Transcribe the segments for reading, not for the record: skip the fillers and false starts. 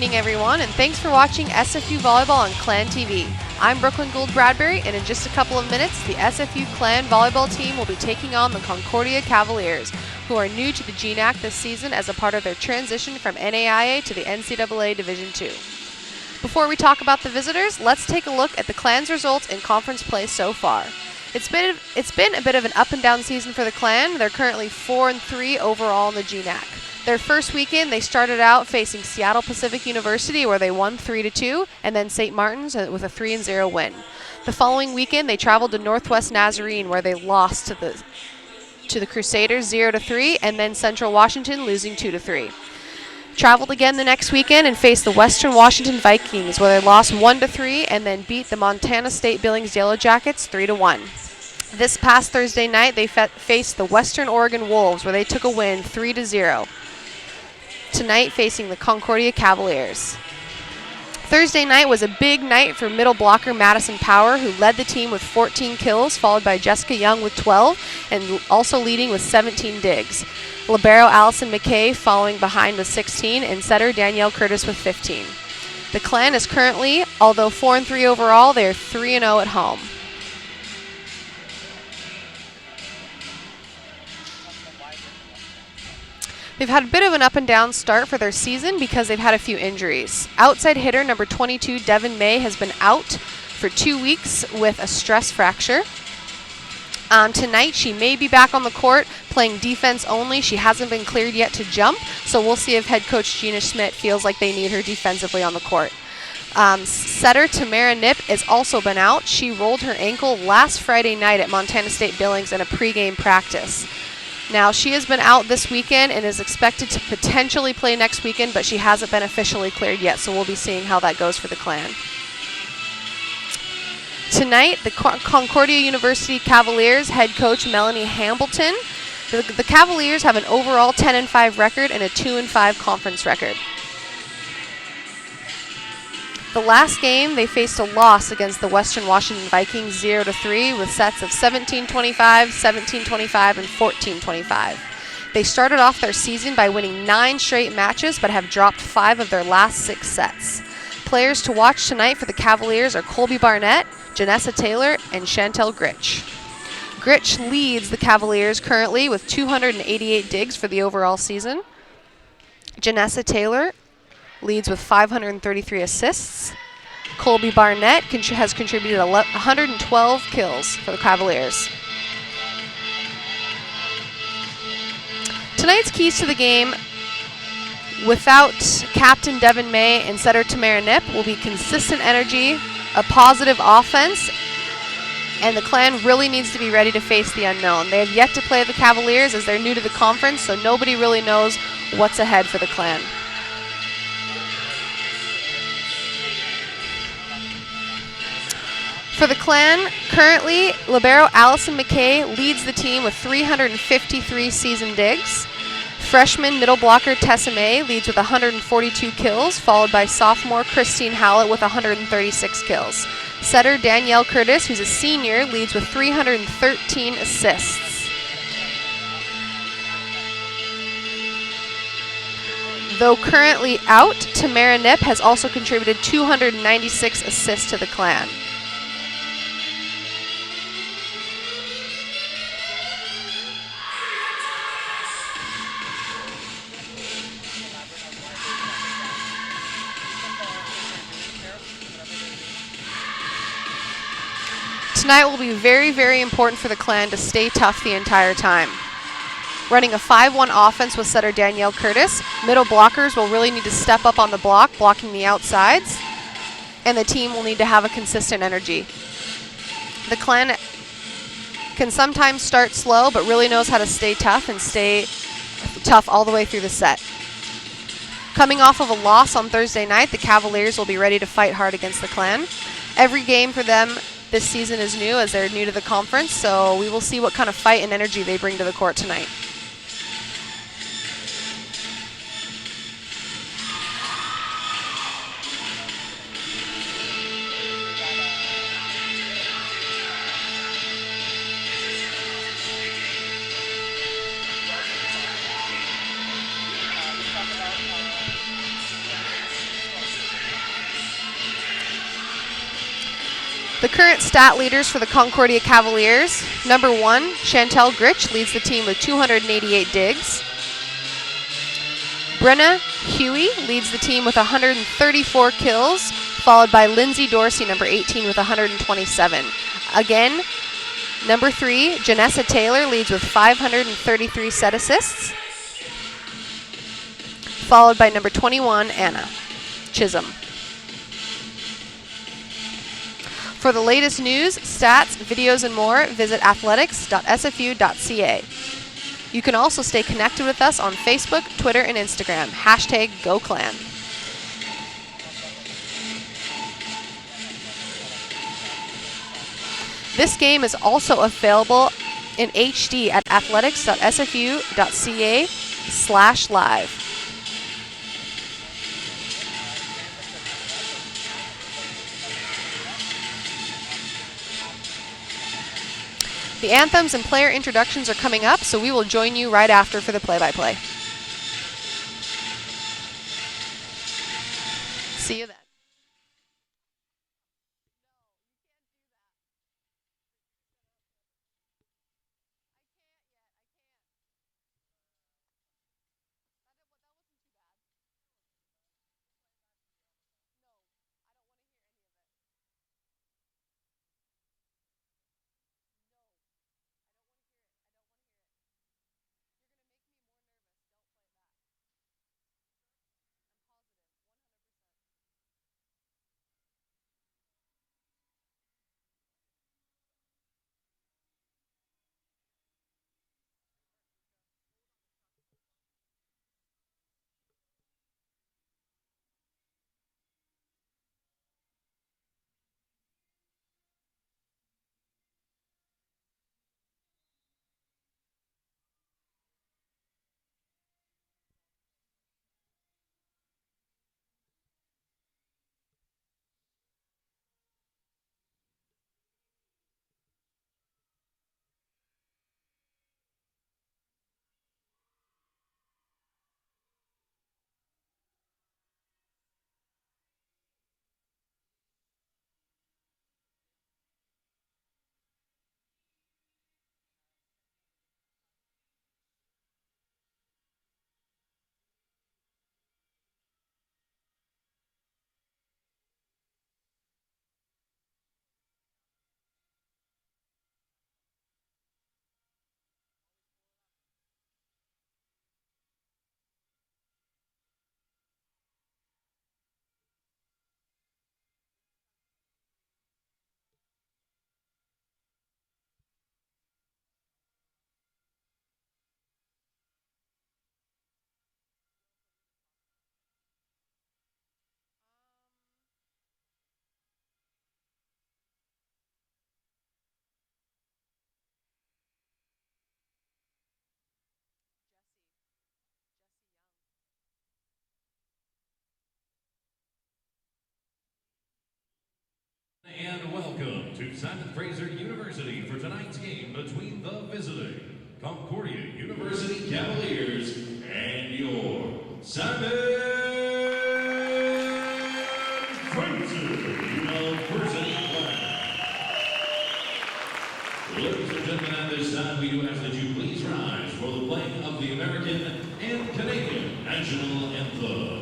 evening, everyone, and thanks for watching SFU Volleyball on Clan TV. I'm Brooklyn Gould Bradbury, and in just a couple of minutes, the SFU Clan volleyball team will be taking on the Concordia Cavaliers, who are new to the GNAC this season as a part of their transition from NAIA to the NCAA Division II. Before we talk about the visitors, let's take a look at the Clan's results in conference play so far. It's been a bit of an up and down season for the Clan. They're currently 4-3 overall in the GNAC. Their first weekend, they started out facing Seattle Pacific University, where they won 3-2, and then St. Martin's with a 3-0 win. The following weekend, they traveled to Northwest Nazarene, where they lost to the Crusaders 0-3, and then Central Washington losing 2-3. Traveled again the next weekend and faced the Western Washington Vikings, where they lost 1-3, and then beat the Montana State Billings Yellow Jackets 3-1. This past Thursday night, they faced the Western Oregon Wolves, where they took a win 3-0. Tonight, facing the Concordia Cavaliers. Thursday night was a big night for middle blocker Madison Power, who led the team with 14 kills, followed by Jessica Young with 12, and also leading with 17 digs. Libero Allison McKay following behind with 16, and setter Danielle Curtis with 15. The Clan is currently, although 4-3 overall, they are 3-0 at home. They've had a bit of an up and down start for their season because they've had a few injuries. Outside hitter number 22, Devin May, has been out for 2 weeks with a stress fracture. Tonight, she may be back on the court playing defense only. She hasn't been cleared yet to jump, so we'll see if head coach Gina Schmidt feels like they need her defensively on the court. Setter Tamara Nip has also been out. She rolled her ankle last Friday night at Montana State Billings in a pregame practice. Now, she has been out this weekend and is expected to potentially play next weekend, but she hasn't been officially cleared yet, so we'll be seeing how that goes for the Clan. Tonight, the Concordia University Cavaliers head coach Melanie Hambleton. The Cavaliers have an overall 10-5 record and a 2-5 conference record. The last game, they faced a loss against the Western Washington Vikings 0-3 with sets of 17-25, 17-25, and 14-25. They started off their season by winning 9 straight matches, but have dropped 5 of their last 6 sets. Players to watch tonight for the Cavaliers are Colby Barnett, Janessa Taylor, and Chantel Gritch. Gritch leads the Cavaliers currently with 288 digs for the overall season. Janessa Taylor leads with 533 assists. Colby Barnett has contributed 112 kills for the Cavaliers. Tonight's keys to the game, without captain Devin May and setter Tamara Nip, will be consistent energy, a positive offense, and the Clan really needs to be ready to face the unknown. They have yet to play the Cavaliers as they're new to the conference, so nobody really knows what's ahead for the Clan. For the Clan, currently, libero Allison McKay leads the team with 353 season digs. Freshman middle blocker Tessa May leads with 142 kills, followed by sophomore Christine Hallett with 136 kills. Setter Danielle Curtis, who's a senior, leads with 313 assists. Though currently out, Tamara Nip has also contributed 296 assists to the Clan. Tonight will be very, very important for the Clan to stay tough the entire time. Running a 5-1 offense with setter Danielle Curtis, middle blockers will really need to step up on the block, blocking the outsides, and the team will need to have a consistent energy. The Clan can sometimes start slow, but really knows how to stay tough and stay tough all the way through the set. Coming off of a loss on Thursday night, the Cavaliers will be ready to fight hard against the Clan. Every game for them this season is new as they're new to the conference, so we will see what kind of fight and energy they bring to the court tonight. The current stat leaders for the Concordia Cavaliers: number 1, Chantel Gritch leads the team with 288 digs. Brenna Huey leads the team with 134 kills, followed by Lindsay Dorsey, number 18, with 127. Again, number 3, Janessa Taylor leads with 533 set assists, followed by number 21, Anna Chisholm. For the latest news, stats, videos, and more, visit athletics.sfu.ca. You can also stay connected with us on Facebook, Twitter, and Instagram. #GoClan. This game is also available in HD at athletics.sfu.ca/live. The anthems and player introductions are coming up, so we will join you right after for the play-by-play. See you then. And welcome to Simon Fraser University for tonight's game between the visiting Concordia University Cavaliers and your Simon Fraser University Clan. Ladies and gentlemen, at this time we do ask that you please rise for the playing of the American and Canadian national anthems.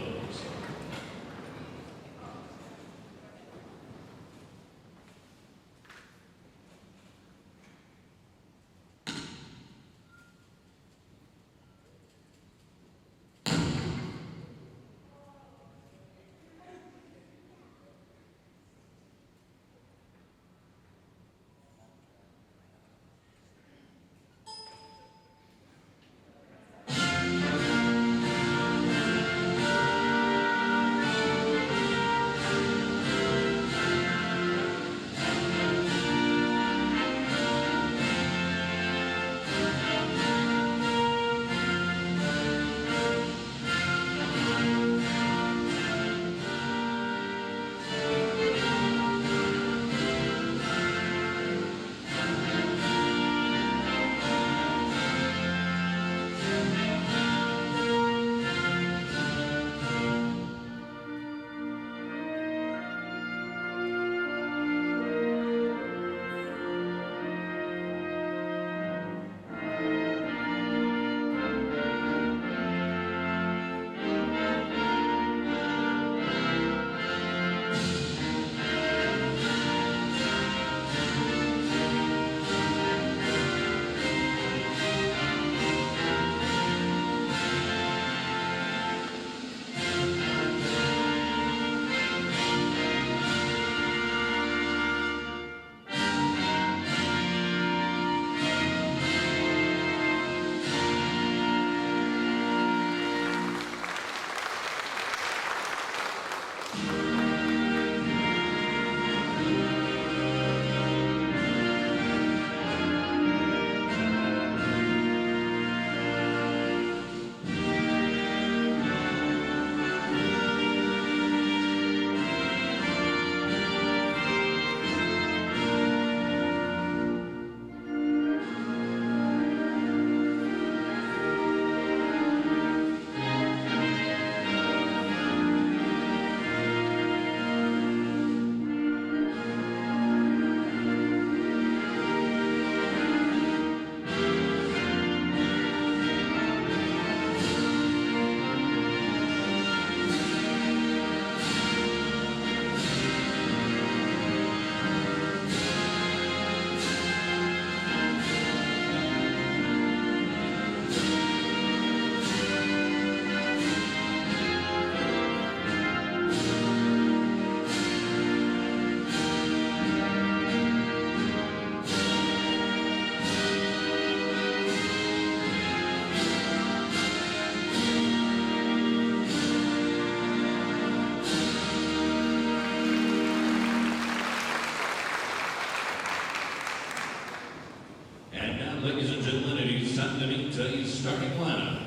now, ladies and gentlemen, it is time to meet today's starting lineup.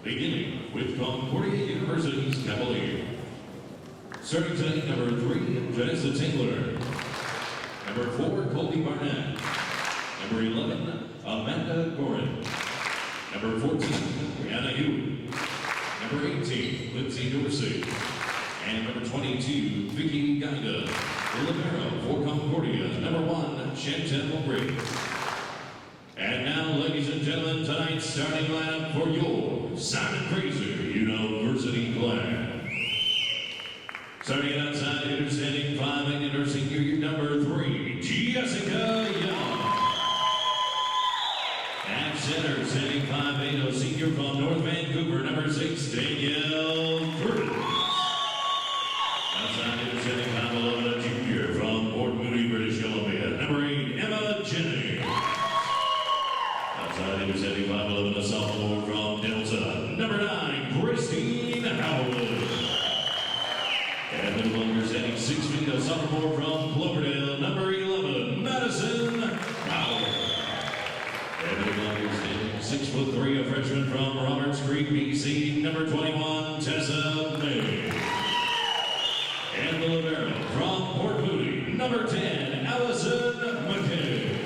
Beginning with Concordia University's Cavaliers. Starting tonight, number 3, Janessa Taylor. Number 4, Colby Barnett. Number 11, Amanda Gorin. Number 14, Brianna Hewitt. Number 18, Lindsay Dorsey. And number 22, Vicky Gaida. The libero for Concordia, number 1, Chantel Briggs. And now, ladies and gentlemen, tonight's starting lineup for your Simon Fraser University Clan. Starting outside, hitter standing 5'8" and her senior, number 3, Jessica Young. At center, standing 5'8", a senior from North Vancouver, number 6, Danielle Curtis. Outside, hitter standing 5'11", a junior from Port Moody, British Columbia, number 8, Emma Jennings. Outside, hitter standing 5'11", a sophomore from Delta, number 9, Christine Howard. And middle blocker standing 6 feet, a sophomore from Cloverdale, number 11, Madison Howard. And middle blocker standing 6'3", a freshman from Roberts Creek, BC, number 21, Tessa May. And the libero from Port Moody, number 10, Allison McKay.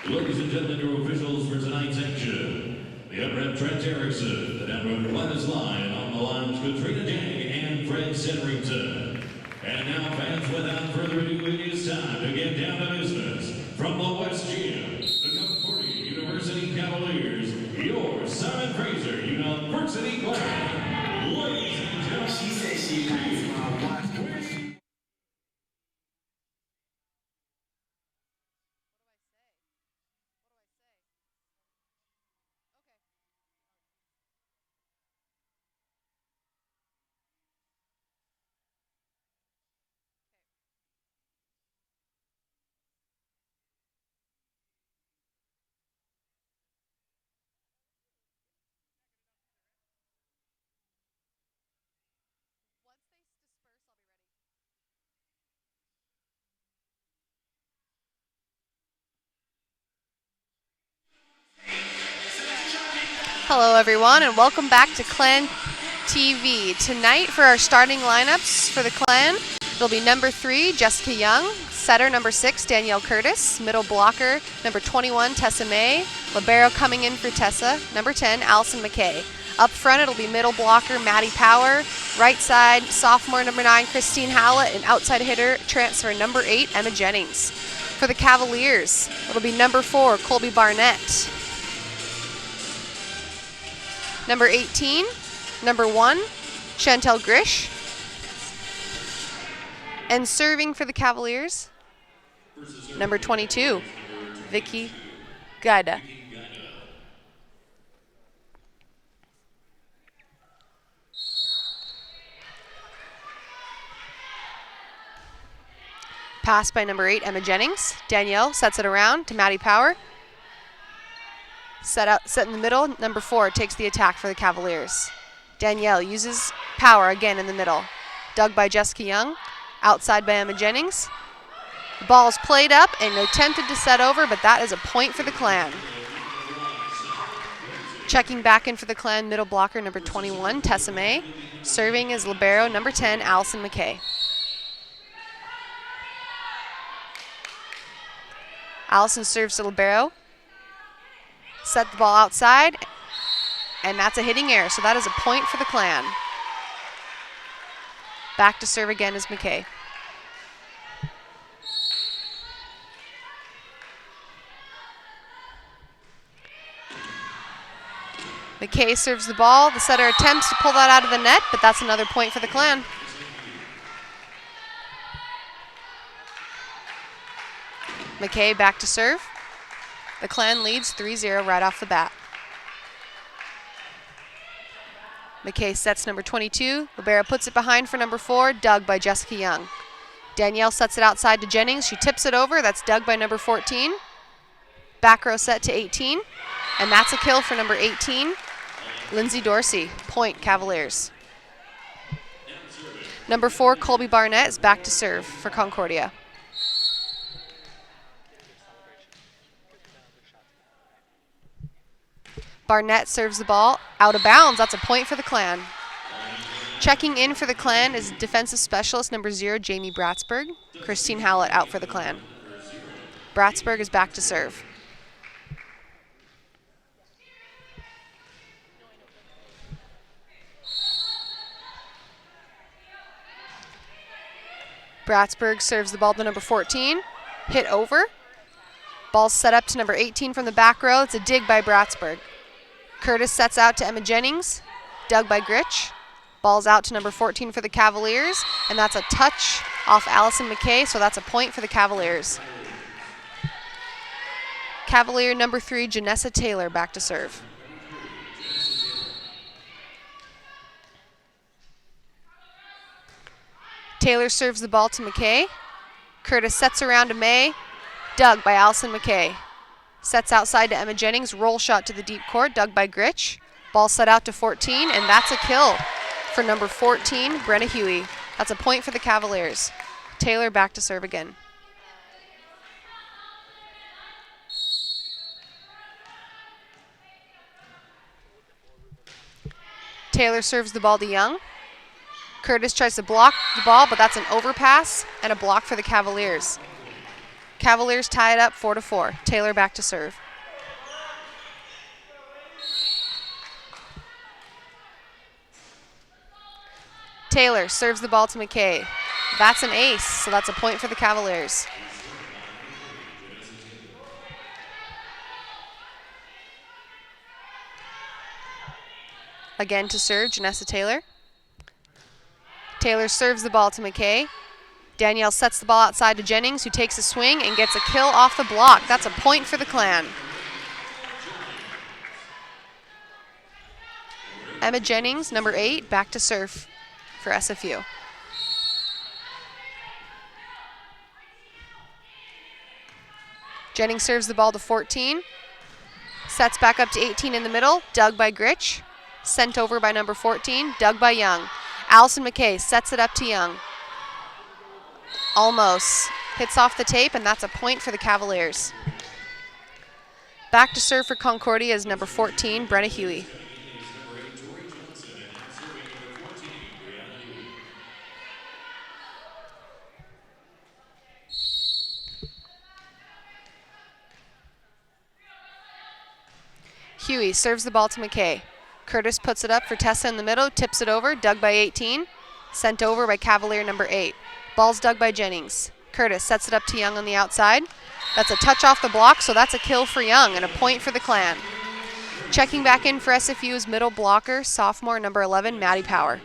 Ladies and gentlemen, your officials for tonight's action. The upright Trent Erickson, the downroad Linus Line, on the lines Katrina Jang and Fred Sedrington. And now, fans, without further ado, it is time to get down to business. From the West Gym, the Concordia University Cavaliers, your Simon Fraser University Clan. Ladies and gentlemen, she said she likes my watch. Hello everyone and welcome back to Clan TV. Tonight for our starting lineups for the Clan, it'll be number 3, Jessica Young, setter number 6, Danielle Curtis, middle blocker number 21, Tessa May, libero coming in for Tessa, number 10, Allison McKay. Up front it'll be middle blocker Maddie Power, right side sophomore number 9, Christine Howlett, and outside hitter transfer number 8, Emma Jennings. For the Cavaliers, it'll be number 4, Colby Barnett. Number 18, number 1, Chantel Grish. And serving for the Cavaliers, number 22, Vicky Gaida. Pass by number 8, Emma Jennings. Danielle sets it around to Maddie Power. Set in the middle, number 4 takes the attack for the Cavaliers. Danielle uses Power again in the middle. Dug by Jessica Young, outside by Emma Jennings. The ball is played up and attempted to set over, but that is a point for the Clan. Checking back in for the Clan, middle blocker number 21, Tessa May. Serving is libero number 10, Allison McKay. Allison serves to libero. Set the ball outside, and that's a hitting error, so that is a point for the Clan. Back to serve again is McKay. McKay serves the ball. The setter attempts to pull that out of the net, but that's another point for the Clan. McKay back to serve. The Clan leads 3-0 right off the bat. McKay sets number 22. Libero puts it behind for number 4, dug by Jessica Young. Danielle sets it outside to Jennings. She tips it over. That's dug by number 14. Back row set to 18. And that's a kill for number 18, Lindsay Dorsey. Point, Cavaliers. Number 4, Colby Barnett is back to serve for Concordia. Barnett serves the ball out of bounds. That's a point for the Clan. Checking in for the Clan is defensive specialist number 0, Jamie Bratsberg. Christine Howlett out for the Clan. Bratsberg is back to serve. Bratsberg serves the ball to number 14. Hit over. Ball set up to number 18 from the back row. It's a dig by Bratsberg. Curtis sets out to Emma Jennings. Dug by Gritch. Ball's out to number 14 for the Cavaliers, and that's a touch off Allison McKay, so that's a point for the Cavaliers. Cavalier number 3, Janessa Taylor, back to serve. Taylor serves the ball to McKay. Curtis sets around to May. Dug by Allison McKay. Sets outside to Emma Jennings. Roll shot to the deep court. Dug by Gritch. Ball set out to 14, and that's a kill for number 14, Brenna Huey. That's a point for the Cavaliers. Taylor back to serve again. Taylor serves the ball to Young. Curtis tries to block the ball, but that's an overpass and a block for the Cavaliers. Cavaliers tie it up 4-4. Taylor back to serve. Taylor serves the ball to McKay. That's an ace, so that's a point for the Cavaliers. Again to serve, Janessa Taylor. Taylor serves the ball to McKay. Danielle sets the ball outside to Jennings, who takes a swing and gets a kill off the block. That's a point for the Clan. Emma Jennings, number 8, back to serve for SFU. Jennings serves the ball to 14. Sets back up to 18 in the middle. Dug by Gritch. Sent over by number 14. Dug by Young. Allison McKay sets it up to Young. Almost. Hits off the tape, and that's a point for the Cavaliers. Back to serve for Concordia is number 14, Brenna Huey. Huey serves the ball to McKay. Curtis puts it up for Tessa in the middle, tips it over, dug by 18, sent over by Cavalier number 8. Ball's dug by Jennings. Curtis sets it up to Young on the outside. That's a touch off the block, so that's a kill for Young and a point for the Clan. Checking back in for SFU is middle blocker, sophomore number 11, Maddie Power.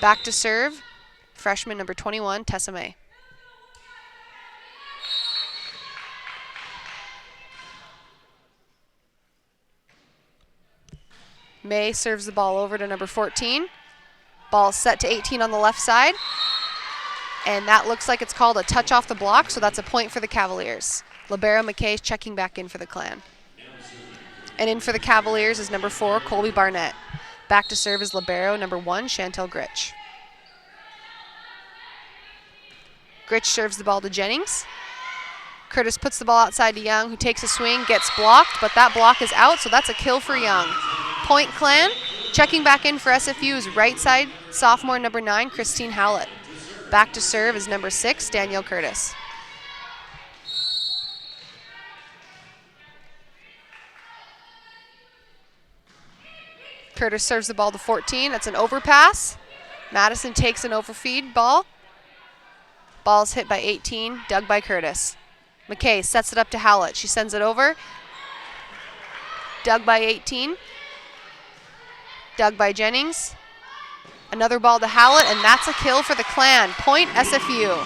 Back to serve, freshman number 21, Tessa May. May serves the ball over to number 14. Ball set to 18 on the left side. And that looks like it's called a touch off the block, so that's a point for the Cavaliers. Libero McKay checking back in for the Clan. And in for the Cavaliers is number 4, Colby Barnett. Back to serve is Libero number 1, Chantel Gritch. Gritch serves the ball to Jennings. Curtis puts the ball outside to Young, who takes a swing, gets blocked, but that block is out, so that's a kill for Young. Point Clan. Checking back in for SFU is right side, sophomore number 9, Christine Howlett. Back to serve is number 6, Danielle Curtis. Curtis serves the ball to 14. That's an overpass. Madison takes an overfeed ball. Ball's hit by 18, dug by Curtis. McKay sets it up to Howlett. She sends it over. Dug by 18. Dug by Jennings. Another ball to Howlett, and that's a kill for the Clan. Point SFU.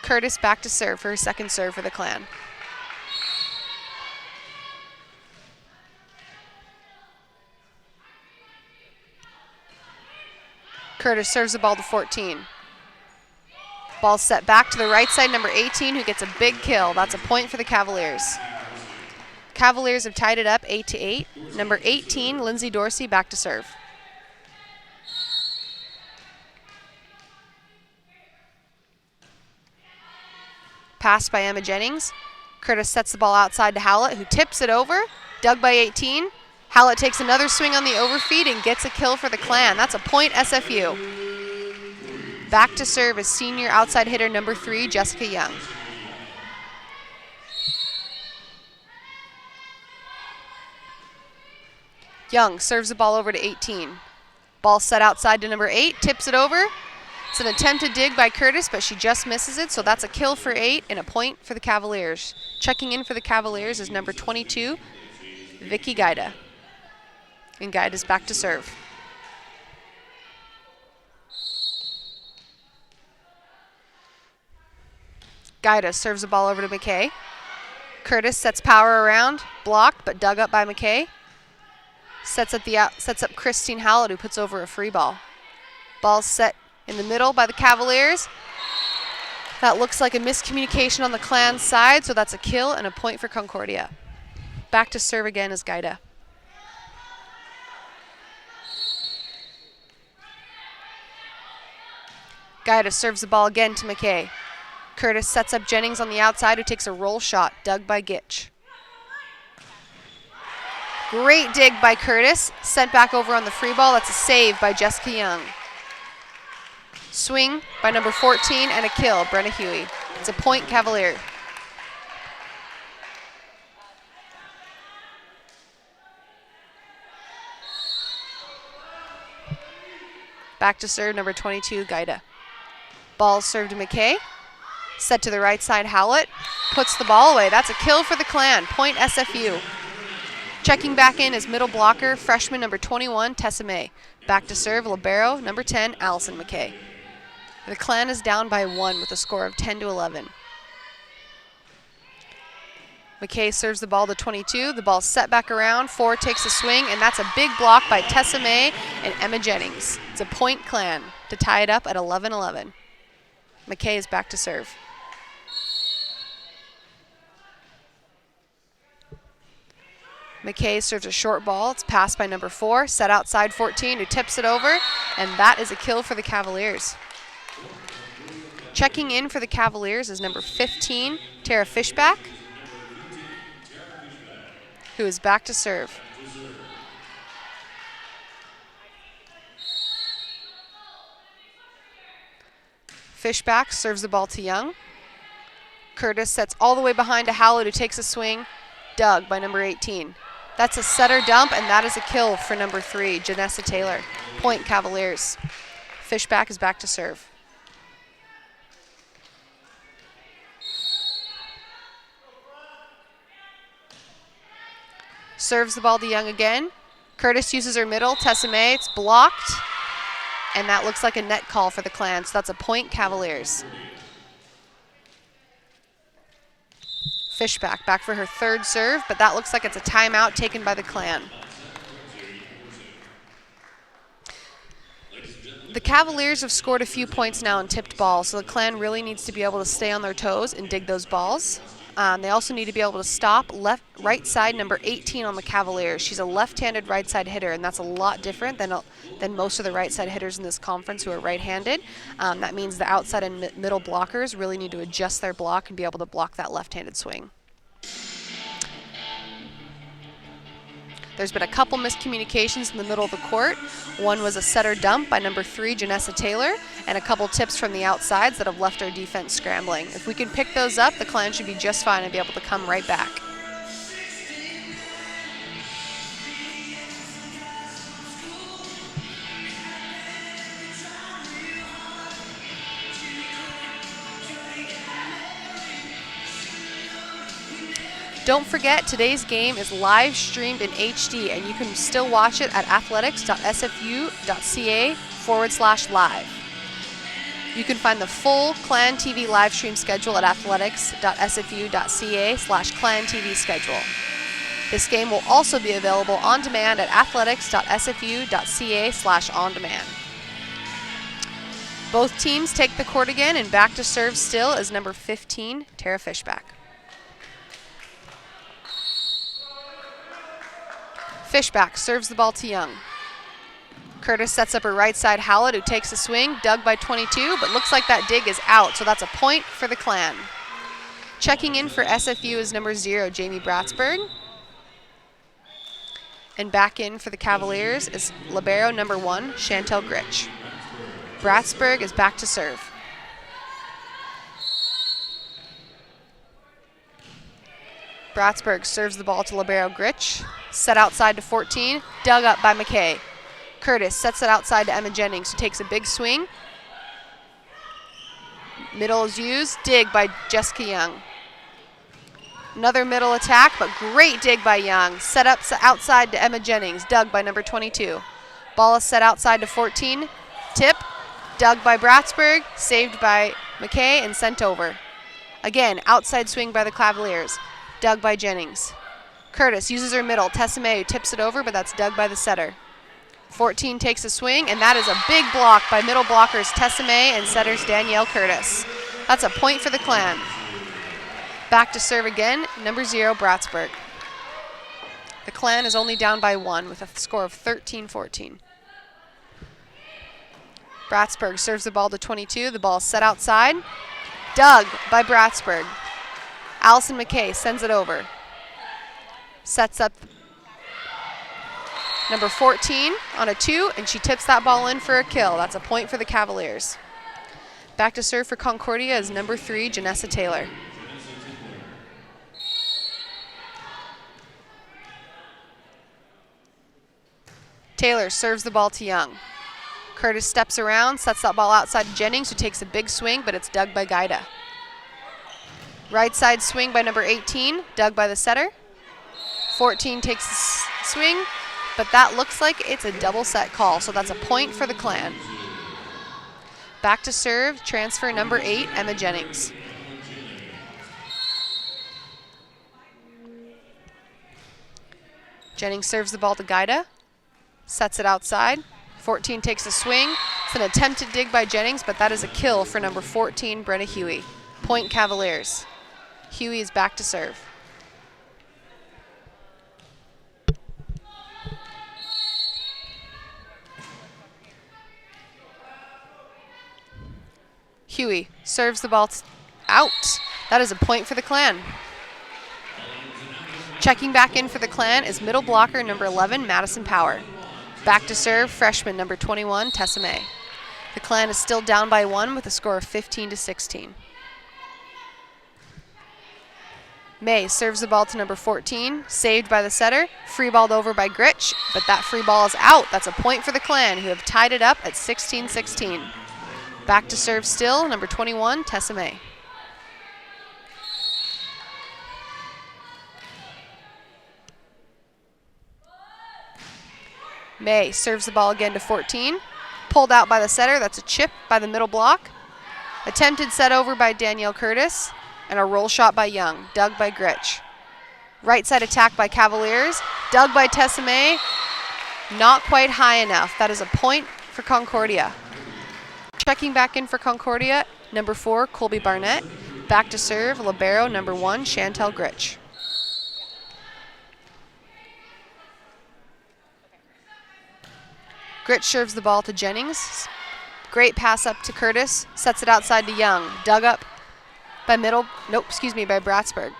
Curtis back to serve for her second serve for the Clan. Curtis serves the ball to 14. Ball set back to the right side, number 18, who gets a big kill. That's a point for the Cavaliers. Cavaliers have tied it up 8-8. Number 18, Lindsay Dorsey, back to serve. Pass by Emma Jennings. Curtis sets the ball outside to Howlett, who tips it over. Dug by 18. Howlett takes another swing on the overfeed and gets a kill for the Clan. That's a point SFU. Back to serve is senior outside hitter number 3, Jessica Young. Young serves the ball over to 18. Ball set outside to number 8, tips it over. It's an attempted dig by Curtis, but she just misses it, so that's a kill for 8 and a point for the Cavaliers. Checking in for the Cavaliers is number 22, Vicky Gaida. And Gaida's back to serve. Gaida serves the ball over to McKay. Curtis sets power around, blocked, but dug up by McKay. Sets up Christine Howlett, who puts over a free ball. Ball set in the middle by the Cavaliers. That looks like a miscommunication on the Clan's side, so that's a kill and a point for Concordia. Back to serve again is Gaida. Gaida serves the ball again to McKay. Curtis sets up Jennings on the outside, who takes a roll shot, dug by Gitch. Great dig by Curtis, sent back over on the free ball. That's a save by Jessica Young. Swing by number 14 and a kill, Brenna Huey. It's a point Cavalier. Back to serve, number 22, Gaida. Ball served to McKay. Set to the right side, Howlett. Puts the ball away. That's a kill for the Clan, point SFU. Checking back in is middle blocker, freshman number 21, Tessa May. Back to serve, libero, number 10, Allison McKay. The Clan is down by 1 with a score of 10-11. McKay serves the ball to 22. The ball's set back around. 4 takes a swing, and that's a big block by Tessa May and Emma Jennings. It's a point Clan to tie it up at 11-11. McKay is back to serve. McKay serves a short ball. It's passed by number 4, set outside 14, who tips it over, and that is a kill for the Cavaliers. Checking in for the Cavaliers is number 15, Tara Fishback, who is back to serve. Fishback serves the ball to Young. Curtis sets all the way behind to Howlett, who takes a swing, dug by number 18. That's a setter dump, and that is a kill for number 3, Janessa Taylor. Point Cavaliers. Fishback is back to serve. Serves the ball to Young again. Curtis uses her middle. Tessa May, it's blocked. And that looks like a net call for the Clan, so that's a point Cavaliers. Fishback back for her 3rd serve, but that looks like it's a timeout taken by the Clan. The Cavaliers have scored a few points now in tipped balls, so the Clan really needs to be able to stay on their toes and dig those balls. They also need to be able to stop right side number 18 on the Cavaliers. She's a left-handed right side hitter, and that's a lot different than most of the right side hitters in this conference who are right-handed. That means the outside and middle blockers really need to adjust their block and be able to block that left-handed swing. There's been a couple miscommunications in the middle of the court. One was a setter dump by number 3, Janessa Taylor, and a couple tips from the outsides that have left our defense scrambling. If we can pick those up, the Clan should be just fine and be able to come right back. Don't forget, today's game is live streamed in HD, and you can still watch it at athletics.sfu.ca/live. You can find the full Clan TV live stream schedule at athletics.sfu.ca/Clan TV schedule. This game will also be available on demand at athletics.sfu.ca/on-demand. Both teams take the court again, and back to serve still is number 15, Tara Fishback. Fishback serves the ball to Young. Curtis sets up her right side Howlett, who takes a swing, dug by 22, but looks like that dig is out, so that's a point for the Clan. Checking in for SFU is number 0, Jamie Bratsberg. And back in for the Cavaliers is libero number 1, Chantel Gritch. Bratsberg is back to serve. Bratsberg serves the ball to libero Gritch. Set outside to 14, dug up by McKay. Curtis sets it outside to Emma Jennings, who takes a big swing. Middle is used, dig by Jessica Young. Another middle attack, but great dig by Young. Set up outside to Emma Jennings, dug by number 22. Ball is set outside to 14, tip, dug by Bratsberg, saved by McKay, and sent over. Again, outside swing by the Cavaliers, dug by Jennings. Curtis uses her middle, Tessime, who tips it over, but that's dug by the setter. 14 takes a swing, and that is a big block by middle blockers Tessime and setters Danielle Curtis. That's a point for the Clan. Back to serve again, number 0, Bratsberg. The Clan is only down by 1 with a score of 13-14. Bratsberg serves the ball to 22. The ball is set outside. Dug by Bratsberg. Allison McKay sends it over. Sets up number 14 on a 2, and she tips that ball in for a kill. That's a point for the Cavaliers. Back to serve for Concordia is number 3, Janessa Taylor. Taylor serves the ball to Young. Curtis steps around, sets that ball outside to Jennings, who takes a big swing, but it's dug by Gaida. Right side swing by number 18, dug by the setter. 14 takes a swing, but that looks like it's a double set call, so that's a point for the Clan. Back to serve, transfer number 8, Emma Jennings. Jennings serves the ball to Gaida, sets it outside. 14 takes a swing. It's an attempted dig by Jennings, but that is a kill for number 14, Brenna Huey. Point Cavaliers. Huey is back to serve. Huey serves the ball out. That is a point for the Clan. Checking back in for the Clan is middle blocker number 11, Madison Power. Back to serve, freshman number 21, Tessa May. The Clan is still down by 1 with a score of 15-16. May serves the ball to number 14, saved by the setter, free balled over by Gritch, but that free ball is out. That's a point for the Clan, who have tied it up at 16-16. Back to serve still, number 21, Tessa May. May serves the ball again to 14. Pulled out by the setter. That's a chip by the middle block. Attempted set over by Danielle Curtis. And a roll shot by Young. Dug by Gritch. Right side attack by Cavaliers. Dug by Tessa May. Not quite high enough. That is a point for Concordia. Checking back in for Concordia, number 4, Colby Barnett. Back to serve, libero number 1, Chantel Gritch. Gritch serves the ball to Jennings. Great pass up to Curtis. Sets it outside to Young. Dug up by by Bratsberg.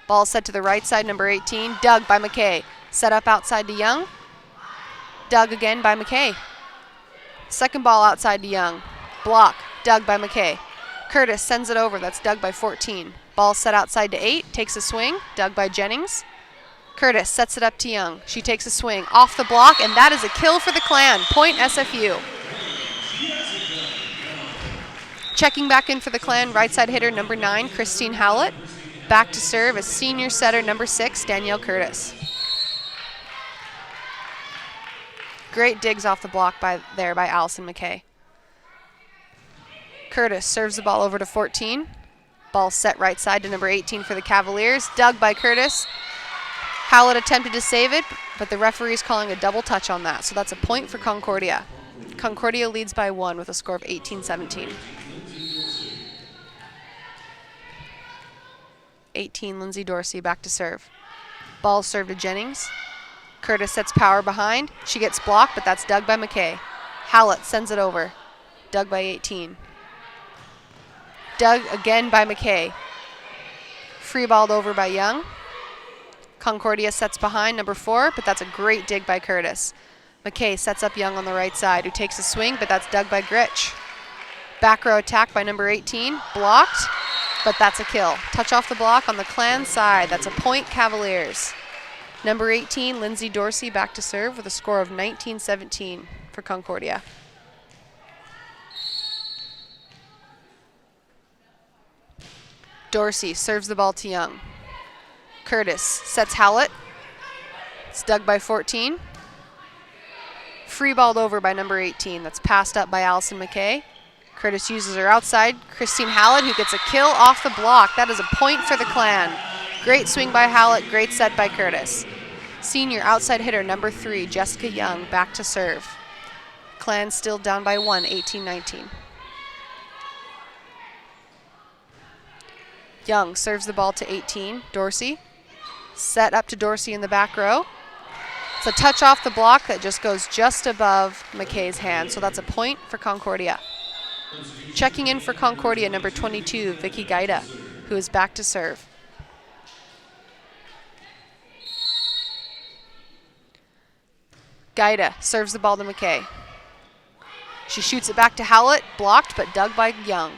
Ball set to the right side, number 18. Dug by McKay. Set up outside to Young. Dug again by McKay. Second ball outside to Young. Block. Dug by McKay. Curtis sends it over. That's dug by 14. Ball set outside to 8. Takes a swing. Dug by Jennings. Curtis sets it up to Young. She takes a swing off the block, and that is a kill for the Clan. Point SFU. Checking back in for the Clan, right side hitter number 9, Christine Howlett. Back to serve as senior setter number 6, Danielle Curtis. Great digs off the block by Allison McKay. Curtis serves the ball over to 14. Ball set right side to number 18 for the Cavaliers. Dug by Curtis. Howlett attempted to save it, but the referee is calling a double touch on that, so that's a point for Concordia. Concordia leads by 1 with a score of 18-17. 18, Lindsay Dorsey back to serve. Ball served to Jennings. Curtis sets power behind. She gets blocked, but that's dug by McKay. Howlett sends it over. Dug by 18. Dug again by McKay. Free balled over by Young. Concordia sets behind number 4, but that's a great dig by Curtis. McKay sets up Young on the right side, who takes a swing, but that's dug by Gritch. Back row attack by number 18, blocked, but that's a kill. Touch off the block on the Clan side. That's a point, Cavaliers. Number 18, Lindsay Dorsey, back to serve with a score of 19-17 for Concordia. Dorsey serves the ball to Young. Curtis sets Howlett. It's dug by 14. Free balled over by number 18. That's passed up by Allison McKay. Curtis uses her outside. Christine Hallett, who gets a kill off the block. That is a point for the Clan. Great swing by Hallett, great set by Curtis. Senior outside hitter number 3, Jessica Young, back to serve. Clan still down by 1, 18-19. Young serves the ball to 18, Dorsey. Set up to Dorsey in the back row. It's a touch off the block that just goes just above McKay's hand, so that's a point for Concordia. Checking in for Concordia, number 22, Vicky Gaida, who is back to serve. Gaida serves the ball to McKay. She shoots it back to Howlett, blocked but dug by Young.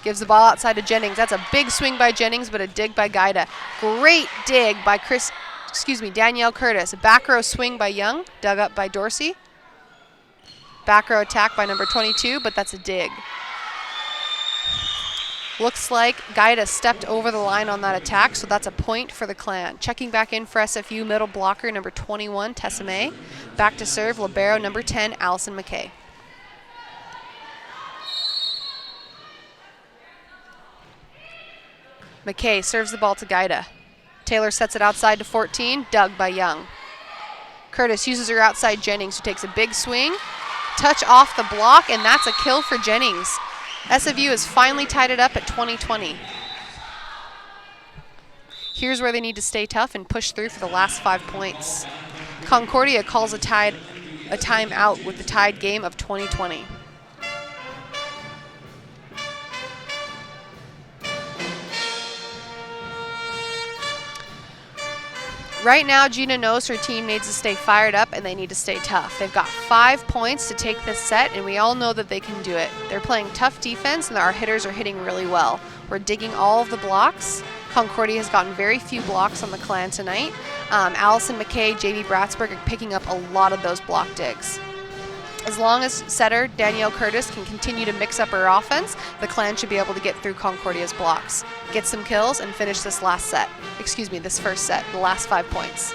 Gives the ball outside to Jennings. That's a big swing by Jennings, but a dig by Gaida. Great dig by Danielle Curtis. A back row swing by Young, dug up by Dorsey. Back row attack by number 22, but that's a dig. Looks like Gaida stepped over the line on that attack, so that's a point for the Clan. Checking back in for SFU, middle blocker number 21, Tessa May. Back to serve, libero number 10, Allison McKay. McKay serves the ball to Gaida. Taylor sets it outside to 14, dug by Young. Curtis uses her outside Jennings, who takes a big swing. Touch off the block, and that's a kill for Jennings. SFU has finally tied it up at 20-20. Here's where they need to stay tough and push through for the last 5 points. Concordia calls a timeout with the tied game of 20-20. Right now, Gina knows her team needs to stay fired up and they need to stay tough. They've got 5 points to take this set, and we all know that they can do it. They're playing tough defense, and our hitters are hitting really well. We're digging all of the blocks. Concordia has gotten very few blocks on the Clan tonight. Allison McKay, JD Bratsburg are picking up a lot of those block digs. As long as setter Danielle Curtis can continue to mix up her offense, the Clan should be able to get through Concordia's blocks, get some kills, and finish this first set, the last 5 points.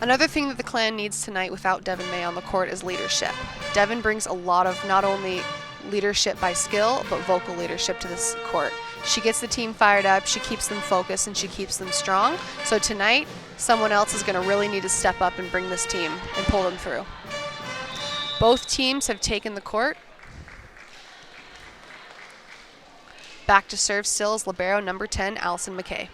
Another thing that the Clan needs tonight without Devin May on the court is leadership. Devin brings a lot of not only leadership by skill, but vocal leadership to this court. She gets the team fired up, she keeps them focused, and she keeps them strong. So tonight, someone else is going to really need to step up and bring this team and pull them through. Both teams have taken the court. Back to serve still is libero number 10, Allison McKay.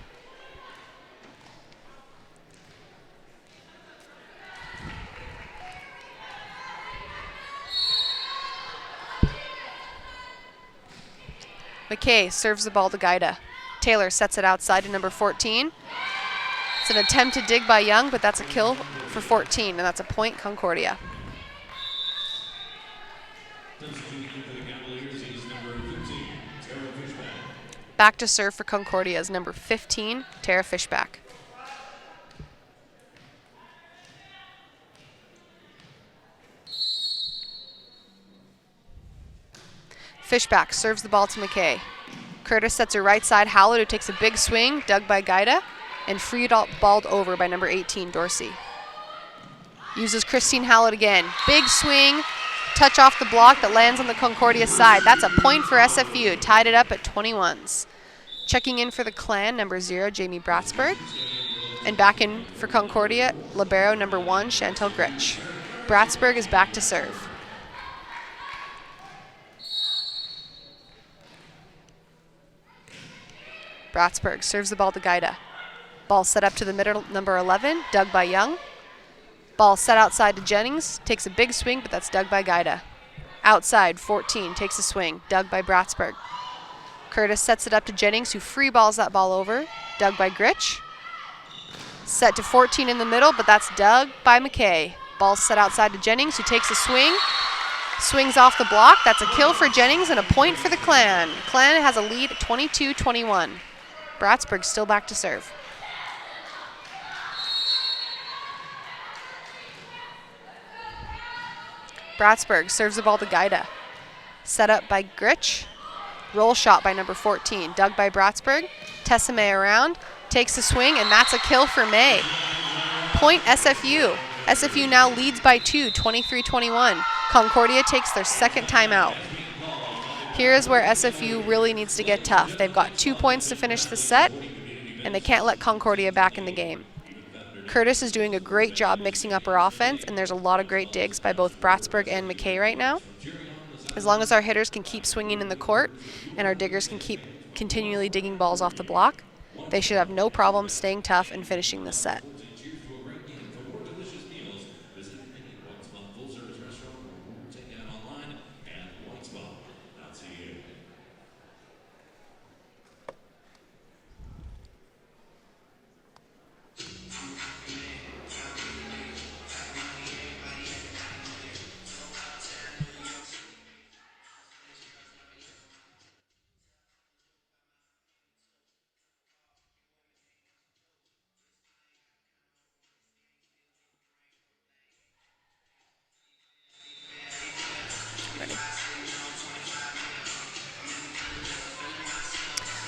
McKay serves the ball to Gaida. Taylor sets it outside to number 14. It's an attempt to dig by Young, but that's a kill for 14, and that's a point, Concordia. Back to serve for Concordia is number 15, Tara Fishback. Fishback serves the ball to McKay. Curtis sets her right side. Howlett, who takes a big swing, dug by Gaida, and free balled over by number 18, Dorsey. Uses Christine Howlett again. Big swing, touch off the block that lands on the Concordia side. That's a point for SFU, tied it up at 21s. Checking in for the Clan, number 0, Jamie Bratsburg. And back in for Concordia, libero number 1, Chantel Gritch. Bratsburg is back to serve. Bratsburg serves the ball to Gaida. Ball set up to the middle, number 11, dug by Young. Ball set outside to Jennings, takes a big swing, but that's dug by Gaida. Outside, 14, takes a swing, dug by Bratsburg. Curtis sets it up to Jennings, who free balls that ball over, dug by Gritch. Set to 14 in the middle, but that's dug by McKay. Ball set outside to Jennings, who takes a swing, swings off the block. That's a kill for Jennings and a point for the Clan. Clan has a lead at 22-21. Bratsburg still back to serve. Bratsburg serves the ball to Gaida. Set up by Gritch. Roll shot by number 14. Dug by Bratsburg. Tessa May around. Takes a swing, and that's a kill for May. Point SFU. SFU now leads by 2, 23-21. Concordia takes their second timeout. Here is where SFU really needs to get tough. They've got 2 points to finish the set, and they can't let Concordia back in the game. Curtis is doing a great job mixing up her offense, and there's a lot of great digs by both Bratsburg and McKay right now. As long as our hitters can keep swinging in the court and our diggers can keep continually digging balls off the block, they should have no problem staying tough and finishing this set.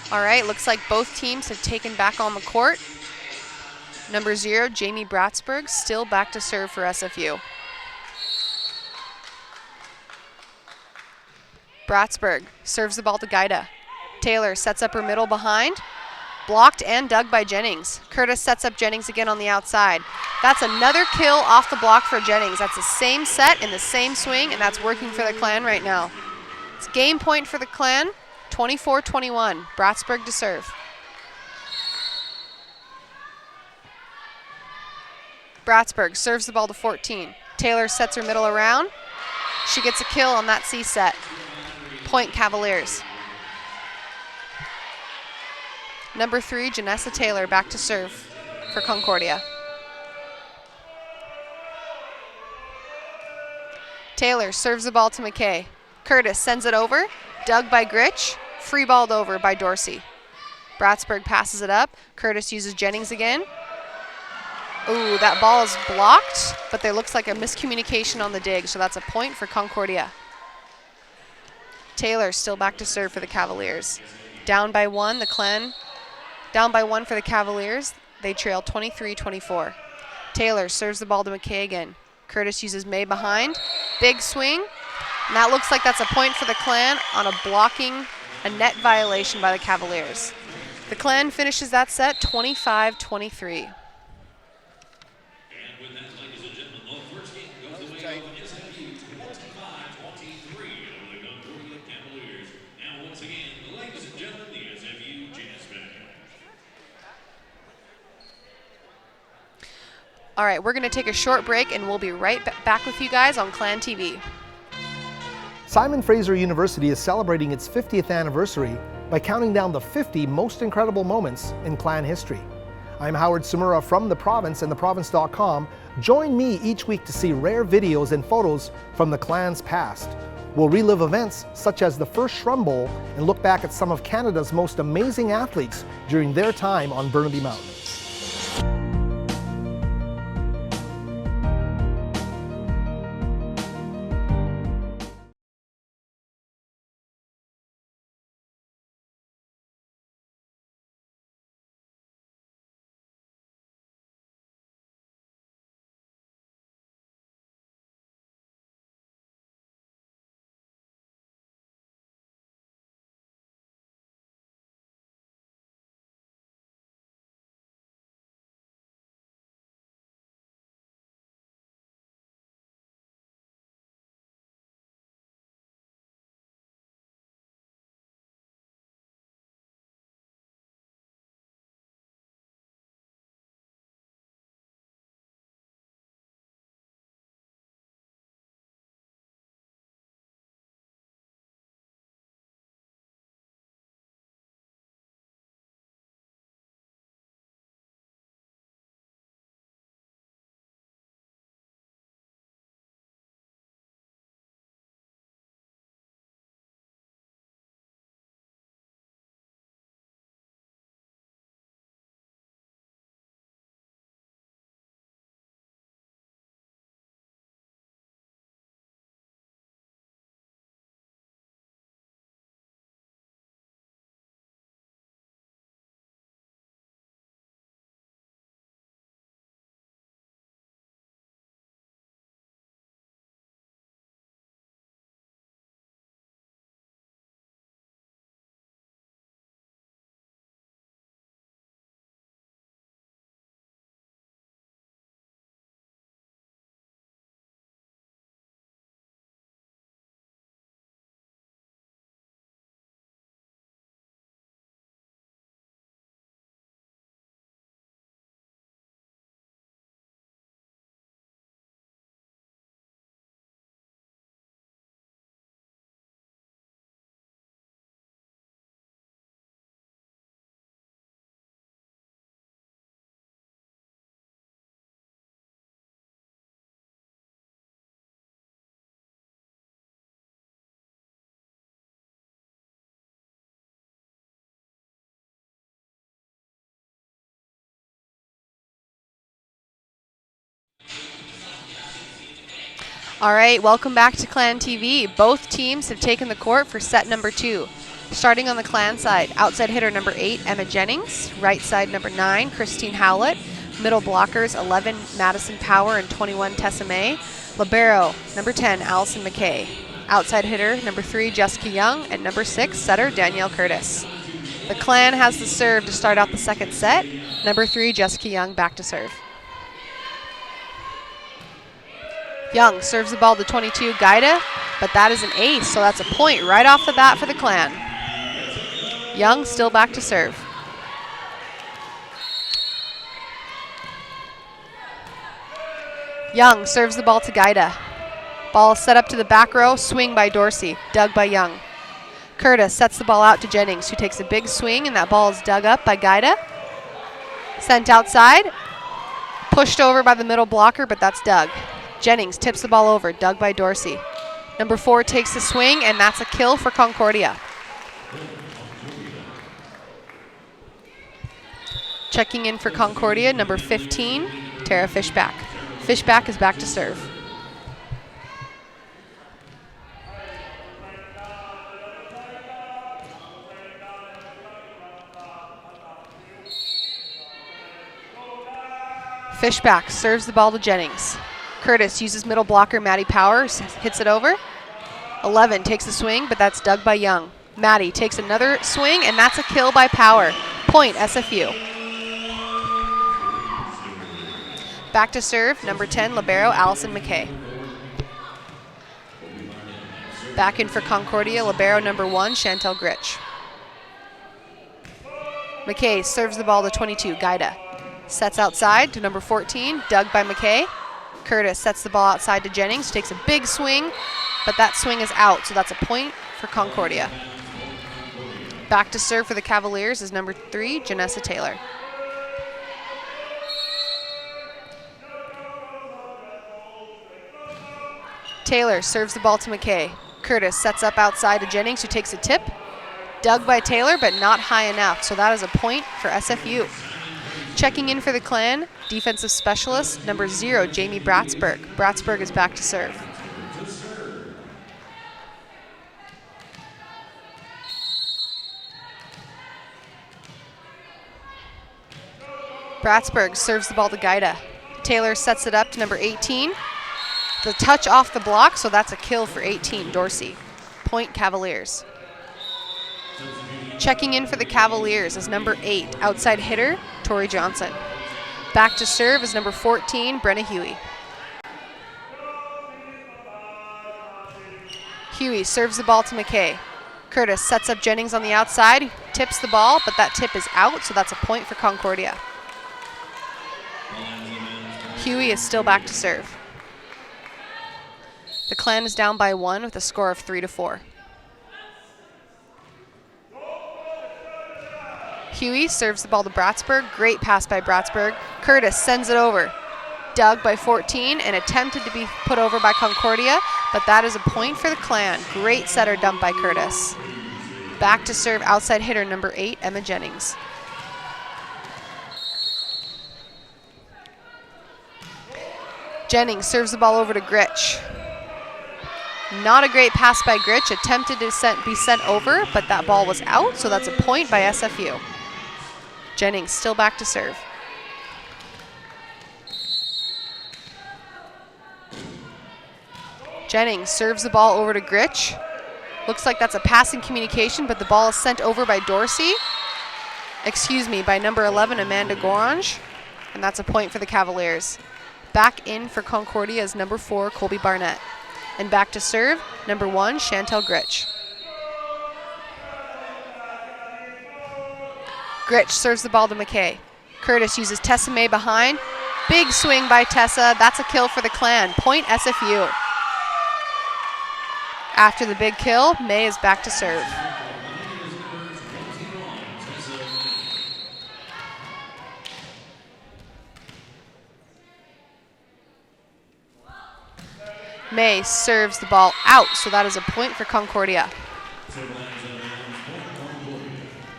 All right, looks like both teams have taken back on the court. Number 0, Jamie Bratsburg, still back to serve for SFU. Bratsburg serves the ball to Gaida. Taylor sets up her middle behind. Blocked and dug by Jennings. Curtis sets up Jennings again on the outside. That's another kill off the block for Jennings. That's the same set in the same swing, and that's working for the Clan right now. It's game point for the Clan. 24-21, Bratsburg to serve. Bratsburg serves the ball to 14. Taylor sets her middle around. She gets a kill on that C set. Point Cavaliers. Number 3, Janessa Taylor back to serve for Concordia. Taylor serves the ball to McKay. Curtis sends it over, dug by Gritch, free balled over by Dorsey. Bratsburg passes it up. Curtis uses Jennings again. Ooh, that ball is blocked, but there looks like a miscommunication on the dig, so that's a point for Concordia. Taylor still back to serve for the Cavaliers. Down by 1, the Clan. Down by 1 for the Cavaliers. They trail 23-24. Taylor serves the ball to McKay again. Curtis uses May behind. Big swing. And that looks like that's a point for the Clan on a net violation by the Cavaliers. The Clan finishes that set 25-23. All right, we're going to take a short break, and we'll be right back with you guys on Clan TV. Simon Fraser University is celebrating its 50th anniversary by counting down the 50 most incredible moments in Clan history. I'm Howard Sumura from The Province and theprovince.com. Join me each week to see rare videos and photos from the Clan's past. We'll relive events such as the first Shrum Bowl and look back at some of Canada's most amazing athletes during their time on Burnaby Mountain. All right, welcome back to Clan TV. Both teams have taken the court for set number 2. Starting on the Clan side, outside hitter number 8, Emma Jennings. Right side number 9, Christine Howlett. Middle blockers 11, Madison Power, and 21, Tessa May. Libero number 10, Allison McKay. Outside hitter number 3, Jessica Young, and number 6, setter Danielle Curtis. The Clan has the serve to start out the second set. Number 3, Jessica Young, back to serve. Young serves the ball to 22, Gaida, but that is an ace, so that's a point right off the bat for the Clan. Young still back to serve. Young serves the ball to Gaida. Ball set up to the back row, swing by Dorsey, dug by Young. Curtis sets the ball out to Jennings, who takes a big swing, and that ball is dug up by Gaida. Sent outside, pushed over by the middle blocker, but that's dug. Jennings tips the ball over, dug by Dorsey. Number 4 takes the swing, and that's a kill for Concordia. Checking in for Concordia, number 15, Tara Fishback. Fishback is back to serve. Fishback serves the ball to Jennings. Curtis uses middle blocker Maddie Power, hits it over. 11 takes the swing, but that's dug by Young. Maddie takes another swing, and that's a kill by Power. Point SFU. Back to serve, number 10, Libero, Allison McKay. Back in for Concordia, Libero, number 1, Chantel Gritch. McKay serves the ball to 22, Gaida. Sets outside to number 14, dug by McKay. Curtis sets the ball outside to Jennings, takes a big swing, but that swing is out, so that's a point for Concordia. Back to serve for the Cavaliers is number 3, Janessa Taylor. Taylor serves the ball to McKay. Curtis sets up outside to Jennings, who takes a tip. Dug by Taylor, but not high enough, so that is a point for SFU. Checking in for the Clan, defensive specialist, number 0, Jamie Bratsburg. Bratsburg is back to serve. Bratsburg serves the ball to Gaida. Taylor sets it up to number 18. The touch off the block, so that's a kill for 18, Dorsey. Point Cavaliers. Checking in for the Cavaliers is number 8, outside hitter, Tori Johnson. Back to serve is number 14, Brenna Huey. Huey serves the ball to McKay. Curtis sets up Jennings on the outside, tips the ball, but that tip is out, so that's a point for Concordia. Huey is still back to serve. The Clan is down by 1 with a score of 3-4. Huey serves the ball to Bratsburg. Great pass by Bratsburg. Curtis sends it over. Dug by 14 and attempted to be put over by Concordia, but that is a point for the Clan. Great setter dump by Curtis. Back to serve outside hitter number 8, Emma Jennings. Jennings serves the ball over to Gritch. Not a great pass by Gritch. Attempted to be sent over, but that ball was out, so that's a point by SFU. Jennings still back to serve. Jennings serves the ball over to Gritch. Looks like that's a passing communication, but the ball is sent over by Dorsey. By number 11, Amanda Gorange. And that's a point for the Cavaliers. Back in for Concordia is number 4, Colby Barnett. And back to serve, number 1, Chantel Gritch. Gritch serves the ball to McKay. Curtis uses Tessa May behind. Big swing by Tessa. That's a kill for the Clan. Point SFU. After the big kill, May is back to serve. May serves the ball out, so that is a point for Concordia.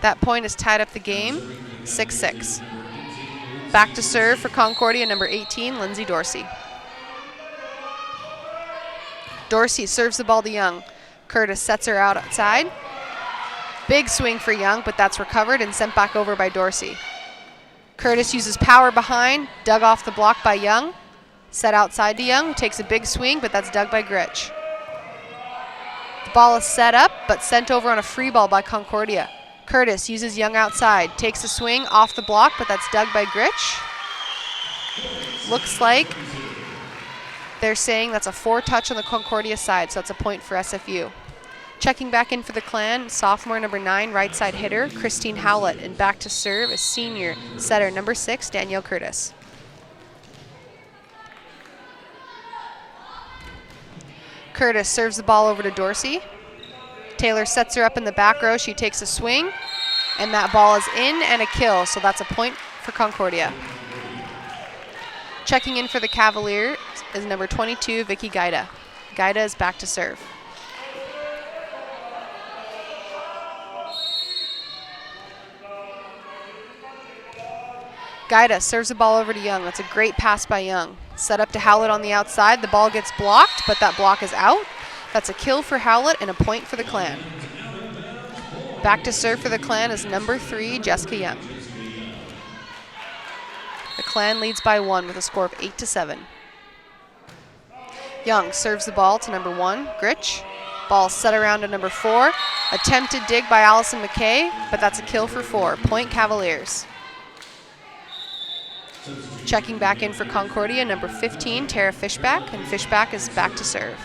That point has tied up the game, 6-6. Back to serve for Concordia, number 18, Lindsay Dorsey. Dorsey serves the ball to Young. Curtis sets her out outside. Big swing for Young, but that's recovered and sent back over by Dorsey. Curtis uses power behind, dug off the block by Young. Set outside to Young, who takes a big swing, but that's dug by Gritch. The ball is set up, but sent over on a free ball by Concordia. Curtis uses Young outside, takes a swing off the block, but that's dug by Gritch. Looks like they're saying that's a 4-touch on the Concordia side, so that's a point for SFU. Checking back in for the Clan, sophomore number 9, right side hitter, Christine Howlett, and back to serve is senior setter number 6, Danielle Curtis. Curtis serves the ball over to Dorsey. Taylor sets her up in the back row. She takes a swing, and that ball is in and a kill, so that's a point for Concordia. Checking in for the Cavaliers is number 22, Vicky Gaida. Gaida is back to serve. Gaida serves the ball over to Young. That's a great pass by Young. Set up to Howlett on the outside. The ball gets blocked, but that block is out. That's a kill for Howlett and a point for the Clan. Back to serve for the Clan is number 3, Jessica Young. The Clan leads by 1 with a score of 8-7. Young serves the ball to number 1, Gritch. Ball set around to number 4. Attempted dig by Allison McKay, but that's a kill for 4. Point Cavaliers. Checking back in for Concordia, number 15, Tara Fishback, and Fishback is back to serve.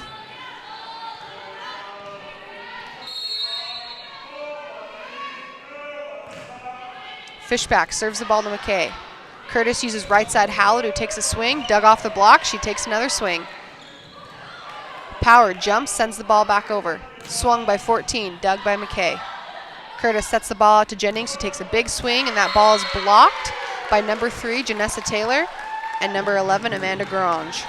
Fishback serves the ball to McKay. Curtis uses right side Howlett, who takes a swing, dug off the block, she takes another swing. Power jumps, sends the ball back over. Swung by 14, dug by McKay. Curtis sets the ball out to Jennings, who takes a big swing, and that ball is blocked by number 3, Janessa Taylor, and number 11, Amanda Grange.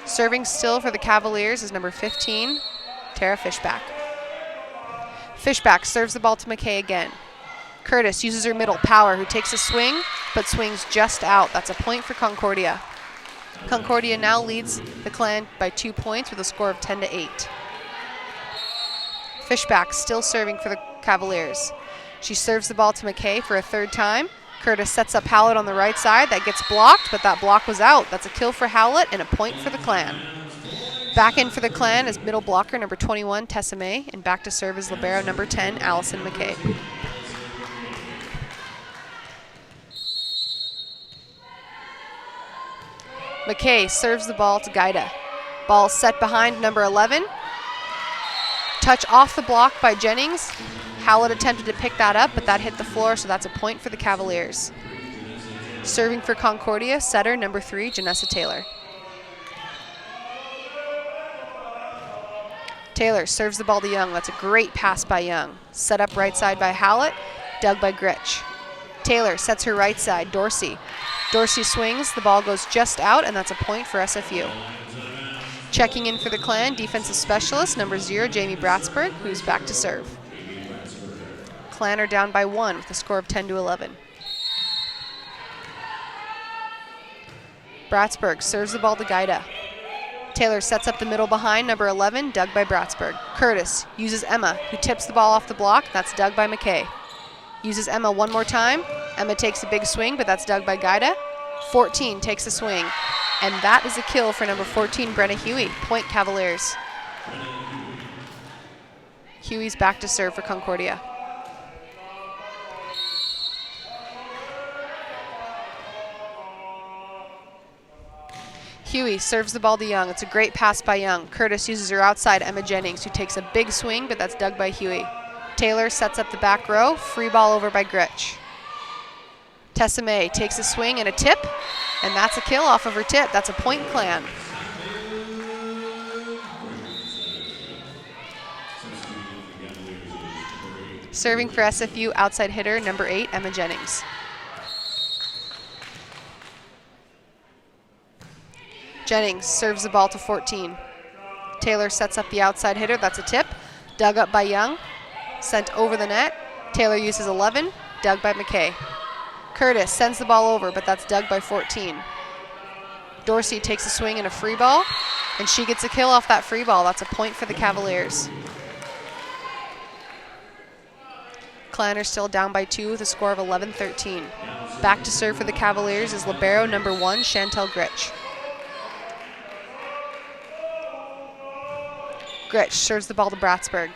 Serving still for the Cavaliers is number 15, Tara Fishback. Fishback serves the ball to McKay again. Curtis uses her middle, Power, who takes a swing, but swings just out. That's a point for Concordia. Concordia now leads the Clan by 2 points with a score of 10-8. Fishback still serving for the Cavaliers. She serves the ball to McKay for a 3rd time. Curtis sets up Howlett on the right side. That gets blocked, but that block was out. That's a kill for Howlett and a point for the Clan. Back in for the Clan is middle blocker number 21, Tessa May, and back to serve is libero number 10, Allison McKay. McKay serves the ball to Gaida. Ball set behind number 11. Touch off the block by Jennings. Howlett attempted to pick that up, but that hit the floor, so that's a point for the Cavaliers. Serving for Concordia, setter number 3, Janessa Taylor. Taylor serves the ball to Young. That's a great pass by Young. Set up right side by Howlett, dug by Gritch. Taylor sets her right side, Dorsey. Dorsey swings, the ball goes just out, and that's a point for SFU. Checking in for the Clan, defensive specialist number 0, Jamie Bratsburg, who's back to serve. Clan are down by 1 with a score of 10-11. Bratsburg serves the ball to Gaida. Taylor sets up the middle behind number 11, dug by Bratsburg. Curtis uses Emma, who tips the ball off the block. That's dug by McKay. Uses Emma one more time. Emma takes a big swing, but that's dug by Gaida. 14 takes a swing, and that is a kill for number 14, Brenna Huey. Point Cavaliers. Huey's back to serve for Concordia. Huey serves the ball to Young. It's a great pass by Young. Curtis uses her outside, Emma Jennings, who takes a big swing, but that's dug by Huey. Taylor sets up the back row. Free ball over by Gritch. Tessa May takes a swing and a tip, and that's a kill off of her tip. That's a point Clan. Serving for SFU, outside hitter, number 8, Emma Jennings. Jennings serves the ball to 14. Taylor sets up the outside hitter. That's a tip. Dug up by Young. Sent over the net. Taylor uses 11. Dug by McKay. Curtis sends the ball over, but that's dug by 14. Dorsey takes a swing and a free ball. And she gets a kill off that free ball. That's a point for the Cavaliers. Clan are still down by 2 with a score of 11-13. Back to serve for the Cavaliers is libero number 1, Chantel Gritch. Gritch serves the ball to Bratsburg.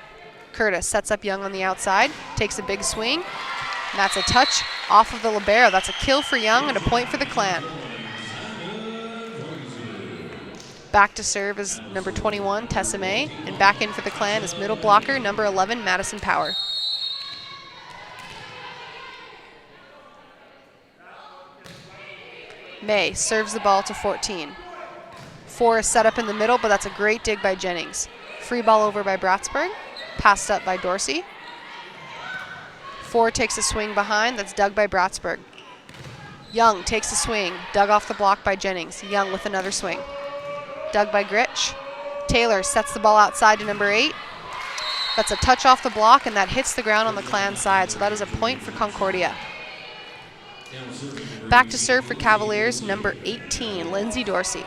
Curtis sets up Young on the outside, takes a big swing, and that's a touch off of the libero. That's a kill for Young and a point for the Clan. Back to serve is number 21, Tessa May, and back in for the Clan is middle blocker number 11, Madison Power. May serves the ball to 14. 4 is set up in the middle, but that's a great dig by Jennings. Free ball over by Bratsburg, passed up by Dorsey. 4 takes a swing behind, that's dug by Bratsburg. Young takes a swing, dug off the block by Jennings. Young with another swing. Dug by Gritch. Taylor sets the ball outside to number 8. That's a touch off the block, and that hits the ground on the Clan side, so that is a point for Concordia. Back to serve for Cavaliers, number 18, Lindsay Dorsey.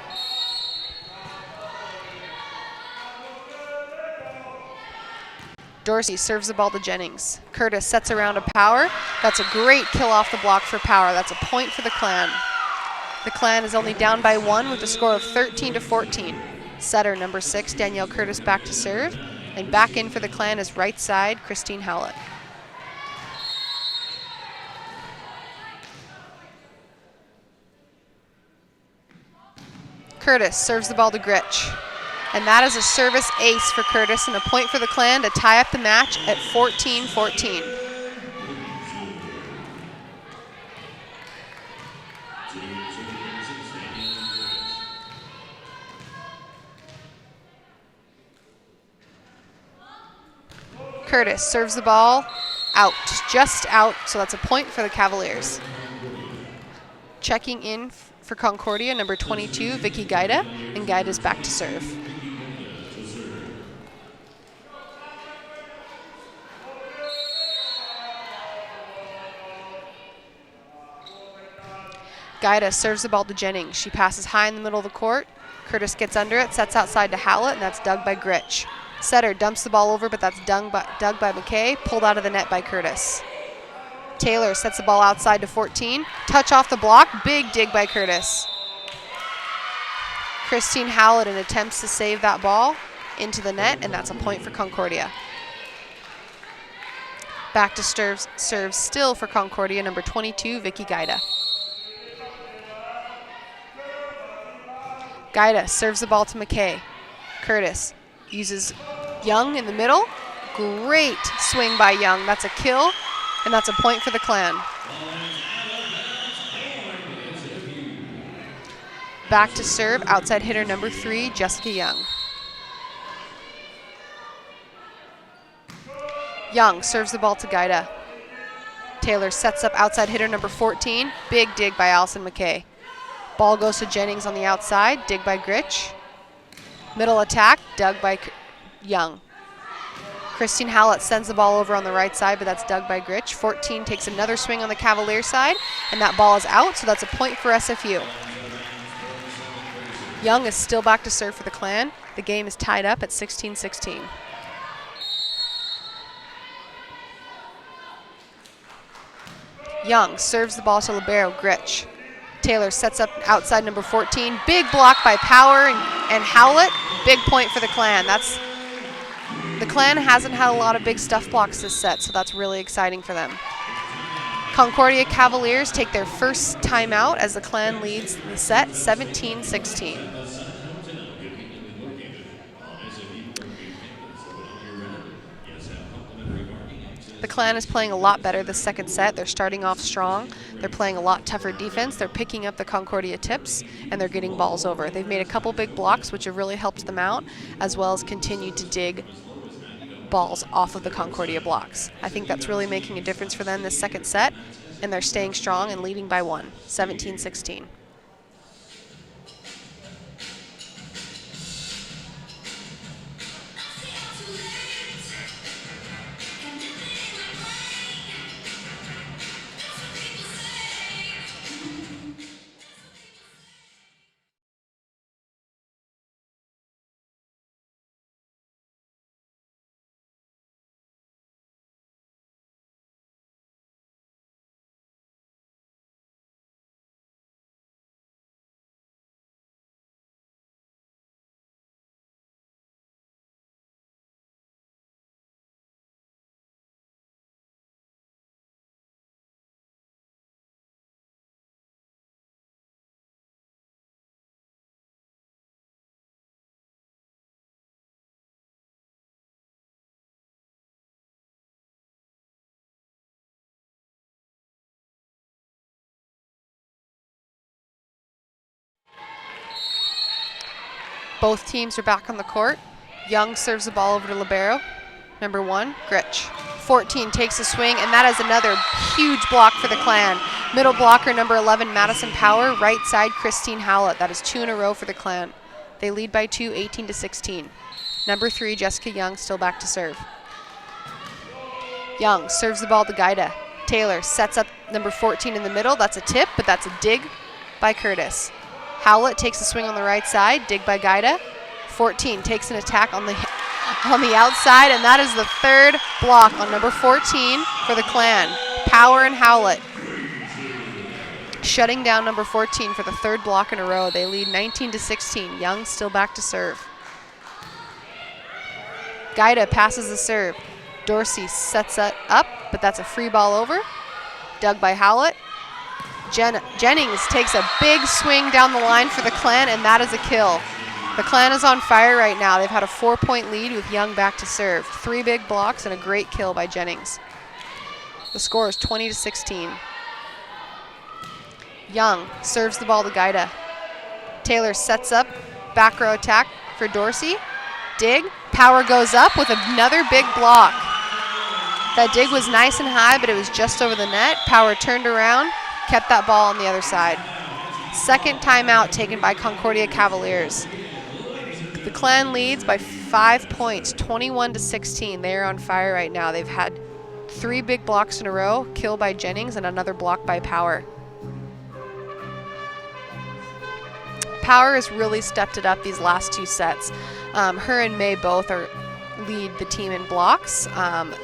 Dorsey serves the ball to Jennings. Curtis sets around to Power. That's a great kill off the block for Power. That's a point for the Clan. The Clan is only down by 1 with a score of 13-14. Setter, number 6, Danielle Curtis back to serve. And back in for the Clan is right side, Christine Howlett. Curtis serves the ball to Gritch. And that is a service ace for Curtis and a point for the Clan to tie up the match at 14-14. Curtis serves the ball out, just out, so that's a point for the Cavaliers. Checking in for Concordia, number 22, Vicky Gaida, and Gaida's back to serve. Gaida serves the ball to Jennings. She passes high in the middle of the court. Curtis gets under it, sets outside to Howlett, and that's dug by Gritch. Setter dumps the ball over, but that's dug by McKay, pulled out of the net by Curtis. Taylor sets the ball outside to 14. Touch off the block, big dig by Curtis. Christine Howlett attempts to save that ball into the net, and that's a point for Concordia. Back to serve still for Concordia, number 22, Vicky Gaida. Gaida serves the ball to McKay. Curtis uses Young in the middle. Great swing by Young. That's a kill, and that's a point for the Clan. Back to serve, outside hitter number 3, Jessica Young. Young serves the ball to Gaida. Taylor sets up outside hitter number 14. Big dig by Allison McKay. Ball goes to Jennings on the outside, dig by Gritch. Middle attack, dug by Young. Christine Howlett sends the ball over on the right side, but that's dug by Gritch. 14 takes another swing on the Cavalier side, and that ball is out, so that's a point for SFU. Young is still back to serve for the Clan. The game is tied up at 16-16. Young serves the ball to libero Gritch. Taylor sets up outside number 14. Big block by Power and Howlett. Big point for the Clan. The Clan hasn't had a lot of big stuff blocks this set, so that's really exciting for them. Concordia Cavaliers take their first timeout as the Clan leads the set 17-16. The Clan is playing a lot better this second set. They're starting off strong. They're playing a lot tougher defense. They're picking up the Concordia tips, and they're getting balls over. They've made a couple big blocks, which have really helped them out, as well as continued to dig balls off of the Concordia blocks. I think that's really making a difference for them this second set, and they're staying strong and leading by 1, 17-16. Both teams are back on the court. Young serves the ball over to libero. Number 1, Gritch. 14 takes a swing, and that is another huge block for the Clan. Middle blocker, number 11, Madison Power. Right side, Christine Howlett. That is 2 in a row for the Clan. They lead by 2, 18-16. Number 3, Jessica Young, still back to serve. Young serves the ball to Gaida. Taylor sets up number 14 in the middle. That's a tip, but that's a dig by Curtis. Howlett takes a swing on the right side, dig by Gaida. 14 takes an attack on the outside, and that is the 3rd block on number 14 for the Clan. Power and Howlett shutting down number 14 for the 3rd block in a row. They lead 19-16. Young still back to serve. Gaida passes the serve. Dorsey sets it up, but that's a free ball over. Dug by Howlett. Jennings takes a big swing down the line for the Clan, and that is a kill. The Clan is on fire right now. They've had a 4-point lead with Young back to serve. 3 big blocks and a great kill by Jennings. The score is 20-16. Young serves the ball to Gaida. Taylor sets up, back row attack for Dorsey. Dig, Power goes up with another big block. That dig was nice and high, but it was just over the net. Power turned around, kept that ball on the other side. Second timeout taken by Concordia Cavaliers. The Clan leads by 5 points, 21-16. They are on fire right now. They've had 3 big blocks in a row, kill by Jennings and another block by Power. Power has really stepped it up these last 2 sets. Her and May both lead the team in blocks.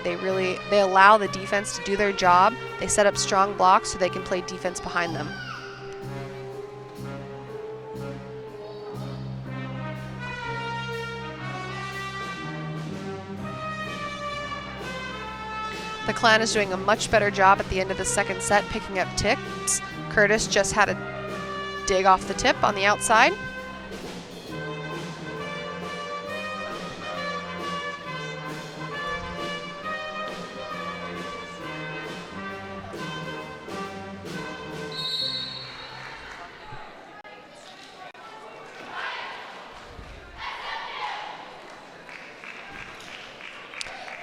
They allow the defense to do their job. They set up strong blocks so they can play defense behind them. The Clan is doing a much better job at the end of the second set, picking up tips. Curtis just had a dig off the tip on the outside.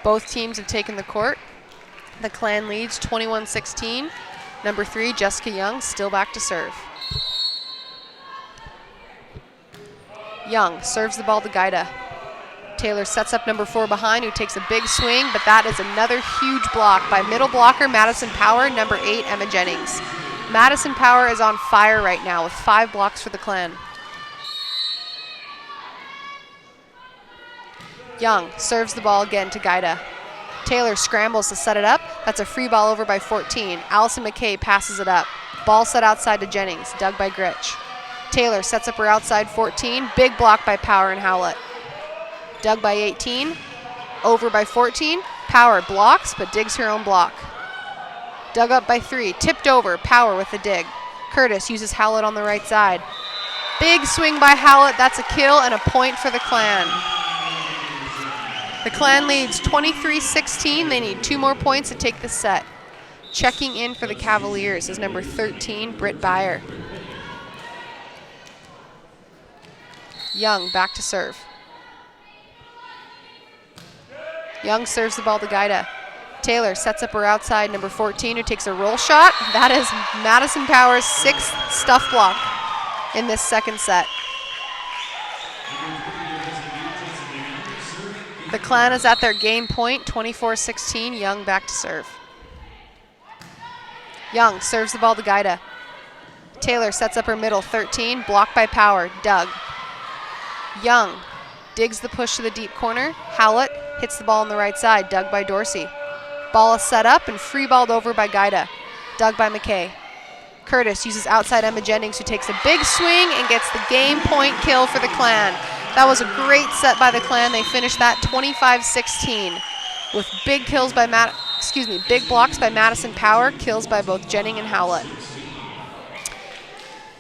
Both teams have taken the court. The Clan leads 21-16. Number 3, Jessica Young, still back to serve. Young serves the ball to Gaida. Taylor sets up number 4 behind, who takes a big swing, but that is another huge block by middle blocker Madison Power, number 8, Emma Jennings. Madison Power is on fire right now with 5 blocks for the Clan. Young serves the ball again to Gaida. Taylor scrambles to set it up. That's a free ball over by 14. Allison McKay passes it up. Ball set outside to Jennings, dug by Gritch. Taylor sets up her outside 14. Big block by Power and Howlett. Dug by 18. Over by 14. Power blocks, but digs her own block. Dug up by 3. Tipped over. Power with the dig. Curtis uses Howlett on the right side. Big swing by Howlett. That's a kill and a point for the Clan. The Clan leads 23-16. They need 2 more points to take the set. Checking in for the Cavaliers is number 13, Britt Beyer. Young back to serve. Young serves the ball to Gaida. Taylor sets up her outside number 14, who takes a roll shot. That is Madison Power's 6th stuff block in this second set. The Clan is at their game point, 24-16. Young back to serve. Young serves the ball to Gaida. Taylor sets up her middle, 13, blocked by Power, dug. Young digs the push to the deep corner. Howlett hits the ball on the right side, dug by Dorsey. Ball is set up and free balled over by Gaida, dug by McKay. Curtis uses outside Emma Jennings, who takes a big swing and gets the game point kill for the Clan. That was a great set by the Clan. They finished that 25-16 with big kills by big blocks by Madison Power, kills by both Jennings and Howlett.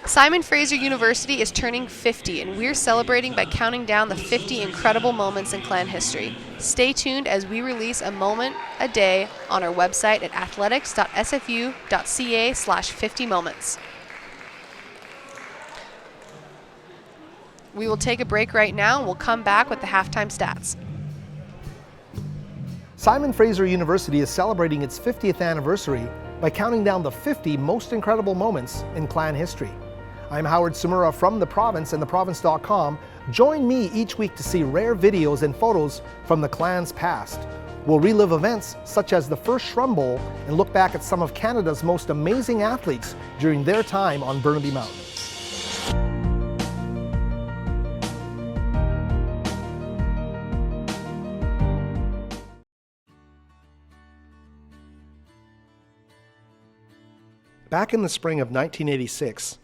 Simon Fraser University is turning 50, and we're celebrating by counting down the 50 incredible moments in Clan history. Stay tuned as we release a moment a day on our website at athletics.sfu.ca/50moments. We will take a break right now and we'll come back with the halftime stats. Simon Fraser University is celebrating its 50th anniversary by counting down the 50 most incredible moments in Clan history. I'm Howard Sumura from the Province and theprovince.com. Join me each week to see rare videos and photos from the Clan's past. We'll relive events such as the first Shrum Bowl and look back at some of Canada's most amazing athletes during their time on Burnaby Mountain. Back in the spring of 1986,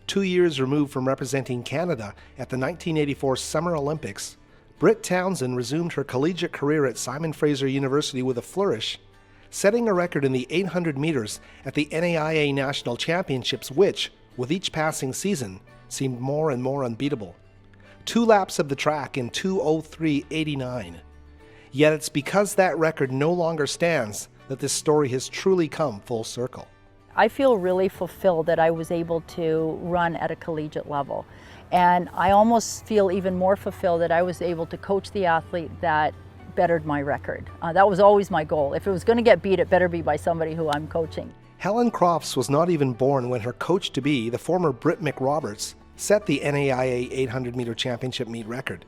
2 years removed from representing Canada at the 1984 Summer Olympics, Britt Townsend resumed her collegiate career at Simon Fraser University with a flourish, setting a record in the 800 meters at the NAIA National Championships, which, with each passing season, seemed more and more unbeatable. 2 laps of the track in 2:03.89. Yet it's because that record no longer stands that this story has truly come full circle. I feel really fulfilled that I was able to run at a collegiate level. And I almost feel even more fulfilled that I was able to coach the athlete that bettered my record. That was always my goal. If it was going to get beat, it better be by somebody who I'm coaching. Helen Crofts was not even born when her coach-to-be, the former Britt McRoberts, set the NAIA 800-meter championship meet record.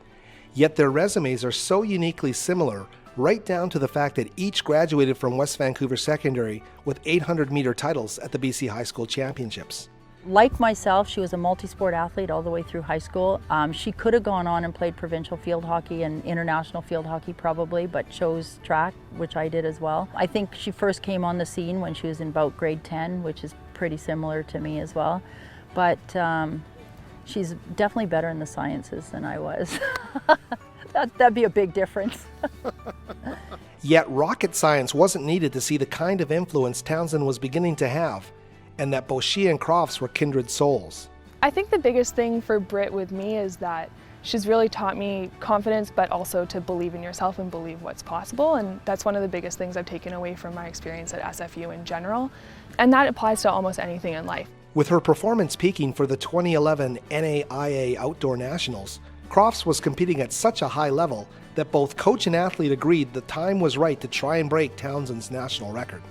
Yet their resumes are so uniquely similar, right down to the fact that each graduated from West Vancouver Secondary with 800-meter titles at the BC High School Championships. Like myself, she was a multi-sport athlete all the way through high school. She could have gone on and played provincial field hockey and international field hockey probably, but chose track, which I did as well. I think she first came on the scene when she was in about grade 10, which is pretty similar to me as well. But she's definitely better in the sciences than I was. That'd be a big difference. Yet rocket science wasn't needed to see the kind of influence Townsend was beginning to have, and that both she and Crofts were kindred souls. I think the biggest thing for Britt with me is that she's really taught me confidence, but also to believe in yourself and believe what's possible. And that's one of the biggest things I've taken away from my experience at SFU in general. And that applies to almost anything in life. With her performance peaking for the 2011 NAIA Outdoor Nationals, Crofts was competing at such a high level that both coach and athlete agreed the time was right to try and break Townsend's national record.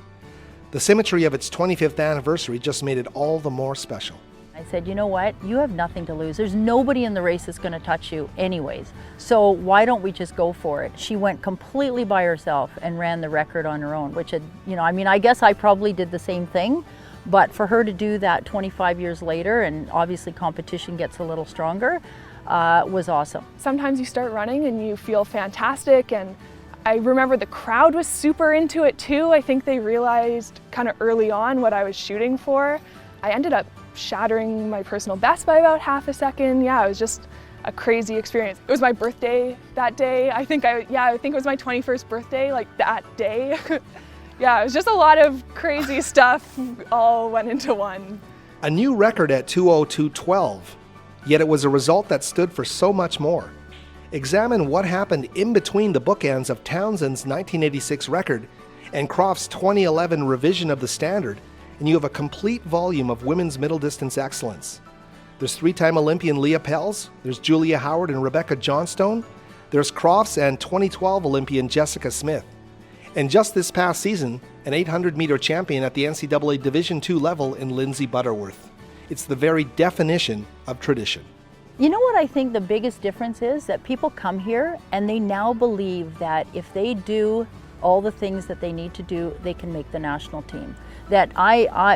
The symmetry of its 25th anniversary just made it all the more special. I said, you know what, you have nothing to lose. There's nobody in the race that's going to touch you anyways. So why don't we just go for it? She went completely by herself and ran the record on her own, which had, I guess I probably did the same thing, but for her to do that 25 years later, and obviously competition gets a little stronger, was awesome. Sometimes you start running and you feel fantastic, and I remember the crowd was super into it too. I think they realized kind of early on what I was shooting for. I ended up shattering my personal best by about half a second. Yeah, it was just a crazy experience. It was my birthday that day. I think it was my 21st birthday, like that day. Yeah, it was just a lot of crazy stuff all went into one. A new record at 2:02.12, yet it was a result that stood for so much more. Examine what happened in between the bookends of Townsend's 1986 record and Crofts' 2011 revision of the standard, and you have a complete volume of women's middle distance excellence. There's 3-time Olympian Leah Pels, there's Julia Howard and Rebecca Johnstone, there's Crofts and 2012 Olympian Jessica Smith. And just this past season, an 800-meter champion at the NCAA Division II level in Lindsay Butterworth. It's the very definition of tradition. You know what I think the biggest difference is? That people come here and they now believe that if they do all the things that they need to do, they can make the national team. That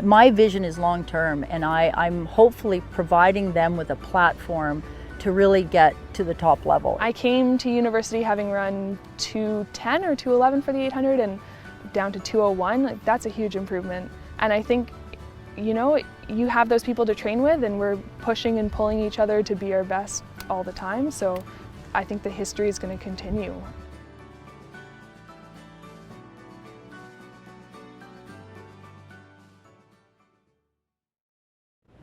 my vision is long term, and I'm hopefully providing them with a platform to really get to the top level. I came to university having run 2:10 or 2:11 for the 800 and down to 2:01. Like, that's a huge improvement. And I think, you have those people to train with, and we're pushing and pulling each other to be our best all the time. So I think the history is going to continue.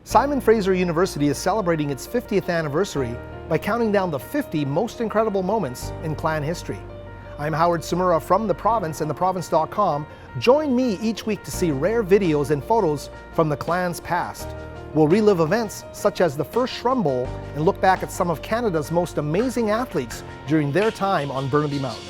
Simon Fraser University is celebrating its 50th anniversary by counting down the 50 most incredible moments in Clan history. I'm Howard Sumura from the Province and theprovince.com. Join me each week to see rare videos and photos from the Clan's past. We'll relive events such as the first Shrum Bowl and look back at some of Canada's most amazing athletes during their time on Burnaby Mountain.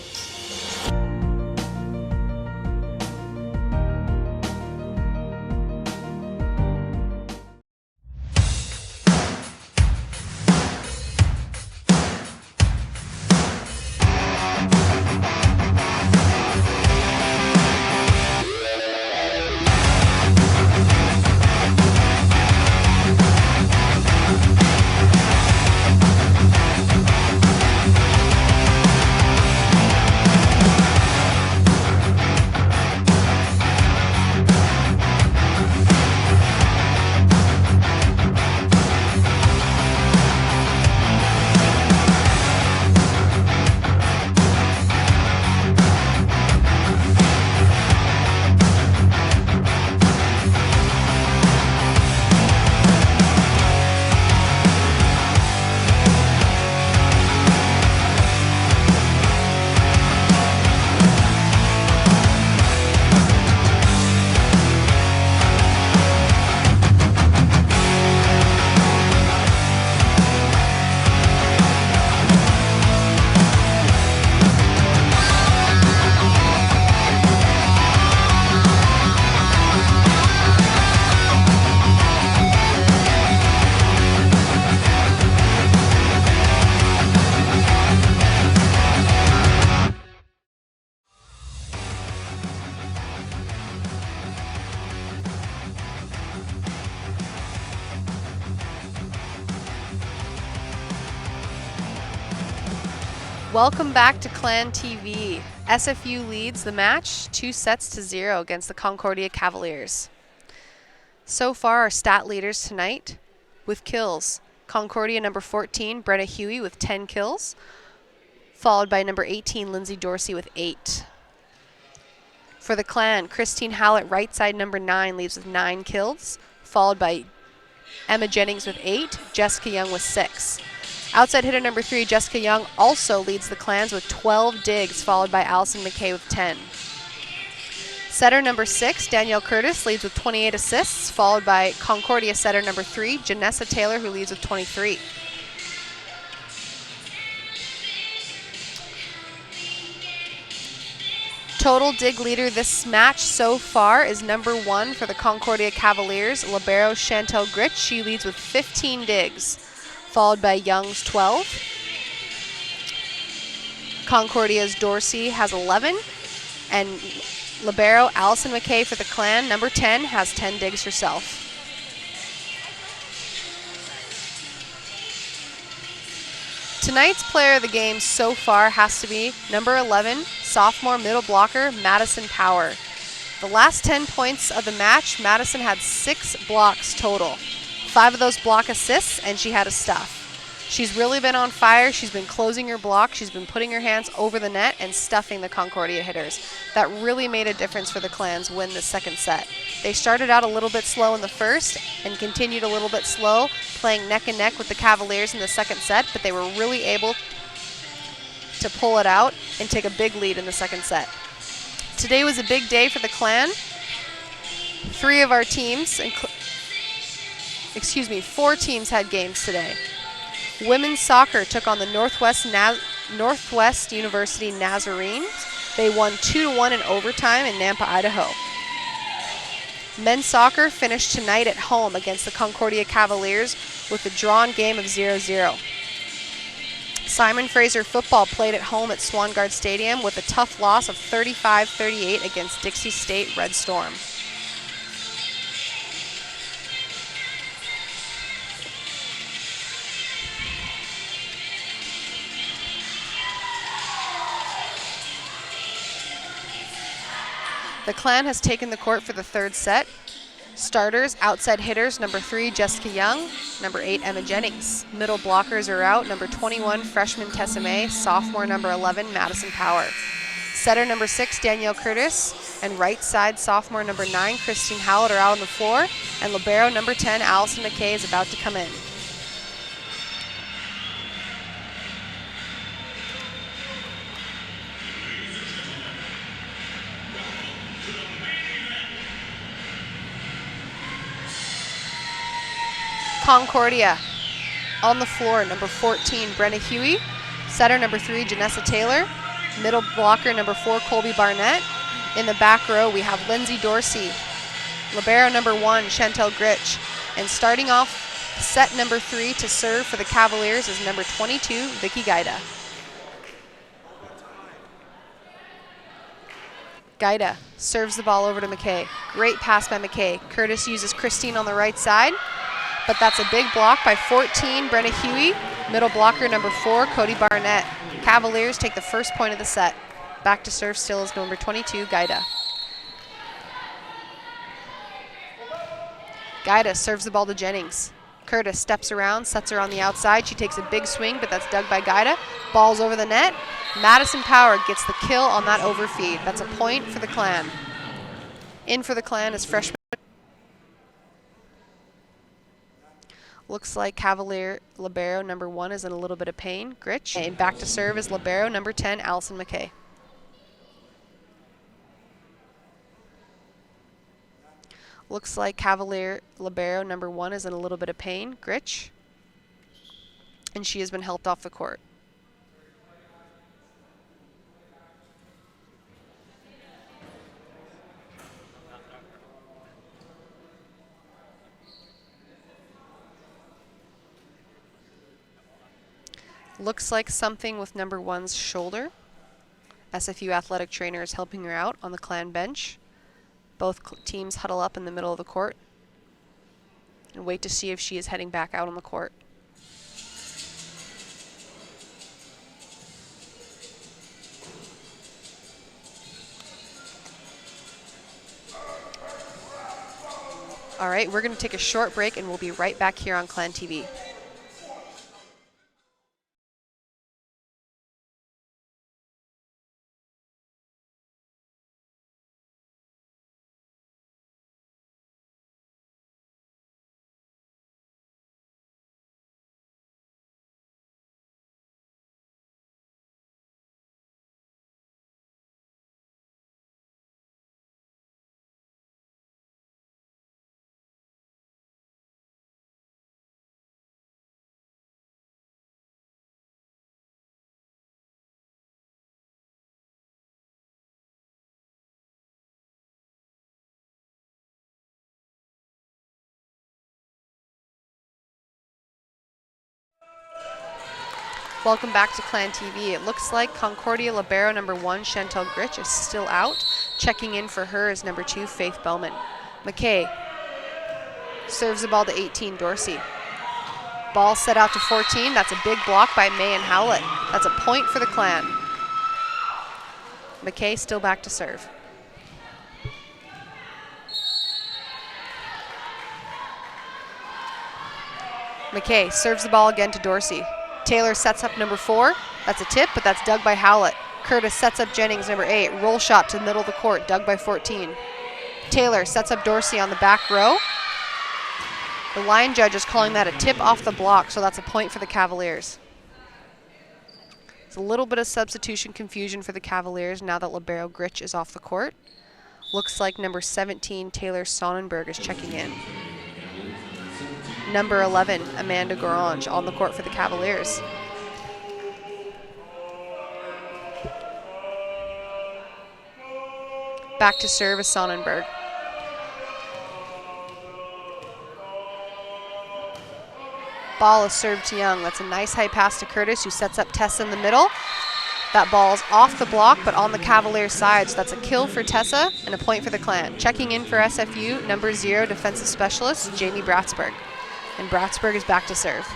Welcome back to Clan TV. SFU leads the match 2-0 against the Concordia Cavaliers. So far, our stat leaders tonight with kills. Concordia number 14, Brenna Huey with 10 kills, followed by number 18, Lindsay Dorsey with 8. For the Clan, Christine Hallett, right side number 9, leads with 9 kills, followed by Emma Jennings with 8, Jessica Young with 6. Outside hitter number 3, Jessica Young, also leads the Clans with 12 digs, followed by Allison McKay with 10. Setter number 6, Danielle Curtis, leads with 28 assists, followed by Concordia setter number 3, Janessa Taylor, who leads with 23. Total dig leader this match so far is number 1 for the Concordia Cavaliers, libero Chantel Gritch. She leads with 15 digs, followed by Young's 12. Concordia's Dorsey has 11, and libero Allison McKay for the Clan, number 10, has 10 digs herself. Tonight's player of the game so far has to be number 11, sophomore middle blocker, Madison Power. The last 10 points of the match, Madison had 6 blocks total. 5 of those block assists, and she had a stuff. She's really been on fire. She's been closing her block. She's been putting her hands over the net and stuffing the Concordia hitters. That really made a difference for the Clans win the second set. They started out a little bit slow in the first and continued a little bit slow, playing neck and neck with the Cavaliers in the second set, but they were really able to pull it out and take a big lead in the second set. Today was a big day for the Clan. 4 teams had games today. Women's soccer took on the Northwest University Nazarenes. They won 2-1 in overtime in Nampa, Idaho. Men's soccer finished tonight at home against the Concordia Cavaliers with a drawn game of 0-0. Simon Fraser football played at home at Swangard Stadium with a tough loss of 35-38 against Dixie State Red Storm. The Clan has taken the court for the third set. Starters, outside hitters, number 3, Jessica Young, number 8, Emma Jennings. Middle blockers are out, number 21, freshman Tessa May, sophomore number 11, Madison Power. Setter number 6, Danielle Curtis, and right side sophomore number 9, Christine Howlett are out on the floor, and libero number 10, Allison McKay, is about to come in. Concordia. On the floor, number 14, Brenna Huey. Setter, number 3, Janessa Taylor. Middle blocker, number 4, Colby Barnett. In the back row, we have Lindsay Dorsey. Libero, number 1, Chantel Gritch. And starting off set number 3 to serve for the Cavaliers is number 22, Vicky Gaida. Gaida serves the ball over to McKay. Great pass by McKay. Curtis uses Christine on the right side, but that's a big block by 14, Brenna Huey. Middle blocker, number 4, Cody Barnett. Cavaliers take the first point of the set. Back to serve still is number 22, Gaida. Gaida serves the ball to Jennings. Curtis steps around, sets her on the outside. She takes a big swing, but that's dug by Gaida. Ball's over the net. Madison Power gets the kill on that overfeed. That's a point for the Clan. In for the Clan is freshman. Looks like Cavalier libero number 1 is in a little bit of pain, Gritch. And back to serve is libero number 10, Allison McKay. Looks like Cavalier libero number 1 is in a little bit of pain, Gritch. And she has been helped off the court. Looks like something with number 1's shoulder. SFU athletic trainer is helping her out on the Clan bench. Both teams huddle up in the middle of the court and wait to see if she is heading back out on the court. All right, we're going to take a short break and we'll be right back here on Clan TV. Welcome back to Clan TV. It looks like Concordia libero number 1, Chantel Gritch, is still out. Checking in for her is number 2, Faith Bowman. McKay serves the ball to 18, Dorsey. Ball set out to 14. That's a big block by May and Howlett. That's a point for the Clan. McKay still back to serve. McKay serves the ball again to Dorsey. Taylor sets up number 4. That's a tip, but that's dug by Howlett. Curtis sets up Jennings, number 8. Roll shot to the middle of the court, dug by 14. Taylor sets up Dorsey on the back row. The line judge is calling that a tip off the block, so that's a point for the Cavaliers. There's a little bit of substitution confusion for the Cavaliers now that libero Gritch is off the court. Looks like number 17, Taylor Sonnenberg, is checking in. Number 11, Amanda Gorange, on the court for the Cavaliers. Back to serve is Sonnenberg. Ball is served to Young. That's a nice high pass to Curtis, who sets up Tessa in the middle. That ball's off the block, but on the Cavaliers side, so that's a kill for Tessa and a point for the Clan. Checking in for SFU, number 0, defensive specialist, Jamie Bratsberg. And Bratsberg is back to serve.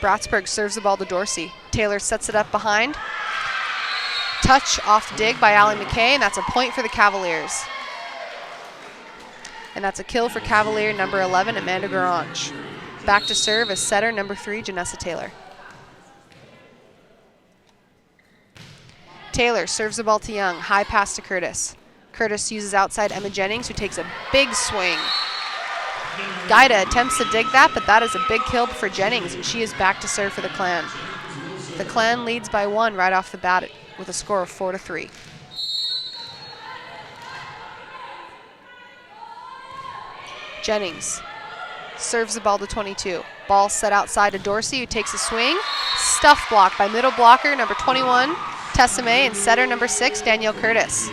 Bratsberg serves the ball to Dorsey. Taylor sets it up behind. Touch off the dig by Allie McKay, and that's a point for the Cavaliers. And that's a kill for Cavalier number 11, Amanda Gorange. Back to serve is setter number 3, Janessa Taylor. Taylor serves the ball to Young. High pass to Curtis. Curtis uses outside Emma Jennings, who takes a big swing. Gaida attempts to dig that, but that is a big kill for Jennings, and she is back to serve for the Clan. The Clan leads by 1 right off the bat with a score of 4-3. Jennings serves the ball to 22. Ball set outside to Dorsey, who takes a swing. Stuff block by middle blocker number 21, Tessa May, and setter number 6, Danielle Curtis.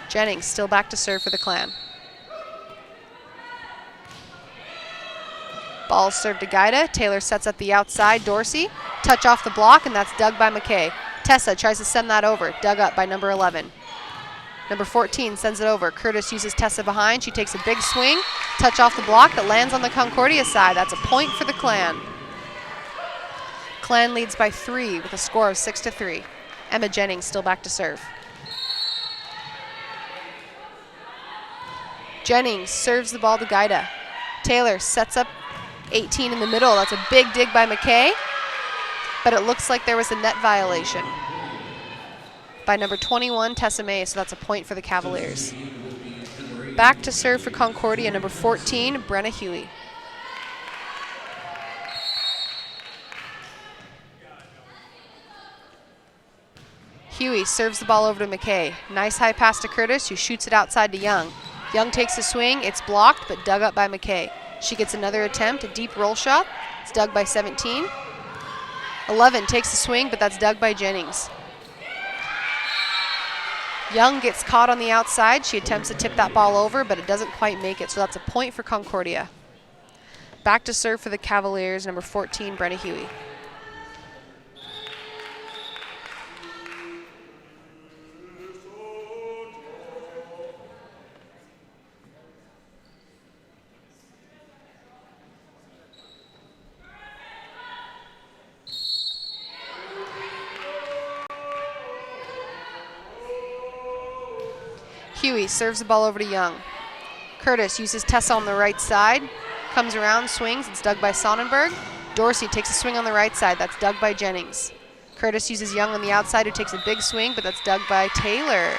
Jennings still back to serve for the Clan. Ball served to Gaida. Taylor sets up the outside. Dorsey, touch off the block, and that's dug by McKay. Tessa tries to send that over, dug up by number 11. Number 14 sends it over. Curtis uses Tessa behind. She takes a big swing, touch off the block that lands on the Concordia side. That's a point for the Clan. Clan leads by 3 with a score of 6-3. Emma Jennings still back to serve. Jennings serves the ball to Gaida. Taylor sets up 18 in the middle. That's a big dig by McKay, but it looks like there was a net violation by number 21, Tessa May, so that's a point for the Cavaliers. Back to serve for Concordia, number 14, Brenna Huey. Huey serves the ball over to McKay. Nice high pass to Curtis, who shoots it outside to Young. Young takes a swing. It's blocked, but dug up by McKay. She gets another attempt, a deep roll shot. It's dug by 17. 11 takes a swing, but that's dug by Jennings. Young gets caught on the outside. She attempts to tip that ball over, but it doesn't quite make it, so that's a point for Concordia. Back to serve for the Cavaliers, number 14, Brenna Huey. Huey serves the ball over to Young. Curtis uses Tessa on the right side, comes around, swings, it's dug by Sonnenberg. Dorsey takes a swing on the right side, that's dug by Jennings. Curtis uses Young on the outside, who takes a big swing, but that's dug by Taylor.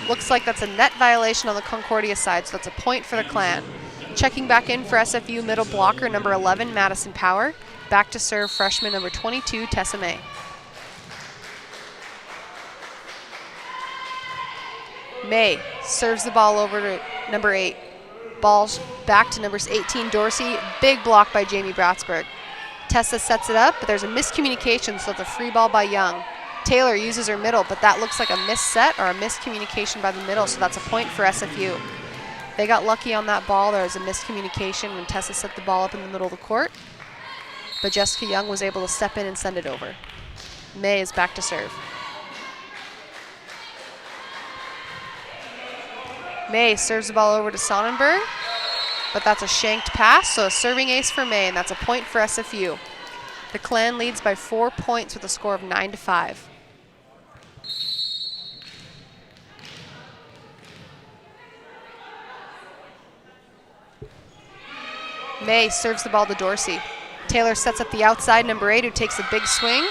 Looks like that's a net violation on the Concordia side, so that's a point for the Clan. Checking back in for SFU middle blocker, number 11, Madison Power. Back to serve freshman number 22, Tessa May. May serves the ball over to number 8. Ball's back to number 18, Dorsey. Big block by Jamie Bratsberg. Tessa sets it up, but there's a miscommunication, so it's a free ball by Young. Taylor uses her middle, but that looks like a misset or a miscommunication by the middle, so that's a point for SFU. They got lucky on that ball. There was a miscommunication when Tessa set the ball up in the middle of the court, but Jessica Young was able to step in and send it over. May is back to serve. May serves the ball over to Sonnenberg, but that's a shanked pass, so a serving ace for May, and that's a point for SFU. The Clan leads by 4 points with a score of 9-5. May serves the ball to Dorsey. Taylor sets up the outside, number 8, who takes a big swing.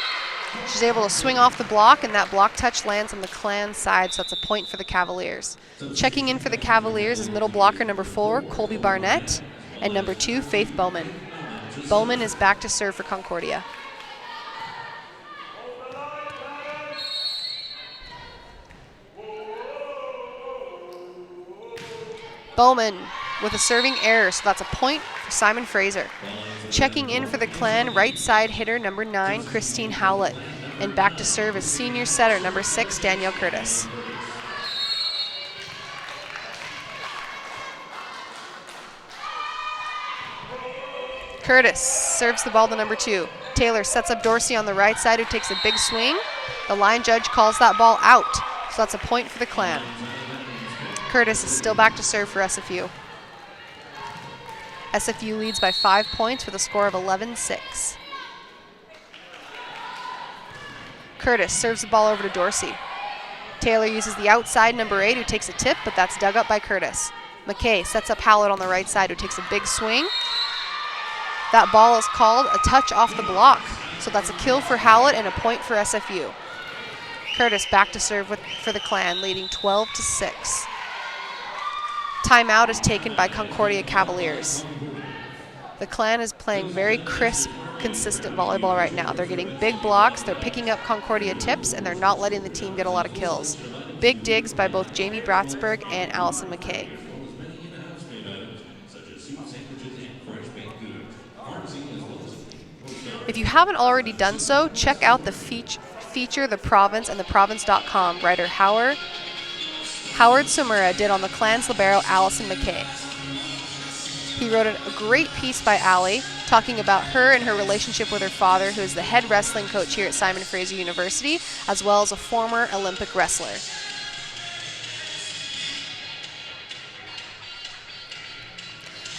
She's able to swing off the block, and that block touch lands on the Clan side, so that's a point for the Cavaliers. Checking in for the Cavaliers is middle blocker number 4, Colby Barnett, and number 2, Faith Bowman. Bowman is back to serve for Concordia. Bowman with a serving error, so that's a point for Simon Fraser. Checking in for the Clan, right side hitter number 9, Christine Howlett. And back to serve is senior setter number 6, Danielle Curtis. Curtis serves the ball to number 2. Taylor sets up Dorsey on the right side, who takes a big swing. The line judge calls that ball out, so that's a point for the Clan. Curtis is still back to serve for SFU. SFU leads by 5 points with a score of 11-6. Curtis serves the ball over to Dorsey. Taylor uses the outside, number 8, who takes a tip, but that's dug up by Curtis. McKay sets up Howlett on the right side, who takes a big swing. That ball is called a touch off the block, so that's a kill for Howlett and a point for SFU. Curtis back to serve for the Clan, leading 12-6. Timeout is taken by Concordia Cavaliers. The Clan is playing very crisp, consistent volleyball right now. They're getting big blocks, they're picking up Concordia tips, and they're not letting the team get a lot of kills. big digs by both Jamie Bratsberg and Allison McKay. If you haven't already done so, check out the feature The Province and theprovince.com writer Howard Sumura did on the Clan's libero Allison McKay. He wrote a great piece by Allie talking about her and her relationship with her father, who is the head wrestling coach here at Simon Fraser University, as well as a former Olympic wrestler.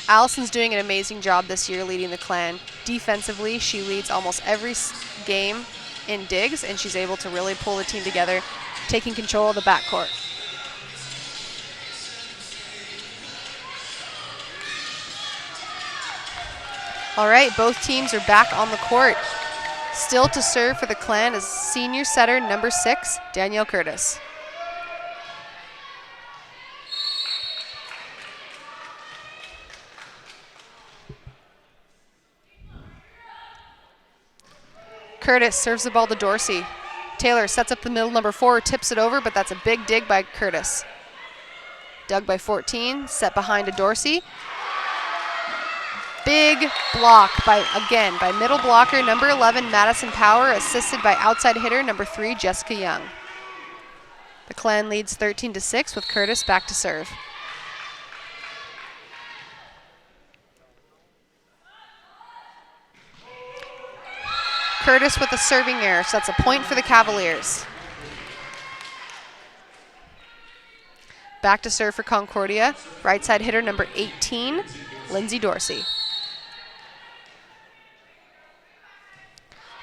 Allison's doing an amazing job this year leading the Clan. Defensively, she leads almost every game in digs, and she's able to really pull the team together, taking control of the backcourt. All right, both teams are back on the court. Still to serve for the Clan is senior setter number 6, Danielle Curtis. Curtis serves the ball to Dorsey. Taylor sets up the middle, number 4, tips it over, but that's a big dig by Curtis. Dug by 14, set behind to Dorsey. Big block by middle blocker number 11, Madison Power, assisted by outside hitter number 3, Jessica Young. The Clan leads 13-6 with Curtis back to serve. Curtis with a serving error, so that's a point for the Cavaliers. Back to serve for Concordia, right side hitter number 18, Lindsay Dorsey.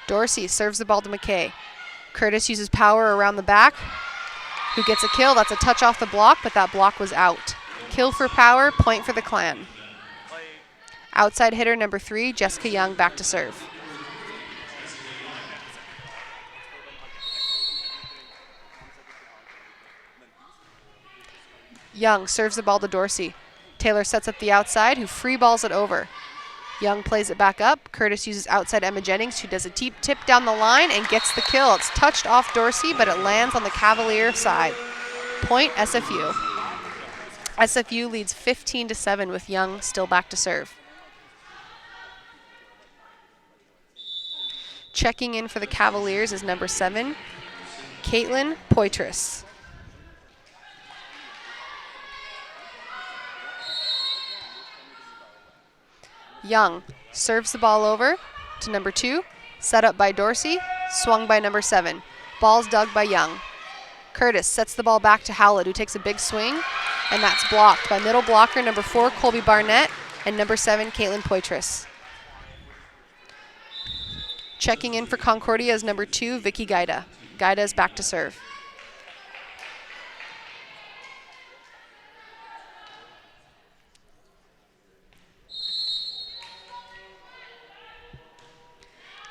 Dorsey serves the ball to McKay. Curtis uses power around the back. Who gets a kill? That's a touch off the block, but that block was out. Kill for Power, point for the Clan. Outside hitter number 3, Jessica Young, back to serve. Young serves the ball to Dorsey. Taylor sets up the outside, who free balls it over. Young plays it back up. Curtis uses outside Emma Jennings, who does a tip down the line and gets the kill. It's touched off Dorsey, but it lands on the Cavalier side. Point SFU. SFU leads 15-7 with Young still back to serve. Checking in for the Cavaliers is number 7, Caitlin Poitras. Young serves the ball over to number 2, set up by Dorsey, swung by number 7. Ball's dug by Young. Curtis sets the ball back to Howlett, who takes a big swing, and that's blocked by middle blocker number 4, Colby Barnett, and number 7, Caitlin Poitras. Checking in for Concordia is number 2, Vicky Gaida. Gaida is back to serve.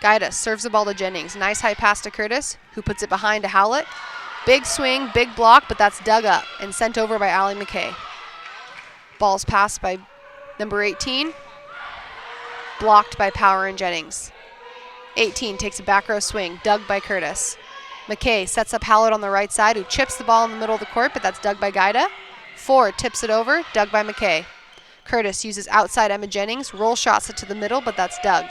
Gaida serves the ball to Jennings. Nice high pass to Curtis, who puts it behind to Howlett. Big swing, big block, but that's dug up and sent over by Allie McKay. Ball's passed by number 18, blocked by Power and Jennings. 18 takes a back row swing, dug by Curtis. McKay sets up Howlett on the right side, who chips the ball in the middle of the court, but that's dug by Gaida. 4 tips it over, dug by McKay. Curtis uses outside Emma Jennings, roll shots it to the middle, but that's dug.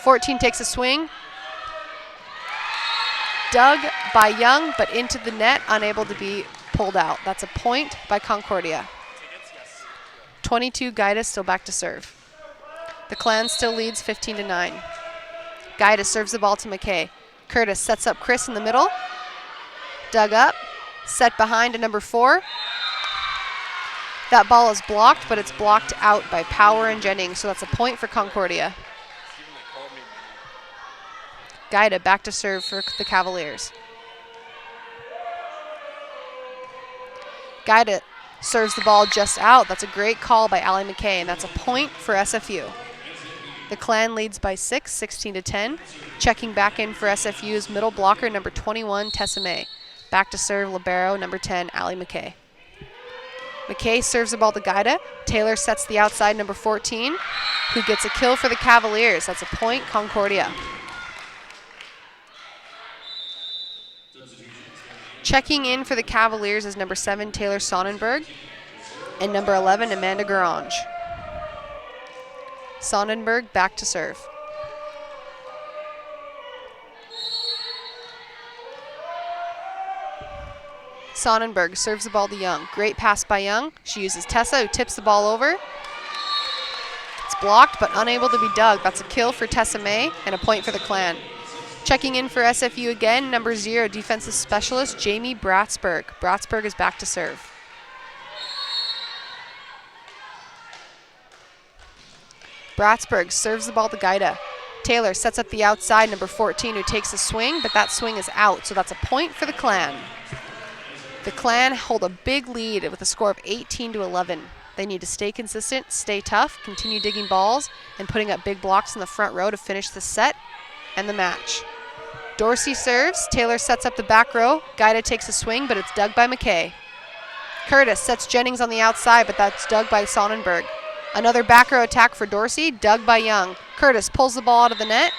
14 takes a swing. Dug by Young, but into the net, unable to be pulled out. That's a point by Concordia. 22, Gaida still back to serve. The Clan still leads 15-9. Gaida serves the ball to McKay. Curtis sets up Chris in the middle. Dug up, set behind to number 4. That ball is blocked, but it's blocked out by Power and Jennings, so that's a point for Concordia. Gaida back to serve for the Cavaliers. Gaida serves the ball just out. That's a great call by Allie McKay, and that's a point for SFU. The Clan leads by 6, 16-10. Checking back in for SFU is middle blocker number 21, Tessa May. Back to serve libero number 10, Allie McKay. McKay serves the ball to Gaida. Taylor sets the outside number 14, who gets a kill for the Cavaliers. That's a point, Concordia. Checking in for the Cavaliers is number 7, Taylor Sonnenberg, and number 11, Amanda Garange. Sonnenberg back to serve. Sonnenberg serves the ball to Young. Great pass by Young. She uses Tessa, who tips the ball over. It's blocked, but unable to be dug. That's a kill for Tessa May and a point for the Clan. Checking in for SFU again, number 0, defensive specialist Jamie Bratsberg. Bratsberg is back to serve. Bratsberg serves the ball to Gaida. Taylor sets up the outside, number 14, who takes a swing, but that swing is out, so that's a point for the Clan. The Clan hold a big lead with a score of 18-11. They need to stay consistent, stay tough, continue digging balls, and putting up big blocks in the front row to finish the set and the match. Dorsey serves. Taylor sets up the back row. Gaida takes a swing, but it's dug by McKay. Curtis sets Jennings on the outside, but that's dug by Sonnenberg. Another back row attack for Dorsey, dug by Young. Curtis pulls the ball out of the net.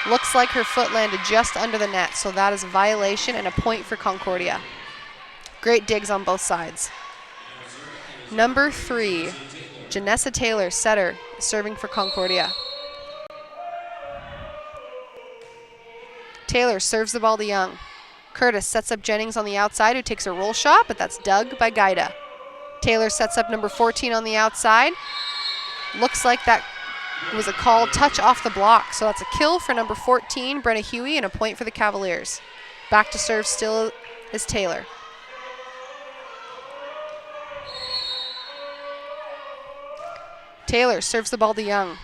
Looks like her foot landed just under the net, so that is a violation and a point for Concordia. Great digs on both sides. Number 3, Janessa Taylor, setter, serving for Concordia. Taylor serves the ball to Young. Curtis sets up Jennings on the outside, who takes a roll shot, but that's dug by Gaida. Taylor sets up number 14 on the outside. Looks like that was a called touch off the block, so that's a kill for number 14, Brenna Huey, and a point for the Cavaliers. Back to serve still is Taylor. Taylor serves the ball to Young.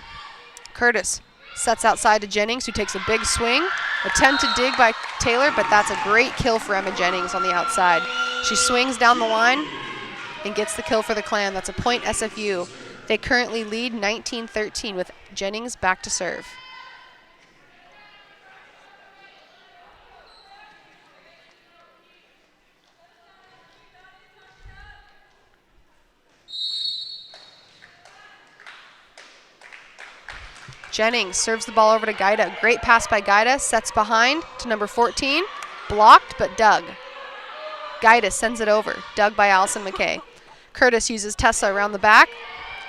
Curtis sets outside to Jennings, who takes a big swing. Attempted dig by Taylor, but that's a great kill for Emma Jennings on the outside. She swings down the line and gets the kill for the Clan. That's a point SFU. They currently lead 19-13 with Jennings back to serve. Jennings serves the ball over to Gaida. Great pass by Gaida. Sets behind to number 14. Blocked, but dug. Gaida sends it over. Dug by Allison McKay. Curtis uses Tessa around the back.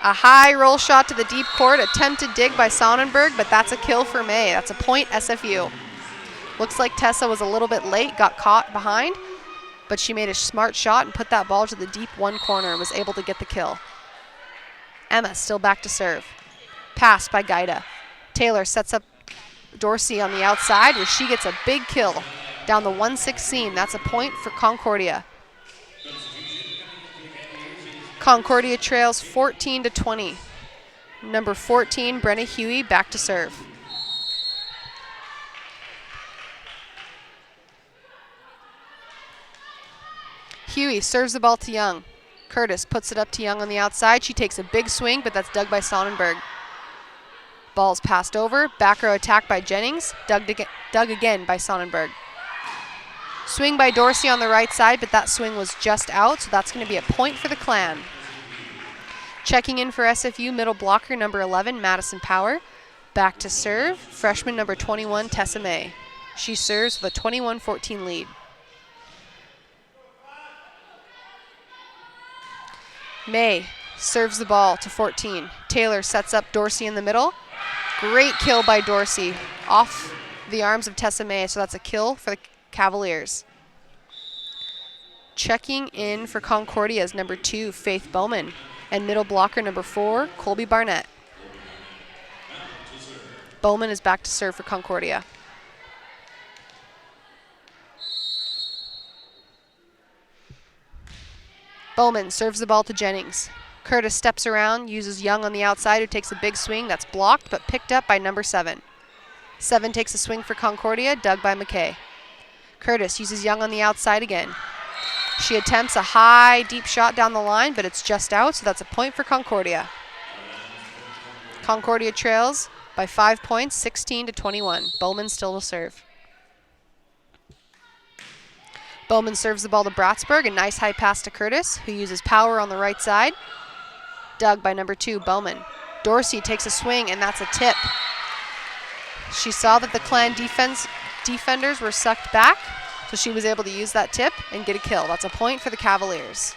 A high roll shot to the deep court. Attempted dig by Sonnenberg, but that's a kill for May. That's a point SFU. Looks like Tessa was a little bit late, got caught behind, but she made a smart shot and put that ball to the deep one corner and was able to get the kill. Emma still back to serve. Pass by Gaida. Taylor sets up Dorsey on the outside, where she gets a big kill down the 1-6 seam. That's a point for Concordia. Concordia trails 14-20. Number 14, Brenna Huey, back to serve. Huey serves the ball to Young. Curtis puts it up to Young on the outside. She takes a big swing, but that's dug by Sonnenberg. Ball's passed over. Back row attack by Jennings. Dug again by Sonnenberg. Swing by Dorsey on the right side, but that swing was just out, so that's going to be a point for the Clan. Checking in for SFU, middle blocker number 11, Madison Power. Back to serve, freshman number 21, Tessa May. She serves with a 21-14 lead. May serves the ball to 14. Taylor sets up Dorsey in the middle. Great kill by Dorsey off the arms of Tessa May, so that's a kill for the Cavaliers. Checking in for Concordia is number 2, Faith Bowman, and middle blocker number 4, Colby Barnett. Bowman is back to serve for Concordia. Bowman serves the ball to Jennings. Curtis steps around, uses Young on the outside, who takes a big swing. That's blocked, but picked up by number 7. 7 takes a swing for Concordia, dug by McKay. Curtis uses Young on the outside again. She attempts a high, deep shot down the line, but it's just out, so that's a point for Concordia. Concordia trails by 5 points, 16-21. Bowman still will serve. Bowman serves the ball to Bratsberg, a nice high pass to Curtis, who uses power on the right side. Dug by number 2, Bowman. Dorsey takes a swing, and that's a tip. She saw that the Clan defenders were sucked back, So she was able to use that tip and get a kill. That's a point for the Cavaliers.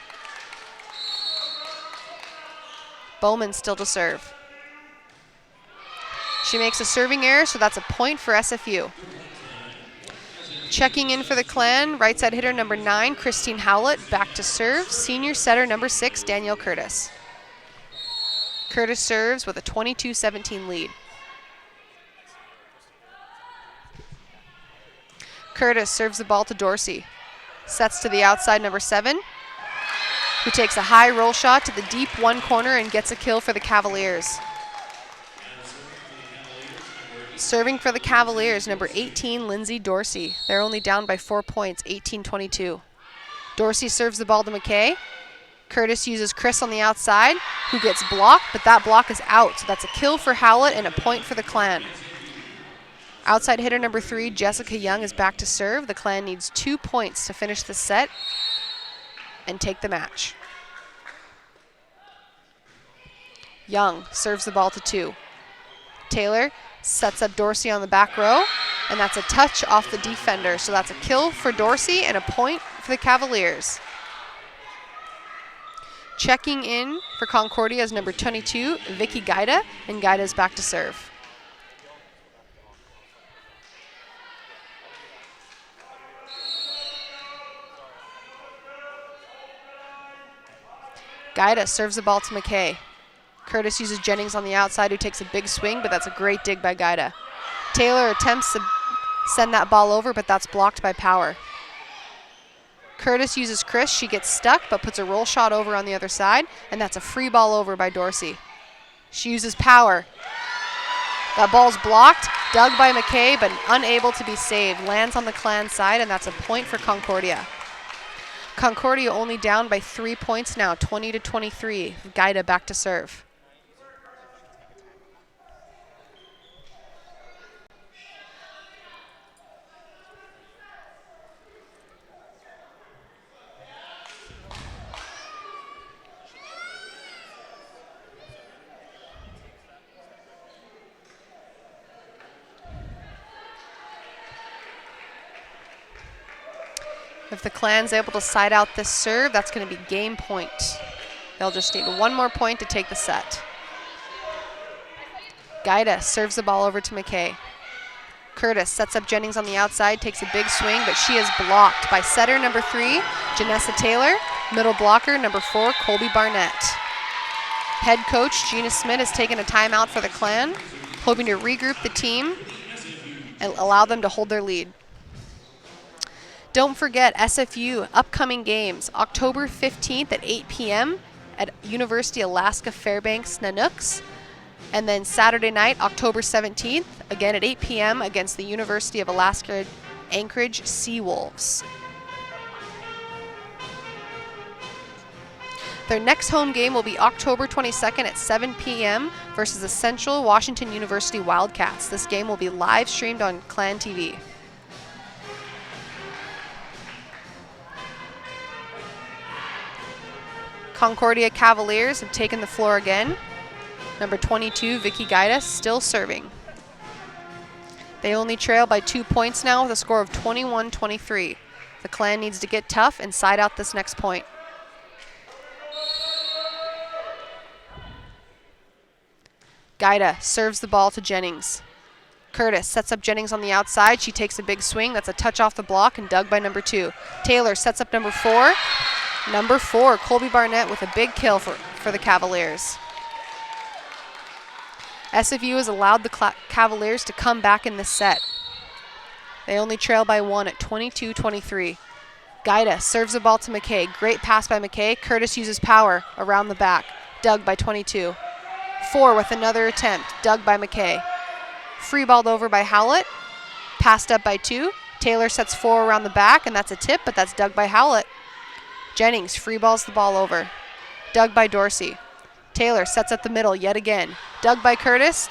Bowman still to serve. She makes a serving error, so that's a point for SFU. Checking in for the Clan, right side hitter number 9, Christine Howlett, back to serve. Senior setter number 6, Danielle Curtis. Curtis serves with a 22-17 lead. Curtis serves the ball to Dorsey. Sets to the outside number 7, who takes a high roll shot to the deep one corner and gets a kill for the Cavaliers. Serving for the Cavaliers, number 18, Lindsay Dorsey. They're only down by 4 points, 18-22. Dorsey serves the ball to McKay. Curtis uses Chris on the outside, who gets blocked, but that block is out. So that's a kill for Howlett and a point for the Clan. Outside hitter number 3, Jessica Young, is back to serve. The Clan needs 2 points to finish the set and take the match. Young serves the ball to 2. Taylor sets up Dorsey on the back row, and that's a touch off the defender. So that's a kill for Dorsey and a point for the Cavaliers. Checking in for Concordia is number 22, Vicky Gaida, and Gaida is back to serve. Gaida serves the ball to McKay. Curtis uses Jennings on the outside, who takes a big swing, but that's a great dig by Gaida. Taylor attempts to send that ball over, but that's blocked by Power. Curtis uses Chris. She gets stuck, but puts a roll shot over on the other side, and that's a free ball over by Dorsey. She uses Power. That ball's blocked, dug by McKay, but unable to be saved. Lands on the Clan side, and that's a point for Concordia. Concordia only down by 3 points now, 20-23. Gaida back to serve. If the Clan's able to side out this serve, that's going to be game point. They'll just need 1 more point to take the set. Gaida serves the ball over to McKay. Curtis sets up Jennings on the outside, takes a big swing, but she is blocked by setter number 3, Janessa Taylor, middle blocker number 4, Colby Barnett. Head coach Gina Smith has taken a timeout for the Clan, hoping to regroup the team and allow them to hold their lead. Don't forget SFU upcoming games, October 15th at 8 p.m. at University Alaska Fairbanks Nanooks. And then Saturday night, October 17th, again at 8 p.m. against the University of Alaska Anchorage Seawolves. Their next home game will be October 22nd at 7 p.m. versus the Central Washington University Wildcats. This game will be live streamed on Clan TV. Concordia Cavaliers have taken the floor again. Number 22, Vicky Gaida, still serving. They only trail by 2 points now with a score of 21-23. The Clan needs to get tough and side out this next point. Gaida serves the ball to Jennings. Curtis sets up Jennings on the outside. She takes a big swing. That's a touch off the block and dug by number 2. Taylor sets up number 4. Number 4, Colby Barnett with a big kill for the Cavaliers. SFU has allowed the Cavaliers to come back in this set. They only trail by 1 at 22-23. Gaida serves the ball to McKay. Great pass by McKay. Curtis uses Power around the back. Dug by 22. 4 with another attempt. Dug by McKay. Free balled over by Howlett. Passed up by 2. Taylor sets 4 around the back, and that's a tip, but that's dug by Howlett. Jennings free balls the ball over. Dug by Dorsey. Taylor sets up the middle yet again. Dug by Curtis.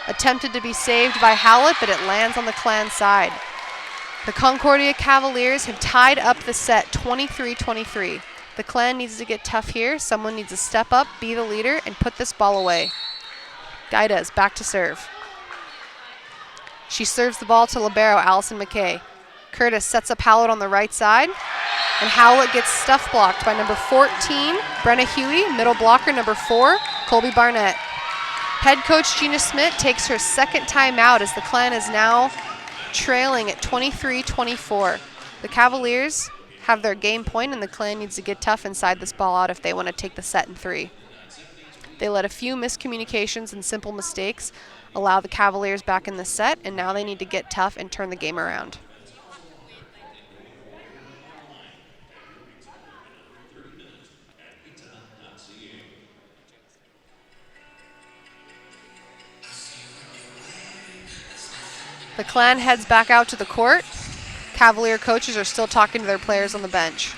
Attempted to be saved by Howlett, but it lands on the Clan side. The Concordia Cavaliers have tied up the set 23-23. The Clan needs to get tough here. Someone needs to step up, be the leader, and put this ball away. Gaida is back to serve. She serves the ball to libero Allison McKay. Curtis sets up Howlett on the right side, and Howlett gets stuff blocked by number 14, Brenna Huey, middle blocker number 4, Colby Barnett. Head coach Gina Smith takes her second timeout as the Clan is now trailing at 23-24. The Cavaliers have their game point, and the Clan needs to get tough inside this ball out if they want to take the set in 3. They let a few miscommunications and simple mistakes allow the Cavaliers back in the set, and now they need to get tough and turn the game around. The Clan heads back out to the court. Cavalier coaches are still talking to their players on the bench.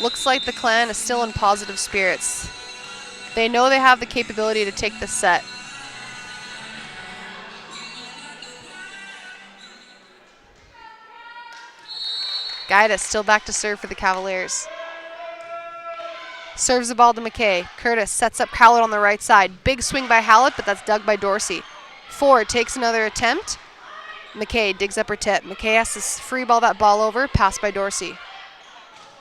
Looks like the Clan is still in positive spirits. They know they have the capability to take this set. Guida still back to serve for the Cavaliers. Serves the ball to McKay. Curtis sets up Howlett on the right side. Big swing by Howlett, but that's dug by Dorsey. Ford takes another attempt. McKay digs up her tip. McKay has to free ball that ball over, passed by Dorsey.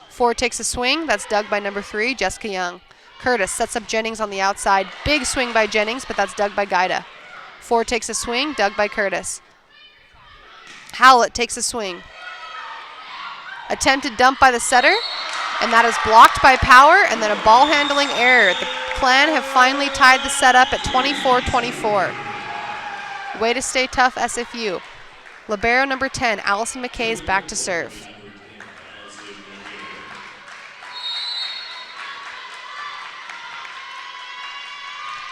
Ford takes a swing, that's dug by number 3, Jessica Young. Curtis sets up Jennings on the outside. Big swing by Jennings, but that's dug by Guida. Ford takes a swing, dug by Curtis. Howlett takes a swing. Attempted dump by the setter, and that is blocked by Power, and then a ball handling error. The Clan have finally tied the set up at 24-24. Way to stay tough, SFU. Libero number 10, Allison McKay, is back to serve.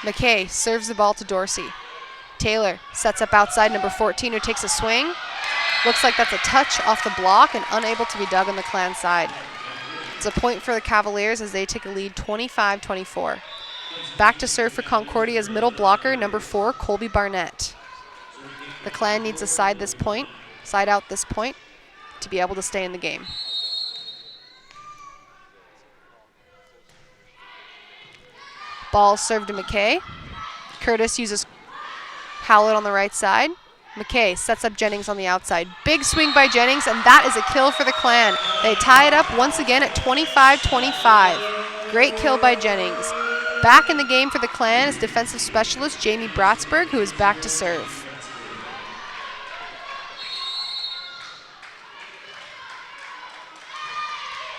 McKay serves the ball to Dorsey. Taylor sets up outside number 14, who takes a swing. Looks like that's a touch off the block and unable to be dug on the Clan side. It's a point for the Cavaliers as they take a lead 25-24. Back to serve for Concordia's middle blocker, number 4, Colby Barnett. The Clan needs to side out this point to be able to stay in the game. Ball served to McKay. Curtis uses Howlett on the right side. McKay sets up Jennings on the outside. Big swing by Jennings, and that is a kill for the Clan. They tie it up once again at 25-25. Great kill by Jennings. Back in the game for the Clan is defensive specialist Jamie Bratsberg, who is back to serve.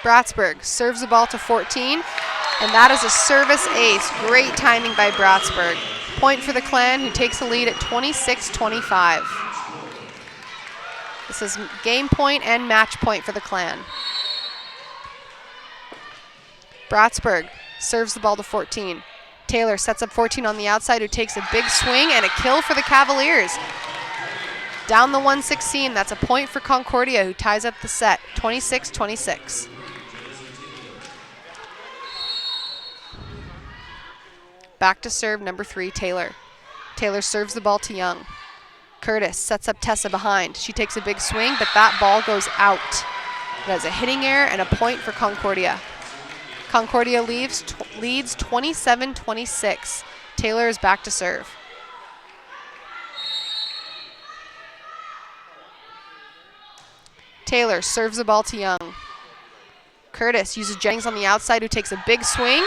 Bratsberg serves the ball to 14, and that is a service ace. Great timing by Bratsberg. Point for the Clan, who takes the lead at 26-25. This is game point and match point for the Clan. Bratsberg serves the ball to 14. Taylor sets up 14 on the outside, who takes a big swing, and a kill for the Cavaliers. Down the 116, that's a point for Concordia, who ties up the set, 26-26. Back to serve number 3, Taylor. Taylor serves the ball to Young. Curtis sets up Tessa behind. She takes a big swing, but that ball goes out. That is a hitting error and a point for Concordia. Concordia leads 27-26. Taylor is back to serve. Taylor serves the ball to Young. Curtis uses Jennings on the outside, who takes a big swing.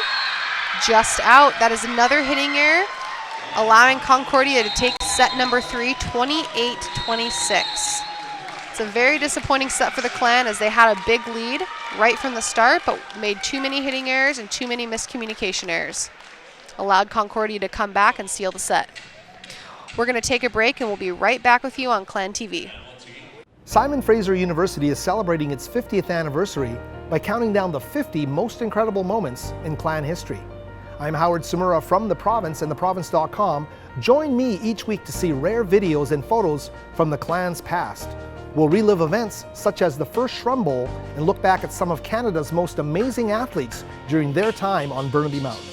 Just out. That is another hitting error, allowing Concordia to take set number 3, 28-26. It's a very disappointing set for the Clan as they had a big lead right from the start, but made too many hitting errors and too many miscommunication errors. Allowed Concordia to come back and seal the set. We're going to take a break, and we'll be right back with you on Clan TV. Simon Fraser University is celebrating its 50th anniversary by counting down the 50 most incredible moments in Clan history. I'm Howard Sumura from The Province and theprovince.com. Join me each week to see rare videos and photos from the Clan's past. We'll relive events such as the first Shrum Bowl and look back at some of Canada's most amazing athletes during their time on Burnaby Mountain.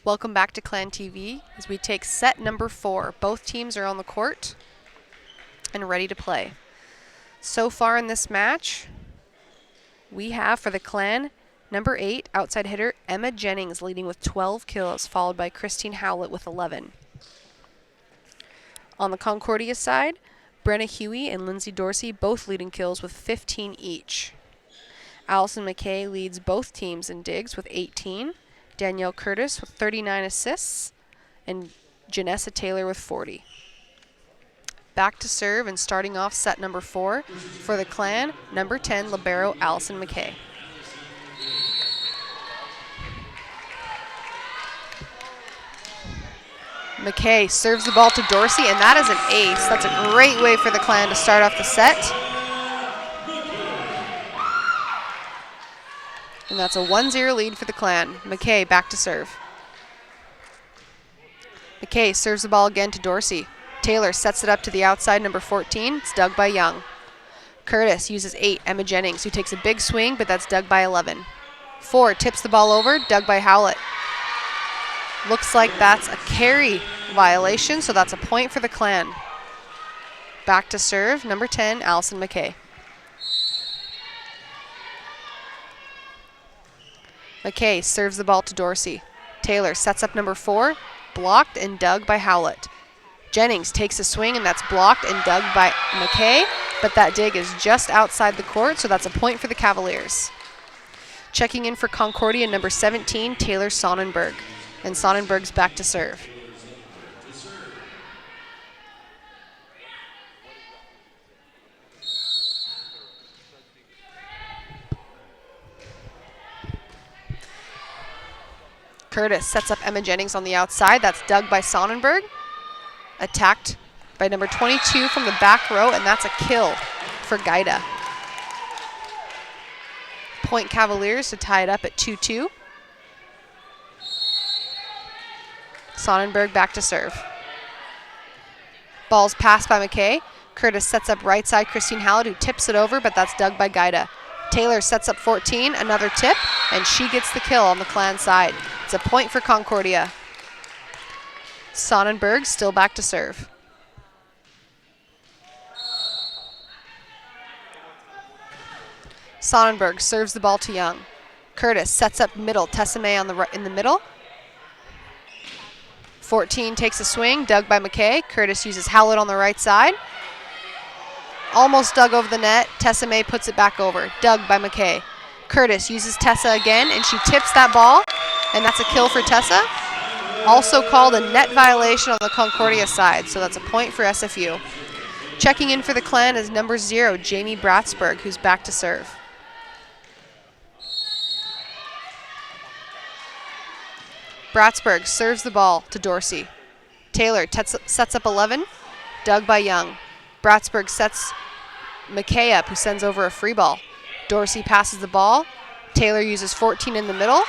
Welcome back to Clan TV as we take set number 4. Both teams are on the court and ready to play. So far in this match, we have for the Clan number 8 outside hitter Emma Jennings leading with 12 kills, followed by Christine Howlett with 11. On the Concordia side, Brenna Huey and Lindsay Dorsey both leading kills with 15 each. Allison McKay leads both teams in digs with 18. Danielle Curtis with 39 assists, and Janessa Taylor with 40. Back to serve and starting off set number 4 for the Clan, number 10 libero Allison McKay. McKay serves the ball to Dorsey, and that is an ace. That's a great way for the Clan to start off the set. And that's a 1-0 lead for the Clan. McKay back to serve. McKay serves the ball again to Dorsey. Taylor sets it up to the outside, number 14. It's dug by Young. Curtis uses 8, Emma Jennings, who takes a big swing, but that's dug by 11. 4 tips the ball over, dug by Howlett. Looks like that's a carry violation, so that's a point for the Clan. Back to serve, number 10, Allison McKay. McKay serves the ball to Dorsey. Taylor sets up number 4, blocked and dug by Howlett. Jennings takes a swing, and that's blocked and dug by McKay, but that dig is just outside the court, so that's a point for the Cavaliers. Checking in for Concordia, number 17, Taylor Sonnenberg. And Sonnenberg's back to serve. Curtis sets up Emma Jennings on the outside. That's dug by Sonnenberg. Attacked by number 22 from the back row, and that's a kill for Gaida. Point Cavaliers to tie it up at 2-2. Sonnenberg back to serve. Ball's passed by McKay. Curtis sets up right side Christine Howlett, who tips it over, but that's dug by Gaida. Taylor sets up 14, another tip, and she gets the kill on the Clan side. It's a point for Concordia. Sonnenberg still back to serve. Sonnenberg serves the ball to Young. Curtis sets up middle, Tessa May in the middle. 14 takes a swing, dug by McKay. Curtis uses Howlett on the right side. Almost dug over the net. Tessa May puts it back over. Dug by McKay. Curtis uses Tessa again, and she tips that ball, and that's a kill for Tessa. Also called a net violation on the Concordia side, so that's a point for SFU. Checking in for the Clan is number 0, Jamie Bratsberg, who's back to serve. Bratsberg serves the ball to Dorsey. Taylor sets up 11, dug by Young. Bratsberg sets McKay up, who sends over a free ball. Dorsey passes the ball. Taylor uses 14 in the middle,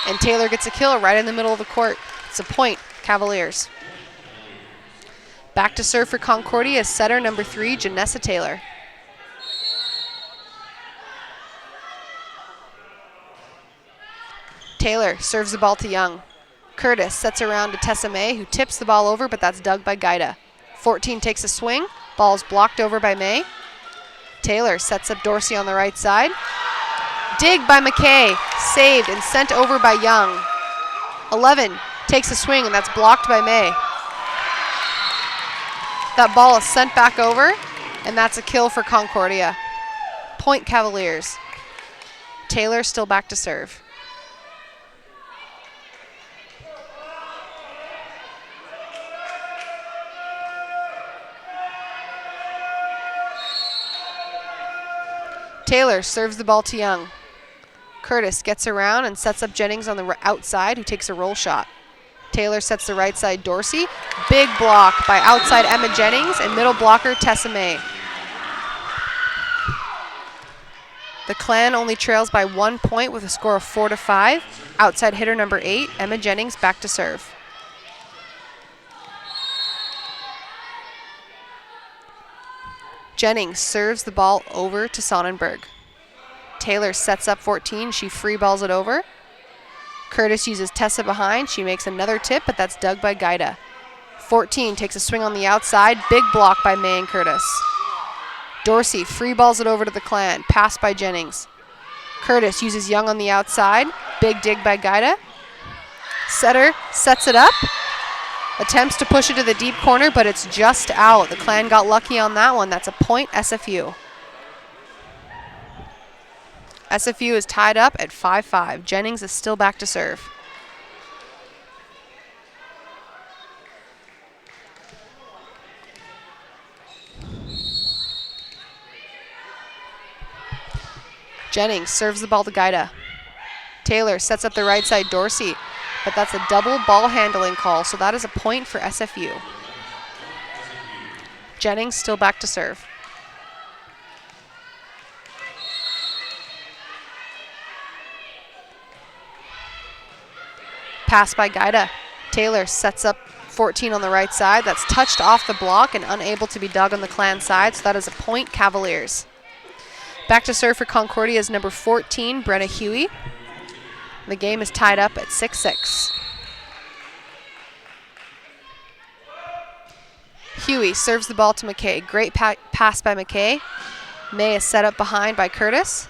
and Taylor gets a kill right in the middle of the court. It's a point, Cavaliers. Back to serve for Concordia is setter number 3, Janessa Taylor. Taylor serves the ball to Young. Curtis sets around to Tessa May, who tips the ball over, but that's dug by Gaida. 14 takes a swing. Ball's blocked over by May. Taylor sets up Dorsey on the right side. Dig by McKay, saved and sent over by Young. 11 takes a swing, and that's blocked by May. That ball is sent back over, and that's a kill for Concordia. Point Cavaliers. Taylor still back to serve. Taylor serves the ball to Young. Curtis gets around and sets up Jennings on the outside, who takes a roll shot. Taylor sets the right side Dorsey. Big block by outside Emma Jennings and middle blocker Tessa May. The Clan only trails by 1 point with a score of 4-5. Outside hitter number 8, Emma Jennings back to serve. Jennings serves the ball over to Sonnenberg. Taylor sets up 14. She free balls it over. Curtis uses Tessa behind. She makes another tip, but that's dug by Gaida. 14 takes a swing on the outside. Big block by May and Curtis. Dorsey free balls it over to the Clan. Pass by Jennings. Curtis uses Young on the outside. Big dig by Gaida. Setter sets it up. Attempts to push it to the deep corner, but it's just out. The Clan got lucky on that one. That's a point, SFU. SFU is tied up at 5-5. Jennings is still back to serve. Jennings serves the ball to Gaida. Taylor sets up the right side, Dorsey, but that's a double ball handling call, so that is a point for SFU. Jennings still back to serve. Pass by Gaida. Taylor sets up 14 on the right side. That's touched off the block and unable to be dug on the Clan side, so that is a point, Cavaliers. Back to serve for Concordia is number 14, Brenna Huey. The game is tied up at 6-6. Huey serves the ball to McKay. Great pass by McKay. May is set up behind by Curtis.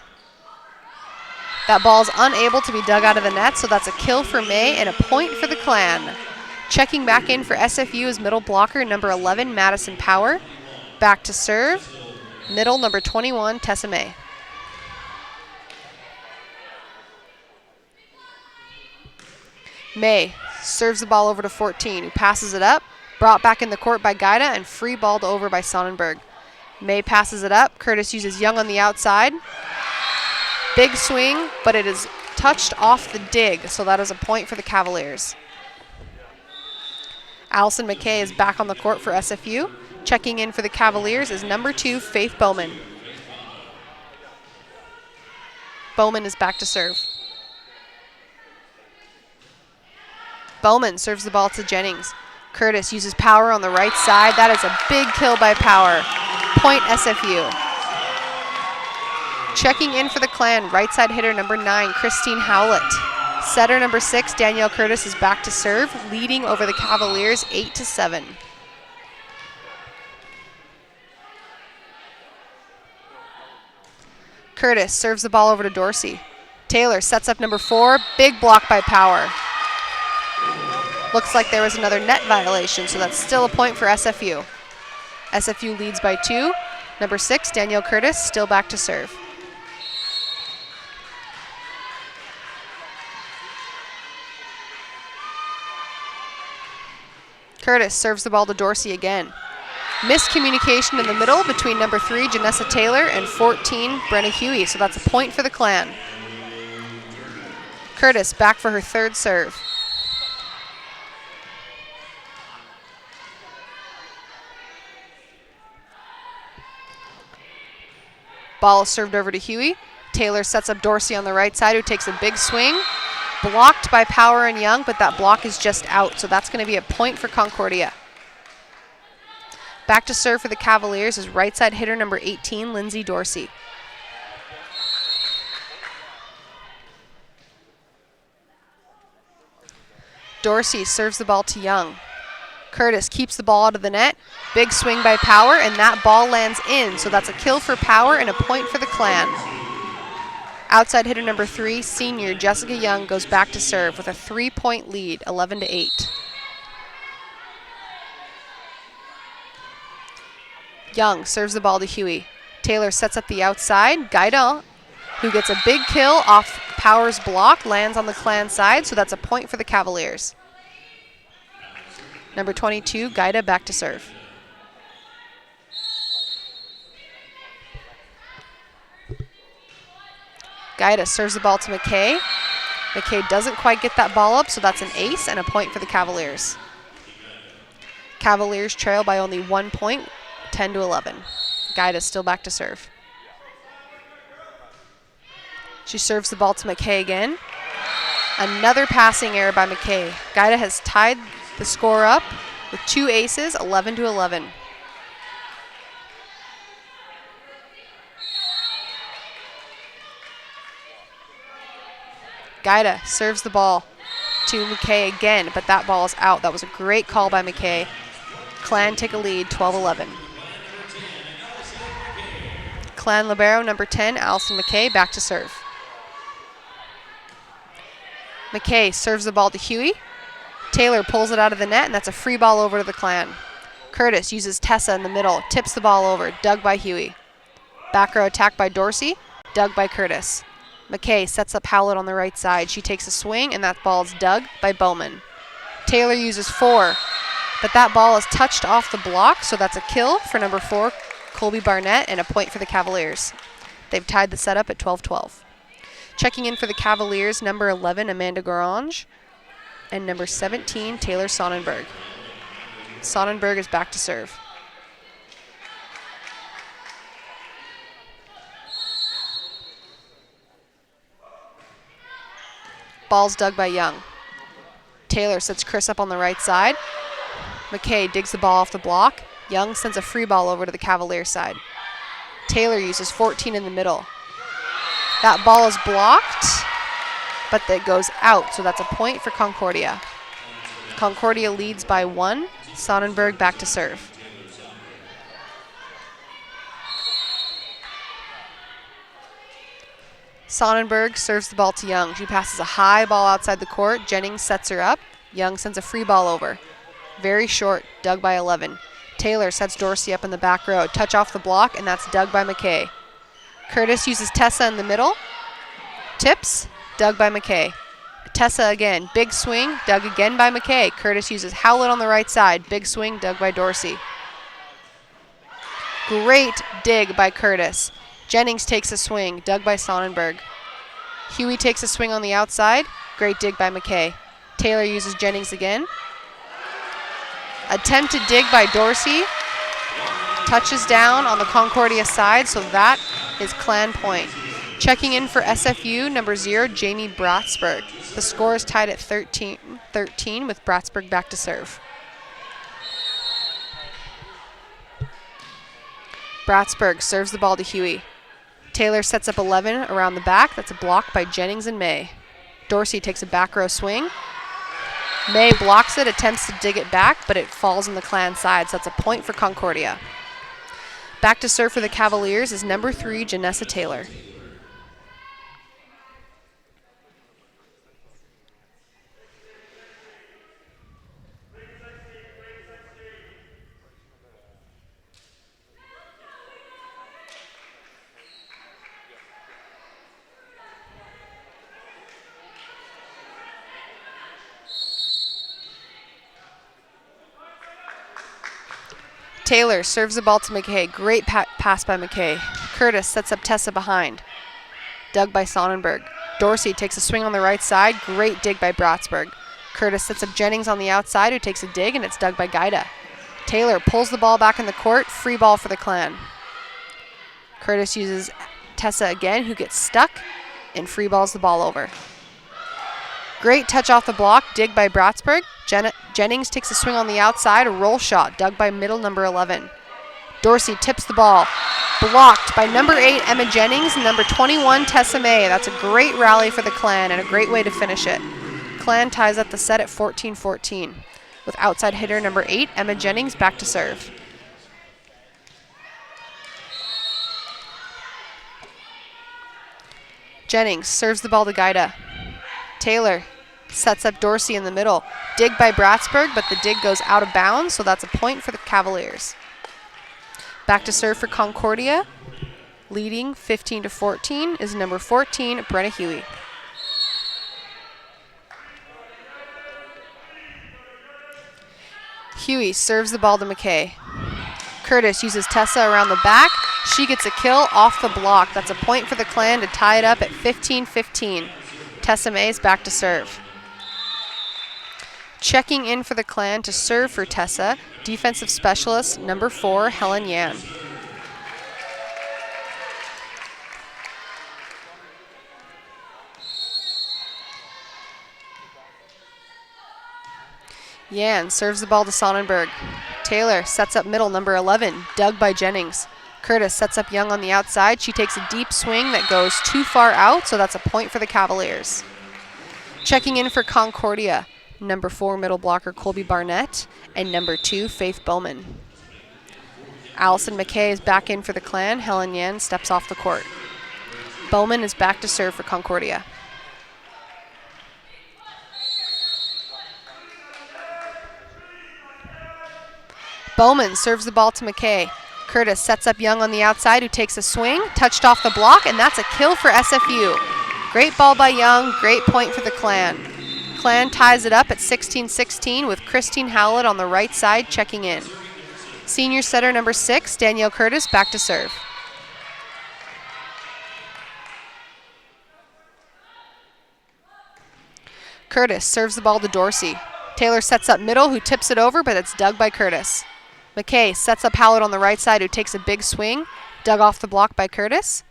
That ball is unable to be dug out of the net, so that's a kill for May and a point for the Clan. Checking back in for SFU is middle blocker number 11, Madison Power. Back to serve, middle number 21, Tessa May. May serves the ball over to 14, who passes it up. Brought back in the court by Gaida and free balled over by Sonnenberg. May passes it up. Curtis uses Young on the outside. Big swing, but it is touched off the dig, so that is a point for the Cavaliers. Allison McKay is back on the court for SFU. Checking in for the Cavaliers is number 2, Faith Bowman. Bowman is back to serve. Bowman serves the ball to Jennings. Curtis uses Power on the right side. That is a big kill by Power. Point SFU. Checking in for the Clan, right side hitter number 9, Christine Howlett. Setter number 6, Danielle Curtis is back to serve, leading over the Cavaliers 8-7. Curtis serves the ball over to Dorsey. Taylor sets up number 4, big block by Power. Looks like there was another net violation, so that's still a point for SFU. SFU leads by 2. Number 6, Danielle Curtis, still back to serve. Curtis serves the ball to Dorsey again. Miscommunication in the middle between number 3, Janessa Taylor, and 14, Brenna Huey, so that's a point for the Clan. Curtis back for her third serve. Ball is served over to Huey. Taylor sets up Dorsey on the right side, who takes a big swing. Blocked by Power and Young, but that block is just out, so that's going to be a point for Concordia. Back to serve for the Cavaliers is right side hitter number 18, Lindsay Dorsey. Dorsey serves the ball to Young. Curtis keeps the ball out of the net. Big swing by Power, and that ball lands in, so that's a kill for Power and a point for the Clan. Outside hitter number 3, senior Jessica Young, goes back to serve with a 3-point lead, 11-8. Young serves the ball to Huey. Taylor sets up the outside. Gaida, who gets a big kill off Power's block, lands on the Clan side, so that's a point for the Cavaliers. Number 22, Gaida, back to serve. Gaida serves the ball to McKay. McKay doesn't quite get that ball up, so that's an ace and a point for the Cavaliers. Cavaliers trail by only 1 point, 10-11. Gaida still back to serve. She serves the ball to McKay again. Another passing error by McKay. Gaida has tied the score up with 2 aces, 11-11. Gaida serves the ball to McKay again, but that ball is out. That was a great call by McKay. Clan take a lead, 12-11. Clan libero number 10, Allison McKay, back to serve. McKay serves the ball to Huey. Taylor pulls it out of the net, and that's a free ball over to the Clan. Curtis uses Tessa in the middle, tips the ball over, dug by Huey. Back row attack by Dorsey, dug by Curtis. McKay sets up Howlett on the right side. She takes a swing, and that ball is dug by Bowman. Taylor uses 4, but that ball is touched off the block, so that's a kill for number 4, Colby Barnett, and a point for the Cavaliers. They've tied the setup at 12-12. Checking in for the Cavaliers, number 11, Amanda Garange, and number 17, Taylor Sonnenberg. Sonnenberg is back to serve. Ball's dug by Young. Taylor sets Chris up on the right side. McKay digs the ball off the block. Young sends a free ball over to the Cavaliers side. Taylor uses 14 in the middle. That ball is blocked, but that goes out, so that's a point for Concordia. Concordia leads by 1. Sonnenberg back to serve. Sonnenberg serves the ball to Young. She passes a high ball outside the court. Jennings sets her up. Young sends a free ball over. Very short, dug by 11. Taylor sets Dorsey up in the back row. Touch off the block, and that's dug by McKay. Curtis uses Tessa in the middle. Tips, dug by McKay. Tessa again, big swing, dug again by McKay. Curtis uses Howlett on the right side. Big swing, dug by Dorsey. Great dig by Curtis. Jennings takes a swing, dug by Sonnenberg. Huey takes a swing on the outside. Great dig by McKay. Taylor uses Jennings again. Attempted dig by Dorsey. Touches down on the Concordia side, so that is Clan point. Checking in for SFU, number 0, Jamie Bratsburg. The score is tied at 13 with Bratsburg back to serve. Bratsburg serves the ball to Huey. Taylor sets up 11 around the back. That's a block by Jennings and May. Dorsey takes a back row swing. May blocks it, attempts to dig it back, but it falls on the Clan side, so that's a point for Concordia. Back to serve for the Cavaliers is number 3, Janessa Taylor. Taylor serves the ball to McKay. Great pass by McKay. Curtis sets up Tessa behind. Dug by Sonnenberg. Dorsey takes a swing on the right side. Great dig by Bratsburg. Curtis sets up Jennings on the outside, who takes a dig, and it's dug by Gaida. Taylor pulls the ball back in the court. Free ball for the Clan. Curtis uses Tessa again, who gets stuck, and free balls the ball over. Great touch off the block, dig by Bratsburg. Jennings takes a swing on the outside, a roll shot, dug by middle number 11. Dorsey tips the ball, blocked by number 8, Emma Jennings, and number 21, Tessa May. That's a great rally for the Clan and a great way to finish it. Clan ties up the set at 14-14 with outside hitter number 8, Emma Jennings, back to serve. Jennings serves the ball to Gaida. Taylor sets up Dorsey in the middle. Dig by Bratsburg, but the dig goes out of bounds, so that's a point for the Cavaliers. Back to serve for Concordia. Leading 15-14 is number 14, Brenna Huey. Huey serves the ball to McKay. Curtis uses Tessa around the back. She gets a kill off the block. That's a point for the Clan to tie it up at 15-15. Tessa May is back to serve. Checking in for the Clan to serve for Tessa, defensive specialist number 4, Helen Yan. Yan serves the ball to Sonnenberg. Taylor sets up middle, number 11, dug by Jennings. Curtis sets up Young on the outside. She takes a deep swing that goes too far out, so that's a point for the Cavaliers. Checking in for Concordia, number 4 middle blocker Colby Barnett and number 2 Faith Bowman. Allison McKay is back in for the Clan. Helen Yan steps off the court. Bowman is back to serve for Concordia. Bowman serves the ball to McKay. Curtis sets up Young on the outside, who takes a swing, touched off the block, and that's a kill for SFU. Great ball by Young, great point for the Clan. Clan ties it up at 16-16 with Christine Howlett on the right side checking in. Senior setter number 6, Danielle Curtis, back to serve. Curtis serves the ball to Dorsey. Taylor sets up middle, who tips it over, but it's dug by Curtis. McKay sets up Howlett on the right side, who takes a big swing, dug off the block by Curtis.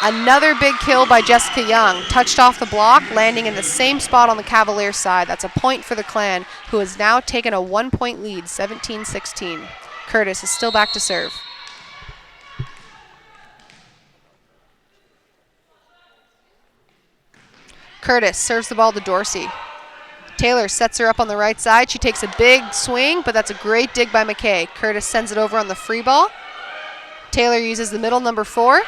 Another big kill by Jessica Young, touched off the block, landing in the same spot on the Cavaliers side. That's a point for the Clan, who has now taken a 1-point lead, 17-16. Curtis is still back to serve. Curtis serves the ball to Dorsey. Taylor sets her up on the right side. She takes a big swing, but that's a great dig by McKay. Curtis sends it over on the free ball. Taylor uses the middle, number 4.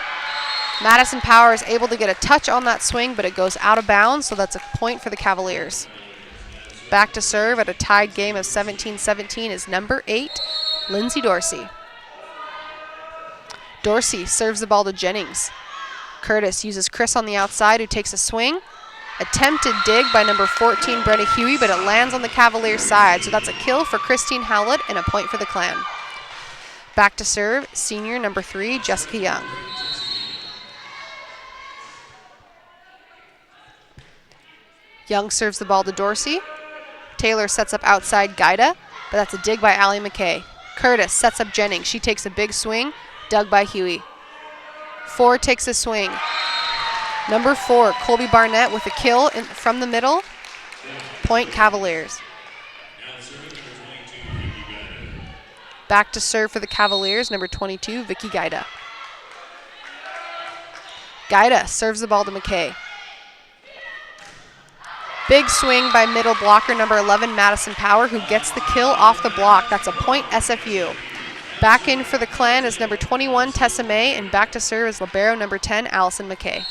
Madison Power is able to get a touch on that swing, but it goes out of bounds, so that's a point for the Cavaliers. Back to serve at a tied game of 17-17 is number 8, Lindsay Dorsey. Dorsey serves the ball to Jennings. Curtis uses Chris on the outside, who takes a swing. Attempted dig by number 14, Brenna Huey, but it lands on the Cavaliers side, so that's a kill for Christine Howlett and a point for the Clan. Back to serve, senior number 3, Jessica Young. Young serves the ball to Dorsey. Taylor sets up outside Gaida, but that's a dig by Allie McKay. Curtis sets up Jennings. She takes a big swing, dug by Huey. 4 takes a swing. Number 4, Colby Barnett with a kill from the middle. Point Cavaliers. Back to serve for the Cavaliers, number 22, Vicky Gaida. Gaida serves the ball to McKay. Big swing by middle blocker number 11, Madison Power, who gets the kill off the block. That's a point SFU. Back in for the Clan is number 21, Tessa May, and back to serve is libero number 10, Allison McKay.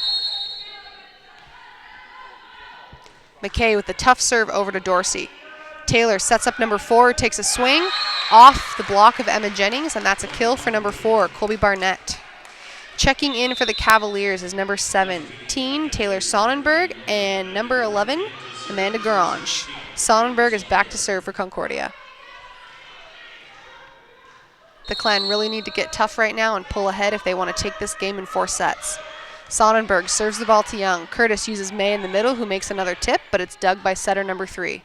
McKay with the tough serve over to Dorsey. Taylor sets up number 4, takes a swing off the block of Emma Jennings, and that's a kill for number 4, Colby Barnett. Checking in for the Cavaliers is number 17, Taylor Sonnenberg, and number 11, Amanda Garange. Sonnenberg is back to serve for Concordia. The Clan really need to get tough right now and pull ahead if they want to take this game in 4 sets. Sonnenberg serves the ball to Young. Curtis uses May in the middle, who makes another tip, but it's dug by setter number 3.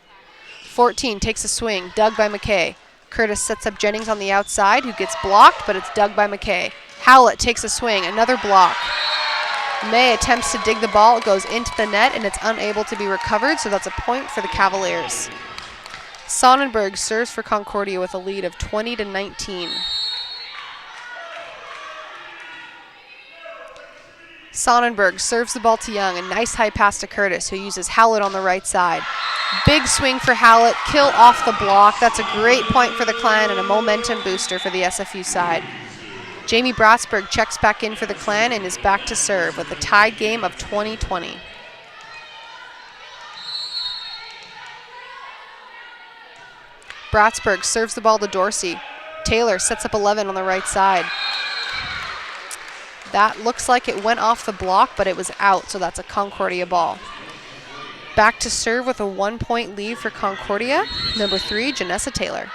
14 takes a swing, dug by McKay. Curtis sets up Jennings on the outside, who gets blocked, but it's dug by McKay. Howlett takes a swing, another block. May attempts to dig the ball, it goes into the net, and it's unable to be recovered, so that's a point for the Cavaliers. Sonnenberg serves for Concordia with a lead of 20-19. Sonnenberg serves the ball to Young, a nice high pass to Curtis, who uses Howlett on the right side. Big swing for Howlett, kill off the block. That's a great point for the Clan and a momentum booster for the SFU side. Jamie Bratsberg checks back in for the Clan and is back to serve with a tied game of 20-20. Bratsberg serves the ball to Dorsey. Taylor sets up 11 on the right side. That looks like it went off the block, but it was out, so that's a Concordia ball. Back to serve with a 1-point lead for Concordia, number 3, Janessa Taylor.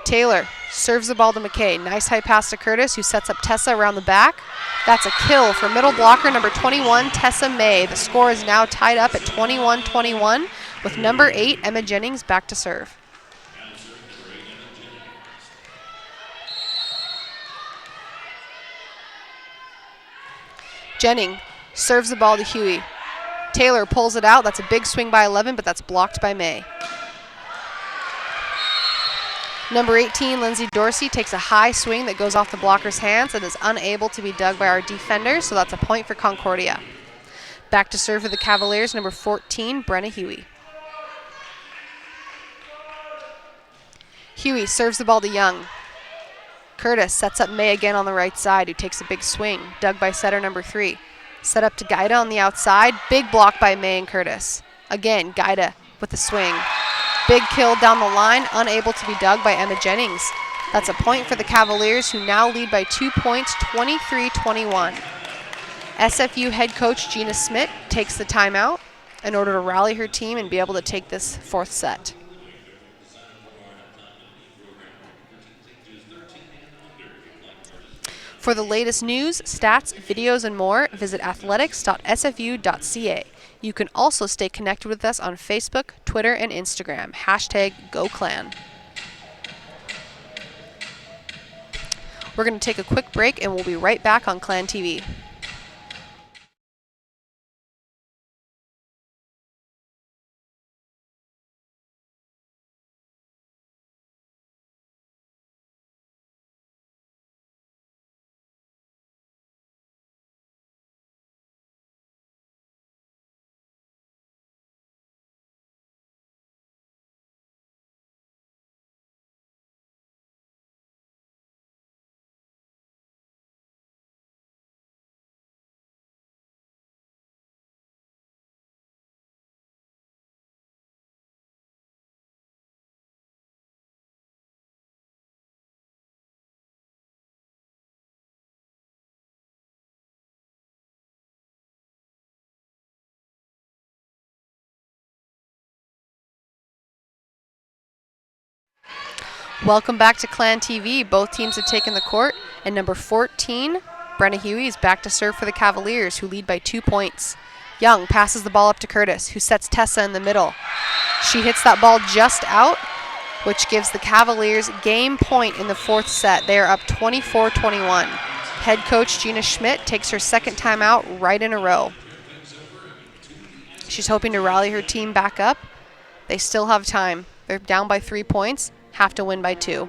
Taylor serves the ball to McKay. Nice high pass to Curtis, who sets up Tessa around the back. That's a kill for middle blocker number 21, Tessa May. The score is now tied up at 21-21 with number 8, Emma Jennings, back to serve. Jennings serves the ball to Huey. Taylor pulls it out. That's a big swing by 11, but that's blocked by May. Number 18, Lindsay Dorsey, takes a high swing that goes off the blocker's hands and is unable to be dug by our defender, so that's a point for Concordia. Back to serve for the Cavaliers, number 14, Brenna Huey. Huey serves the ball to Young. Curtis sets up May again on the right side, who takes a big swing, dug by setter number 3. Set up to Gaida on the outside, big block by May and Curtis. Again, Gaida with the swing. Big kill down the line, unable to be dug by Emma Jennings. That's a point for the Cavaliers, who now lead by 2 points, 23-21. SFU head coach Gina Schmidt takes the timeout in order to rally her team and be able to take this fourth set. For the latest news, stats, videos, and more, visit athletics.sfu.ca. You can also stay connected with us on Facebook, Twitter, and Instagram. #GoClan. We're going to take a quick break, and we'll be right back on Clan TV. Welcome back to Clan TV. Both teams have taken the court, and number 14, Brenna Huey, is back to serve for the Cavaliers, who lead by 2 points. Young passes the ball up to Curtis, who sets Tessa in the middle. She hits that ball just out, which gives the Cavaliers game point in the fourth set. They are up 24-21. Head coach Gina Schmidt takes her second timeout right in a row. She's hoping to rally her team back up. They still have time. They're down by 3 points. Have to win by 2.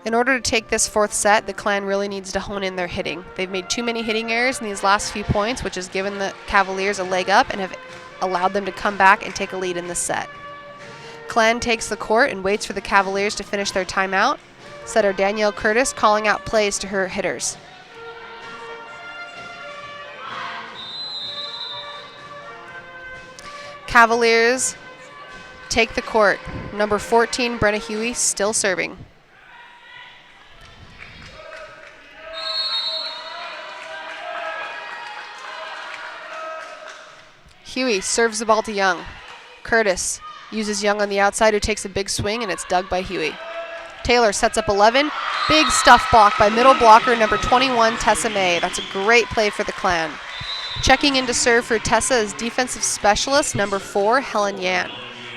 In order to take this fourth set, the Clan really needs to hone in their hitting. They've made too many hitting errors in these last few points, which has given the Cavaliers a leg up and have allowed them to come back and take a lead in this set. Clan takes the court and waits for the Cavaliers to finish their timeout. Setter Danielle Curtis calling out plays to her hitters. Cavaliers take the court. Number 14, Brenna Huey, still serving. Huey serves the ball to Young. Curtis uses Young on the outside, who takes a big swing, and it's dug by Huey. Taylor sets up 11. Big stuff block by middle blocker number 21, Tessa May. That's a great play for the Clan. Checking in to serve for Tessa is defensive specialist number 4, Helen Yan.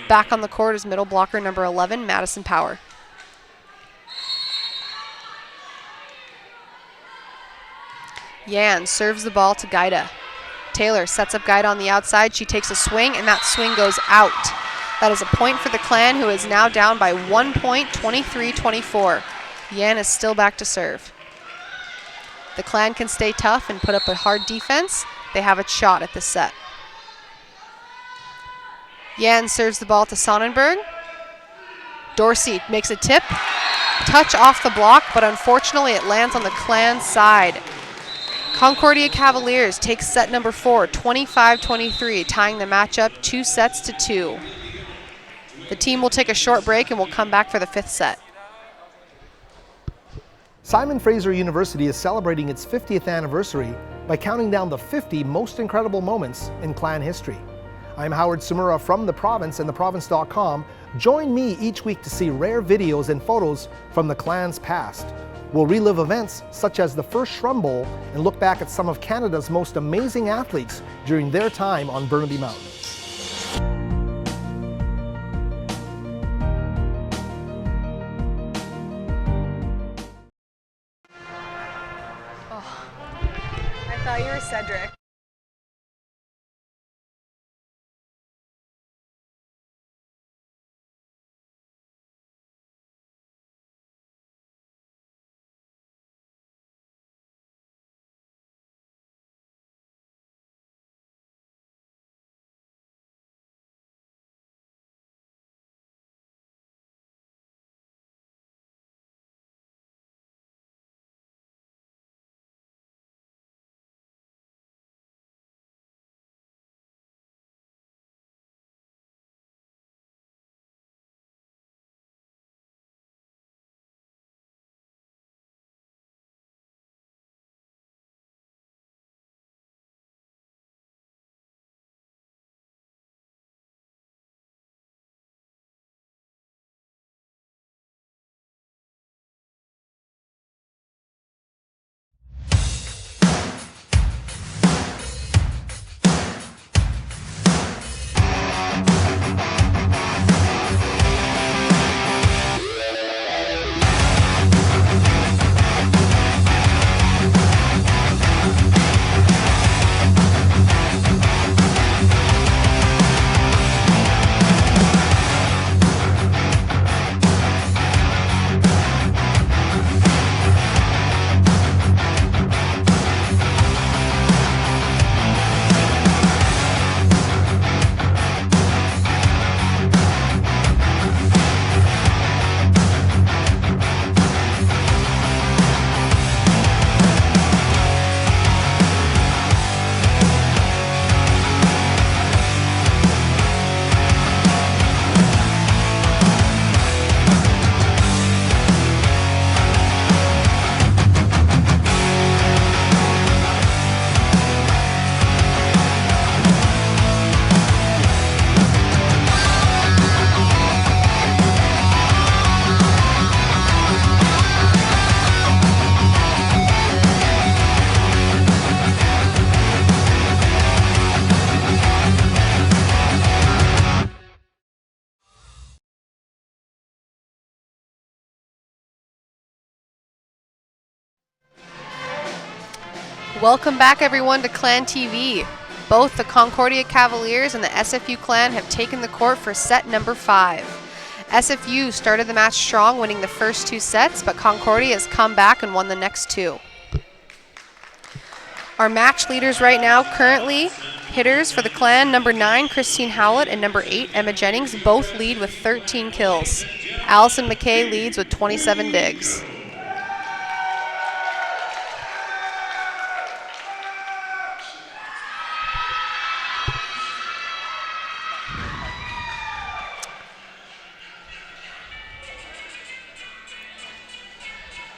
Back on the court is middle blocker number 11, Madison Power. Yan serves the ball to Gaida. Taylor sets up Gaida on the outside. She takes a swing, and that swing goes out. That is a point for the Clan, who is now down by 1 point, 23-24. Yan is still back to serve. The Clan can stay tough and put up a hard defense. They have a shot at this set. Yan serves the ball to Sonnenberg. Dorsey makes a tip. Touch off the block, but unfortunately it lands on the Clan side. Concordia Cavaliers take set number 4, 25-23, tying the matchup 2-2. The team will take a short break and will come back for the 5th set. Simon Fraser University is celebrating its 50th anniversary by counting down the 50 most incredible moments in Clan history. I'm Howard Sumura from the Province and theprovince.com. Join me each week to see rare videos and photos from the Clan's past. We'll relive events such as the first Shrum Bowl and look back at some of Canada's most amazing athletes during their time on Burnaby Mountain. I thought you were Cedric. Welcome back, everyone, to Clan TV. Both the Concordia Cavaliers and the SFU Clan have taken the court for set number 5. SFU started the match strong, winning the first 2 sets, but Concordia has come back and won the next 2. Our match leaders right now, currently hitters for the Clan, number 9, Christine Howlett, and number 8, Emma Jennings, both lead with 13 kills. Allison McKay leads with 27 digs.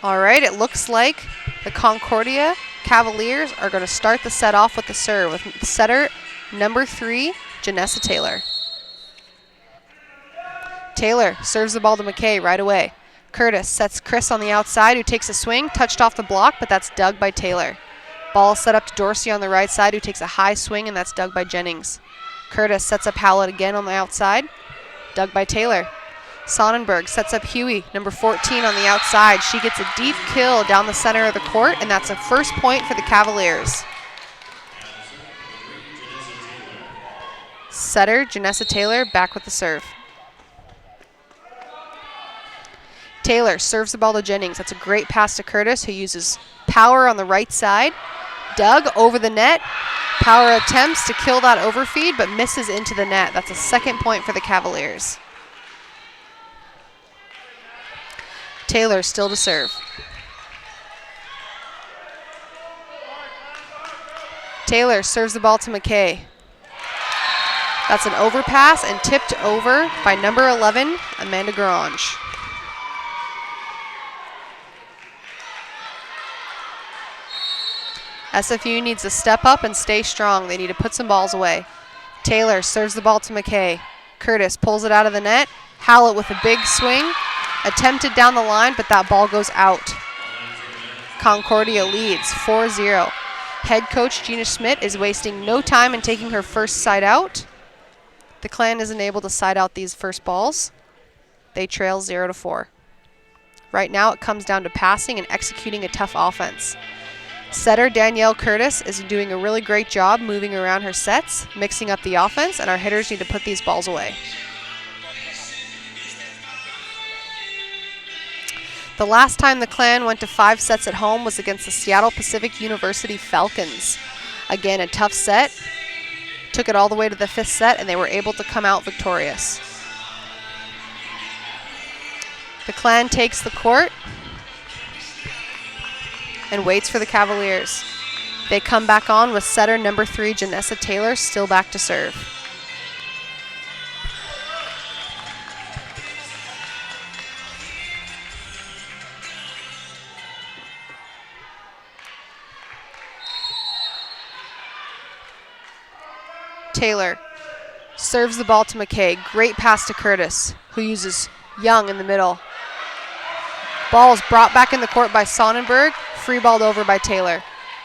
All right, it looks like the Concordia Cavaliers are going to start the set off with the serve with setter number 3, Janessa Taylor. Taylor serves the ball to McKay right away. Curtis sets Chris on the outside, who takes a swing, touched off the block, but that's dug by Taylor. Ball set up to Dorsey on the right side, who takes a high swing, and that's dug by Jennings. Curtis sets up Howlett again on the outside, dug by Taylor. Sonnenberg sets up Huey, number 14, on the outside. She gets a deep kill down the center of the court, and that's a first point for the Cavaliers. Setter, Janessa Taylor, back with the serve. Taylor serves the ball to Jennings. That's a great pass to Curtis, who uses power on the right side. Dug over the net. Power attempts to kill that overfeed, but misses into the net. That's a second point for the Cavaliers. Taylor still to serve. Taylor serves the ball to McKay. That's an overpass and tipped over by number 11, Amanda Grange. SFU needs to step up and stay strong. They need to put some balls away. Taylor serves the ball to McKay. Curtis pulls it out of the net. Howlett with a big swing. Attempted down the line, but that ball goes out. Concordia leads 4-0. Head coach Gina Schmidt is wasting no time in taking her first side out. The Clan isn't able to side out these first balls. They trail 0-4. Right now it comes down to passing and executing a tough offense. Setter Danielle Curtis is doing a really great job moving around her sets, mixing up the offense, and our hitters need to put these balls away. The last time the Clan went to 5 sets at home was against the Seattle Pacific University Falcons. Again, a tough set. Took it all the way to the 5th set, and they were able to come out victorious. The Clan takes the court and waits for the Cavaliers. They come back on with setter number 3, Janessa Taylor, still back to serve. Taylor serves the ball to McKay. Great pass to Curtis, who uses Young in the middle. Ball is brought back in the court by Sonnenberg, free balled over by Taylor.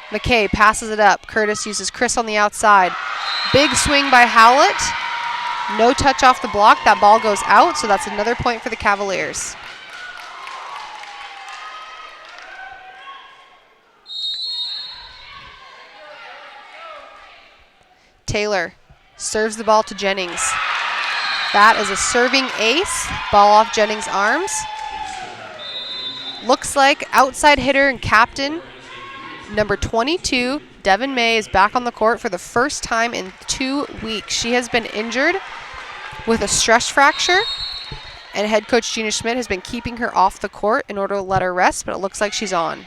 McKay passes it up. Curtis uses Chris on the outside. Big swing by Howlett. No touch off the block. That ball goes out, so that's another point for the Cavaliers. Taylor serves the ball to Jennings. That is a serving ace. Ball off Jennings' arms. Looks like outside hitter and captain, number 22, Devin May, is back on the court for the first time in 2 weeks. She has been injured with a stress fracture, and head coach Gina Schmidt has been keeping her off the court in order to let her rest, but it looks like she's on.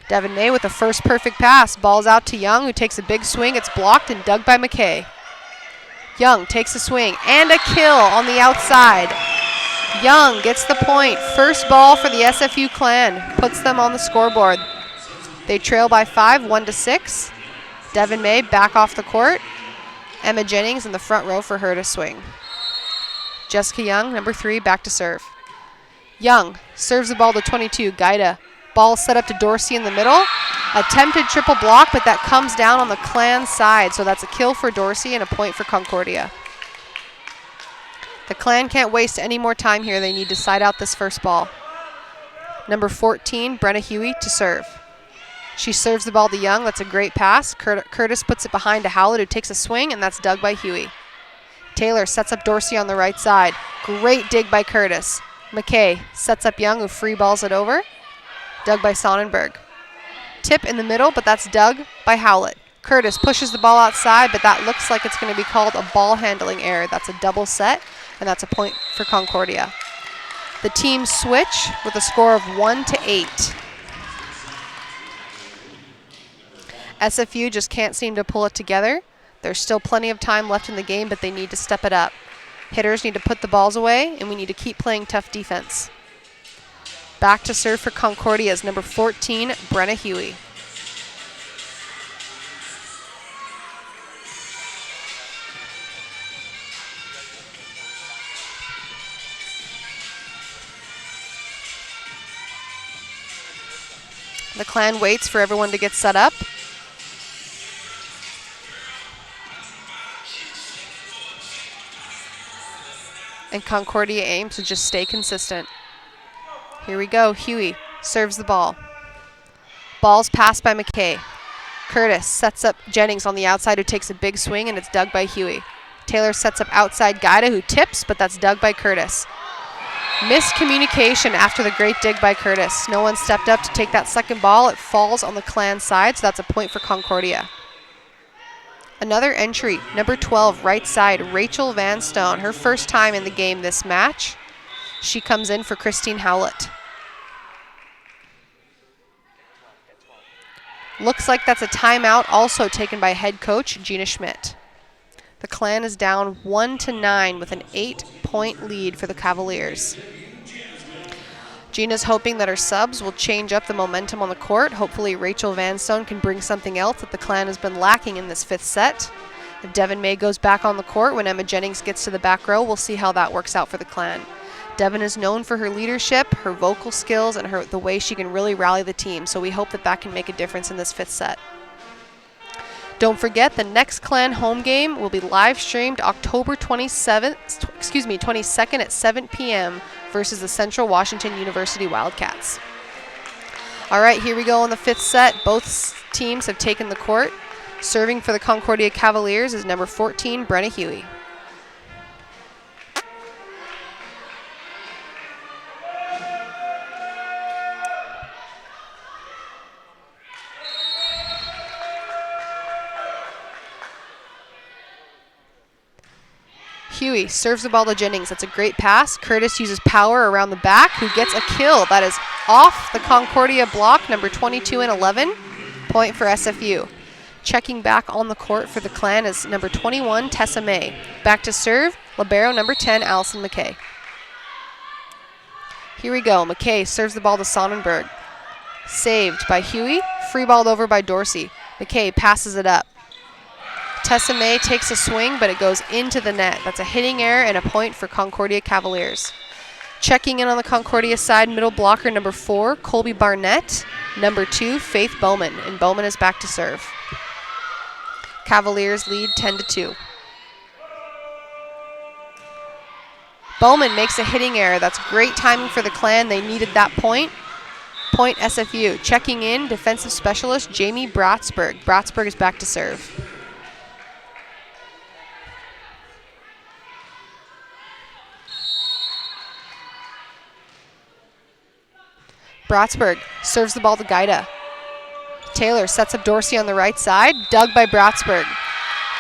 Devin May with the first perfect pass. Ball's out to Young, who takes a big swing. It's blocked and dug by McKay. Young takes a swing and a kill on the outside. Young gets the point. First ball for the SFU Clan. Puts them on the scoreboard. They trail by 5, 1-6. Devin May back off the court. Emma Jennings in the front row for her to swing. Jessica Young, number 3, back to serve. Young serves the ball to 22, Gaida. Ball set up to Dorsey in the middle. Attempted triple block, but that comes down on the Clan side, so that's a kill for Dorsey and a point for Concordia. The Clan can't waste any more time here. They need to side out this first ball. Number 14, Brenna Huey to serve. She serves the ball to Young. That's a great pass. Curtis puts it behind to Howlett, who takes a swing, and that's dug by Huey. Taylor sets up Dorsey on the right side. Great dig by Curtis. McKay sets up Young, who free balls it over. Dug by Sonnenberg. Tip in the middle, but that's dug by Howlett. Curtis pushes the ball outside, but that looks like it's going to be called a ball handling error. That's a double set, and that's a point for Concordia. The teams switch with a score of 1-8. SFU just can't seem to pull it together. There's still plenty of time left in the game, but they need to step it up. Hitters need to put the balls away, and we need to keep playing tough defense. Back to serve for Concordia is number 14, Brenna Huey. The Clan waits for everyone to get set up. And Concordia aims to just stay consistent. Here we go. Huey serves the ball. Ball's passed by McKay. Curtis sets up Jennings on the outside, who takes a big swing, and it's dug by Huey. Taylor sets up outside Guida, who tips, but that's dug by Curtis. Miscommunication after the great dig by Curtis. No one stepped up to take that second ball. It falls on the Clan side, so that's a point for Concordia. Another entry, number 12, right side, Rachel Vanstone. Her first time in the game this match. She comes in for Christine Howlett. Looks like that's a timeout also taken by head coach Gina Schmidt. The Clan is down 1-9 with an 8-point lead for the Cavaliers. Gina's hoping that her subs will change up the momentum on the court. Hopefully Rachel Vanstone can bring something else that the Clan has been lacking in this fifth set. If Devin May goes back on the court when Emma Jennings gets to the back row, we'll see how that works out for the Clan. Devin is known for her leadership, her vocal skills, and the way she can really rally the team, so we hope that that can make a difference in this fifth set. Don't forget, the next Clan home game will be live streamed October 22nd at 7 p.m. versus the Central Washington University Wildcats. All right, here we go in the fifth set. Both teams have taken the court. Serving for the Concordia Cavaliers is number 14, Brenna Huey. Huey serves the ball to Jennings. That's a great pass. Curtis uses power around the back, who gets a kill. That is off the Concordia block, number 22 and 11. Point for SFU. Checking back on the court for the Clan is number 21, Tessa May. Back to serve, libero number 10, Allison McKay. Here we go. McKay serves the ball to Sonnenberg. Saved by Huey, free balled over by Dorsey. McKay passes it up. Tessa May takes a swing, but it goes into the net. That's a hitting error and a point for Concordia Cavaliers. Checking in on the Concordia side, middle blocker number 4, Colby Barnett. Number 2, Faith Bowman, and Bowman is back to serve. Cavaliers lead 10-2. Bowman makes a hitting error. That's great timing for the Clan. They needed that point. Point SFU. Checking in, defensive specialist Jamie Bratsberg. Bratsberg is back to serve. Bratsberg serves the ball to Guida. Taylor sets up Dorsey on the right side, dug by Bratsberg.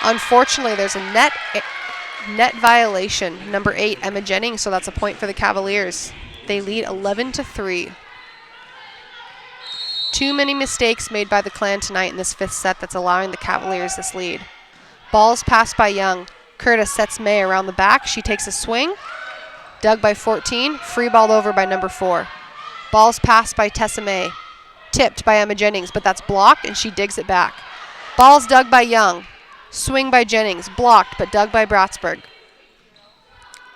Unfortunately, there's a net violation. Number 8, Emma Jennings, so that's a point for the Cavaliers. They lead 11-3. Too many mistakes made by the Clan tonight in this fifth set that's allowing the Cavaliers this lead. Ball's passed by Young. Curtis sets May around the back. She takes a swing. Dug by 14, free balled over by number 4. Ball's passed by Tessa May. Tipped by Emma Jennings, but that's blocked, and she digs it back. Ball's dug by Young. Swing by Jennings. Blocked, but dug by Bratsberg.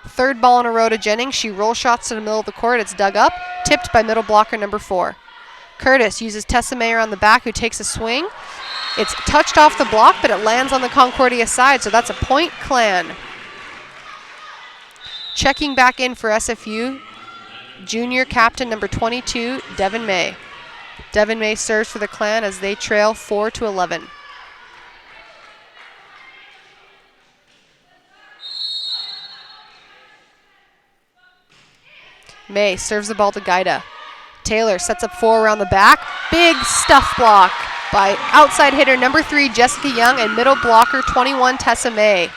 Third ball in a row to Jennings. She roll shots to the middle of the court. It's dug up. Tipped by middle blocker number 4. Curtis uses Tessa May on the back, who takes a swing. It's touched off the block, but it lands on the Concordia side, so that's a point Clan. Checking back in for SFU, junior captain number 22, Devin May. Devin May serves for the Clan as they trail 4-11. May serves the ball to Gaida. Taylor sets up 4 around the back. Big stuff block by outside hitter number 3, Jessica Young, and middle blocker 21, Tessa May.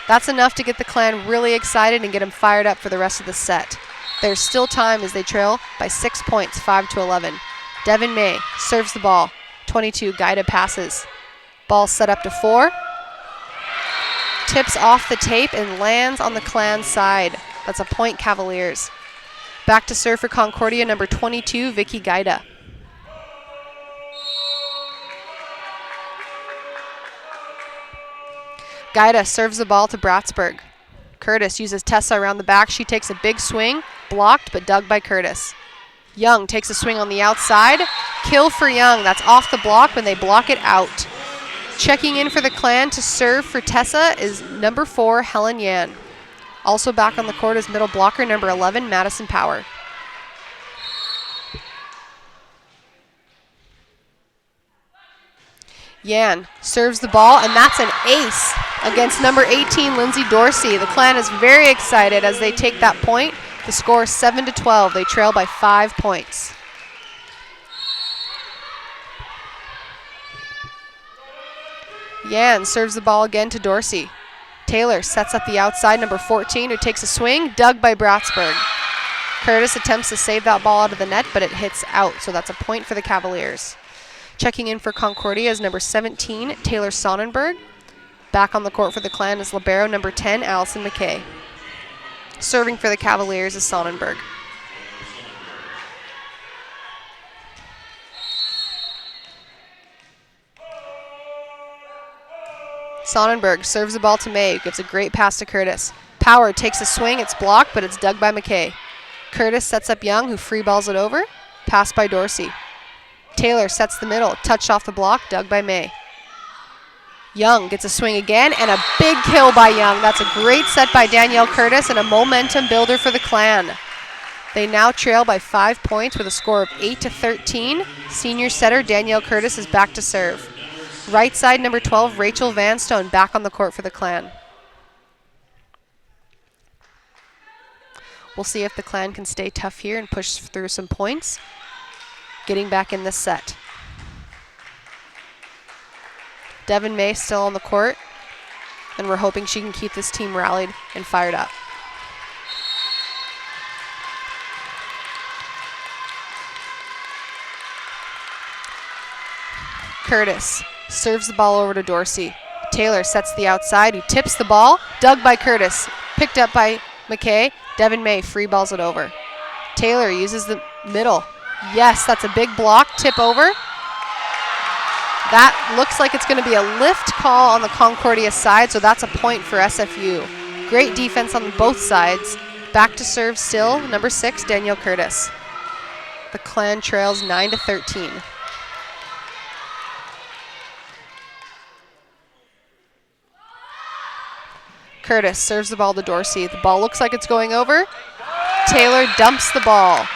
That's enough to get the Clan really excited and get them fired up for the rest of the set. There's still time as they trail by 6 points, 5-11. Devin May serves the ball. 22, Gaida passes. Ball set up to 4. Tips off the tape and lands on the Clan side. That's a point, Cavaliers. Back to serve for Concordia, number 22, Vicky Gaida. Gaida serves the ball to Bratsburg. Curtis uses Tessa around the back. She takes a big swing, blocked but dug by Curtis. Young takes a swing on the outside. Kill for Young. That's off the block when they block it out. Checking in for the Clan to serve for Tessa is number 4, Helen Yan. Also back on the court is middle blocker number 11, Madison Power. Yan serves the ball, and that's an ace against number 18, Lindsay Dorsey. The Clan is very excited as they take that point. The score is 7-12. They trail by 5 points. Yan serves the ball again to Dorsey. Taylor sets up the outside, number 14, who takes a swing, dug by Bratsburg. Curtis attempts to save that ball out of the net, but it hits out, so that's a point for the Cavaliers. Checking in for Concordia is number 17, Taylor Sonnenberg. Back on the court for the Clan is libero number 10, Allison McKay. Serving for the Cavaliers is Sonnenberg. Sonnenberg serves the ball to May, who gives a great pass to Curtis. Power takes a swing, it's blocked, but it's dug by McKay. Curtis sets up Young, who free balls it over. Pass by Dorsey. Taylor sets the middle, touched off the block, dug by May. Young gets a swing again, and a big kill by Young. That's a great set by Danielle Curtis and a momentum builder for the Clan. They now trail by 5 points with a score of 8-13. Senior setter Danielle Curtis is back to serve. Right side, number 12, Rachel Vanstone, back on the court for the Clan. We'll see if the Clan can stay tough here and push through some points. Getting back in this set. Devin May still on the court, and we're hoping she can keep this team rallied and fired up. Curtis serves the ball over to Dorsey. Taylor sets the outside, who tips the ball. Dug by Curtis. Picked up by McKay. Devin May free balls it over. Taylor uses the middle. Yes, that's a big block. Tip over. That looks like it's going to be a lift call on the Concordia side, so that's a point for SFU. Great defense on both sides. Back to serve still, number 6, Danielle Curtis. The Clan trails 9-13. Curtis serves the ball to Dorsey. The ball looks like it's going over. Taylor dumps the ball.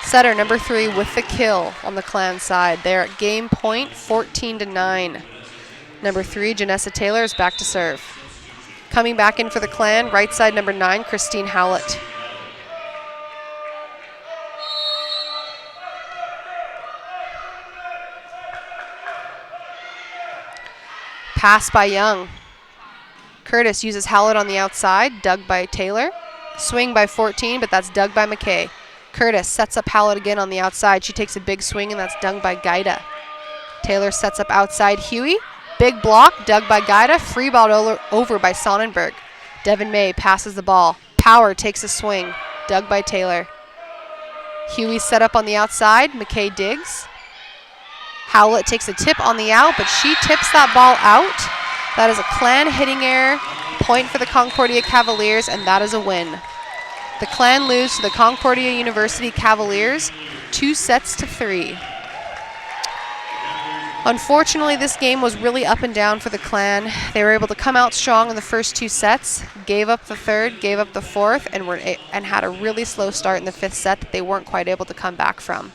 Setter number 3 with the kill on the Clan side. They're at game point, 14-9. Number 3, Janessa Taylor, is back to serve. Coming back in for the Clan, right side number 9, Christine Howlett. Pass by Young. Curtis uses Howlett on the outside, dug by Taylor. Swing by 14, but that's dug by McKay. Curtis sets up Howlett again on the outside. She takes a big swing, and that's dug by Gaida. Taylor sets up outside Huey. Big block, dug by Gaida. Free ball over by Sonnenberg. Devin May passes the ball. Power takes a swing, dug by Taylor. Huey set up on the outside. McKay digs. Howlett takes a tip on the out, but she tips that ball out. That is a Clan hitting error. Point for the Concordia Cavaliers, and that is a win. The Clan lose to the Concordia University Cavaliers 2-3. Unfortunately, this game was really up and down for the Clan. They were able to come out strong in the first 2 sets, gave up the third, gave up the fourth, and had a really slow start in the 5th set that they weren't quite able to come back from.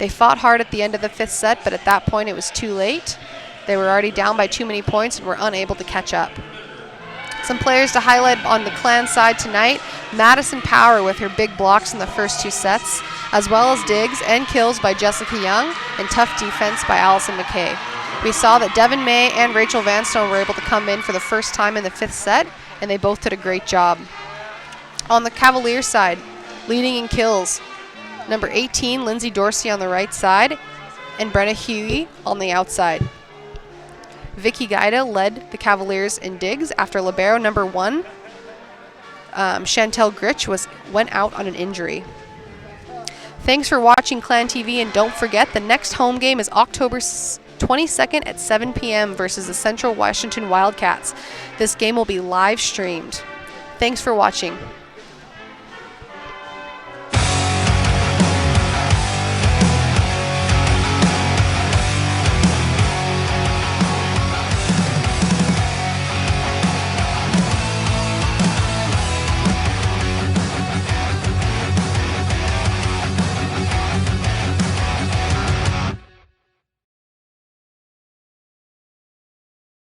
They fought hard at the end of the 5th set, but at that point it was too late. They were already down by too many points and were unable to catch up. Some players to highlight on the Clan side tonight: Madison Power with her big blocks in the first 2 sets, as well as digs and kills by Jessica Young and tough defense by Allison McKay. We saw that Devin May and Rachel Vanstone were able to come in for the first time in the 5th set, and they both did a great job. On the Cavaliers side, leading in kills, number 18, Lindsay Dorsey on the right side, and Brenna Huey on the outside. Vicky Gaida led the Cavaliers in digs after libero number 1, Chantel Gritch, went out on an injury. Thanks for watching Clan TV, and don't forget the next home game is October 22nd at 7 p.m. versus the Central Washington Wildcats. This game will be live streamed. Thanks for watching.